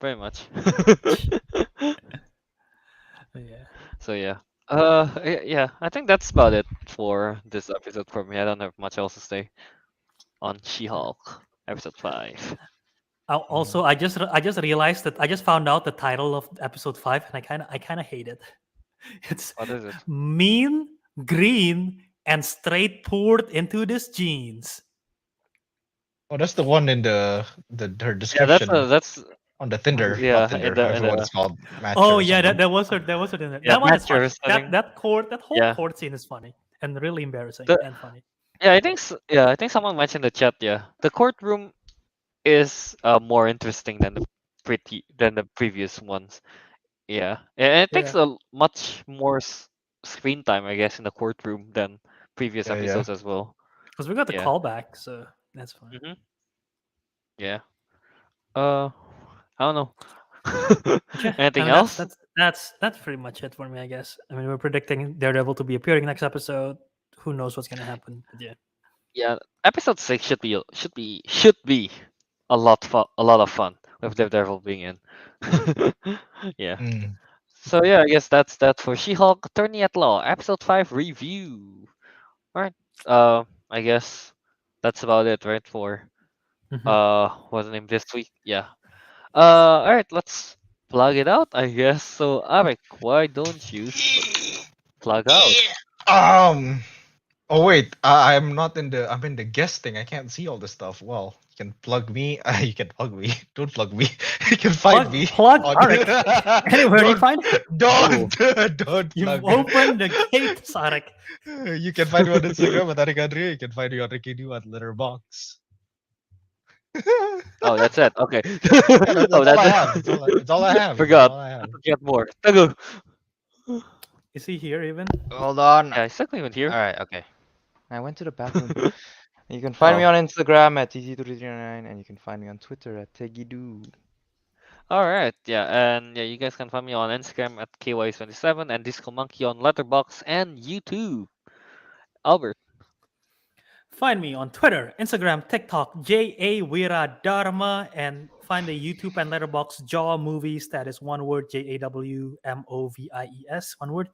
Very much. Yeah. So yeah. Yeah. I think that's about it for this episode for me. I don't have much else to say on She-Hulk episode 5. Also, I just realized that I just found out the title of episode 5, and I kind of hate it. It's What is it? mean, green, and straight poured into these jeans. Oh, that's the one in the her Yeah, description that's on the Tinder, not yeah Tinder. I in forgot what the it's called, Matcher Oh or yeah, something. that was it in there. yeah That one is funny. matchers I think. That whole Yeah. court scene is funny and really embarrassing The and funny. yeah I think yeah I think someone mentioned in the chat. Yeah, the courtroom is more interesting than the previous ones. Yeah, and it takes Yeah, much more screen time, I guess, in the courtroom than previous Yeah, yeah. episodes as well. because we got the Yeah. callback, so that's fine. Hmm. Yeah. I don't know. But yeah, I Anything mean else? that's pretty much it for me, I guess. I mean, we're predicting Daredevil to be appearing next episode. Who knows what's gonna happen? But yeah, Yeah, episode 6 should be a lot of fun with Daredevil being in. Yeah. Mm. So yeah, I guess that's that for She-Hulk Attorney at Law episode 5 review. All right. I guess that's about it, right? For hmm what's the name this week? Yeah. All right. Let's plug it out, I guess. So Arik, why don't you plug out? Um. Oh wait, I'm not in the. I'm in the guesting. I can't see all the stuff. Well, you can plug me. You can plug me. Don't plug me. You can find me plug on. Arik anywhere you don't find him. don't don't You've plug. opened the gate, Arik. You can find me on Instagram at Ariq Andria. You can find me on Ricky Du at Letterbox. Oh, that's it. Okay. Yeah, Oh, that's all that's I it. have. That's all I have. That's Forgot. all I I have. forgot more. Teguh. Is he here even? Hold on. Yeah, he's not even All here. right. Okay. I went to the bathroom. You can find me Oh. on Instagram at TT339 and you can find me on Twitter at Tegidu. All right. Yeah, and yeah, you guys can find me on Instagram at KY27 and Disco Monkey on Letterbox and YouTube. Albert. Find me on Twitter, Instagram, TikTok, JA Wiradharma, and find the YouTube and Letterbox Jaw Movies. That is one word, JAWMOVIES, one word.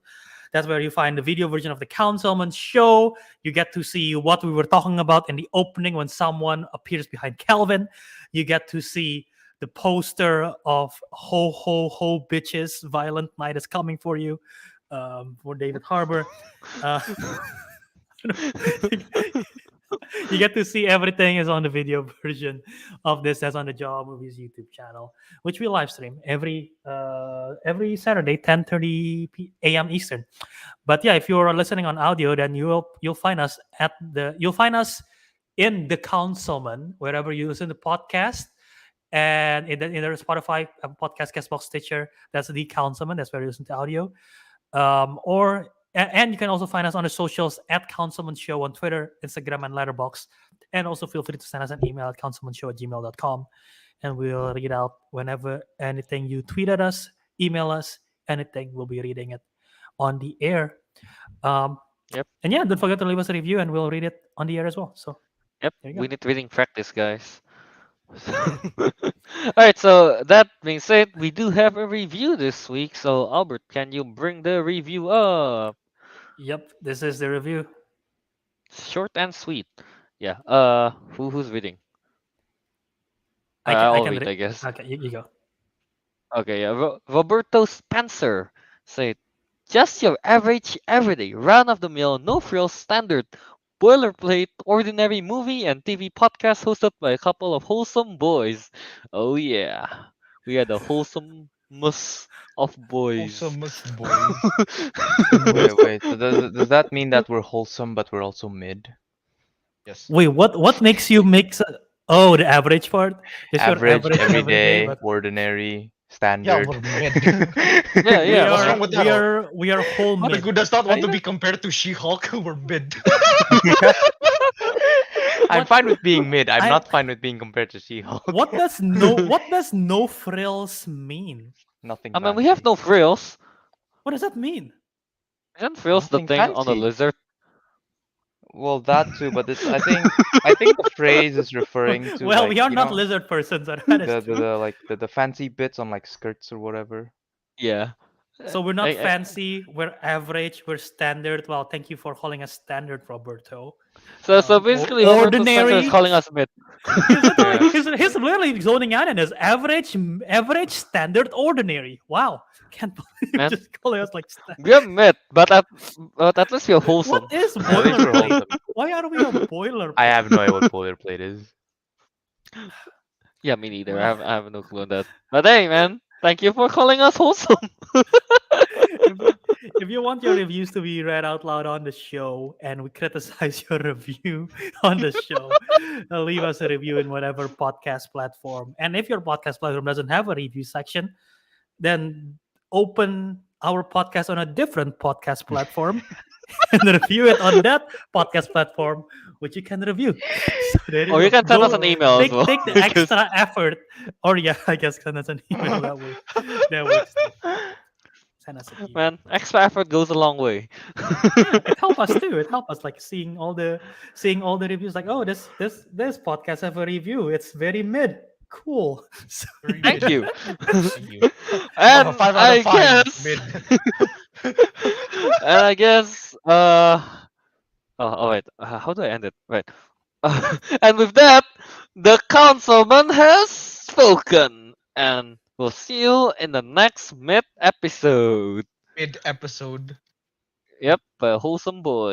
That's where you find the video version of the Councilmen Show. You get to see what we were talking about in the opening when someone appears behind Kelvin. You get to see the poster of Ho Ho Ho Bitches, Violent Night is Coming for You, for David Harbour. Uh, you get to see everything is on the video version of this. That's on the Jaw Movies YouTube channel, which we live stream every Saturday, 10:30 a.m. Eastern. But yeah, if you're listening on audio, then you'll find us in the Councilman wherever you listen to podcast, and in the Spotify, podcast, Castbox, Stitcher. That's the Councilman. That's where you listen to audio. And you can also find us on the socials at Councilmen Show on Twitter, Instagram, and Letterbox. And also feel free to send us an email at councilmenshow@gmail.com. And we'll read out whenever anything you tweet at us, email us, anything, we'll be reading it on the air. Yep. And yeah, don't forget to leave us a review and we'll read it on the air as well. So Yep. there you go. We need reading practice, guys. All right. So that being said, we do have a review this week. So Albert, can you bring the review up? Yep, this is the review. Short and sweet. Yeah. Who's reading? I I'll can read, I read. guess. Okay, you go. Okay, yeah. Roberto Spencer said, just your average, everyday, run of the mill, no frills, standard, boilerplate, ordinary movie and TV podcast hosted by a couple of wholesome boys. Oh, yeah. We are the wholesomeness of boys. Wholesomest boys. Wait. So does that mean that we're wholesome but we're also mid? Yes. Wait, what makes you mix? Oh, the average part. Just your Average, average every day, everyday, but ordinary, Yeah, standard. we're mid. Yeah, we yeah. What's are wrong with that? we are whole Not mid. who does not want I to know. be compared to She-Hulk. We're mid. I'm What fine with being mid. I'm I not fine with being compared to She-Hulk. what does no frills mean? Nothing I mean, we have fancy. no frills. What does that mean? Isn't frills the Nothing thing on the fancy. lizard? Well, that too, but it's I think the phrase is referring to Well, like, we are you not know, lizard persons. That is the true. like the fancy bits on like skirts or whatever. Yeah. So we're not I- fancy. We're average. We're standard. Well, thank you for calling us standard, Roberto. So basically, what Spencer is ordinary. calling us mid. He's literally, Yeah. he's literally zoning in and is average, standard, ordinary. Wow, can't believe Man. just calling us like. We're mid, but at least we're wholesome. What is At least we're boilerplate? wholesome. Why are we a boilerplate? I have no idea what boilerplate is. Yeah, me neither. Well, I have no clue on that. But hey, man, thank you for calling us wholesome. if you want your reviews to be read out loud on the show and we criticize your review on the show, leave us a review in whatever podcast platform. And if your podcast platform doesn't have a review section, then open our podcast on a different podcast platform and review it on that podcast platform, which you can review. So there Or you go. can send us Go- an email as well. take the because- extra effort, or yeah, I guess send us an email that way. That works too. Send us an email. Man, extra effort goes a long way. It helped us too. It helped us like seeing all the reviews. Like, oh, this podcast have a review. It's very mid. Cool. So, Very Thank mid. you. Thank you. And 5 out I of 5. guess, Mid. and I guess, oh wait, how do I end it? Right. And with that, the councilman has spoken, and we'll see you in the next mid episode. Mid episode. Yep, by Wholesome Boy.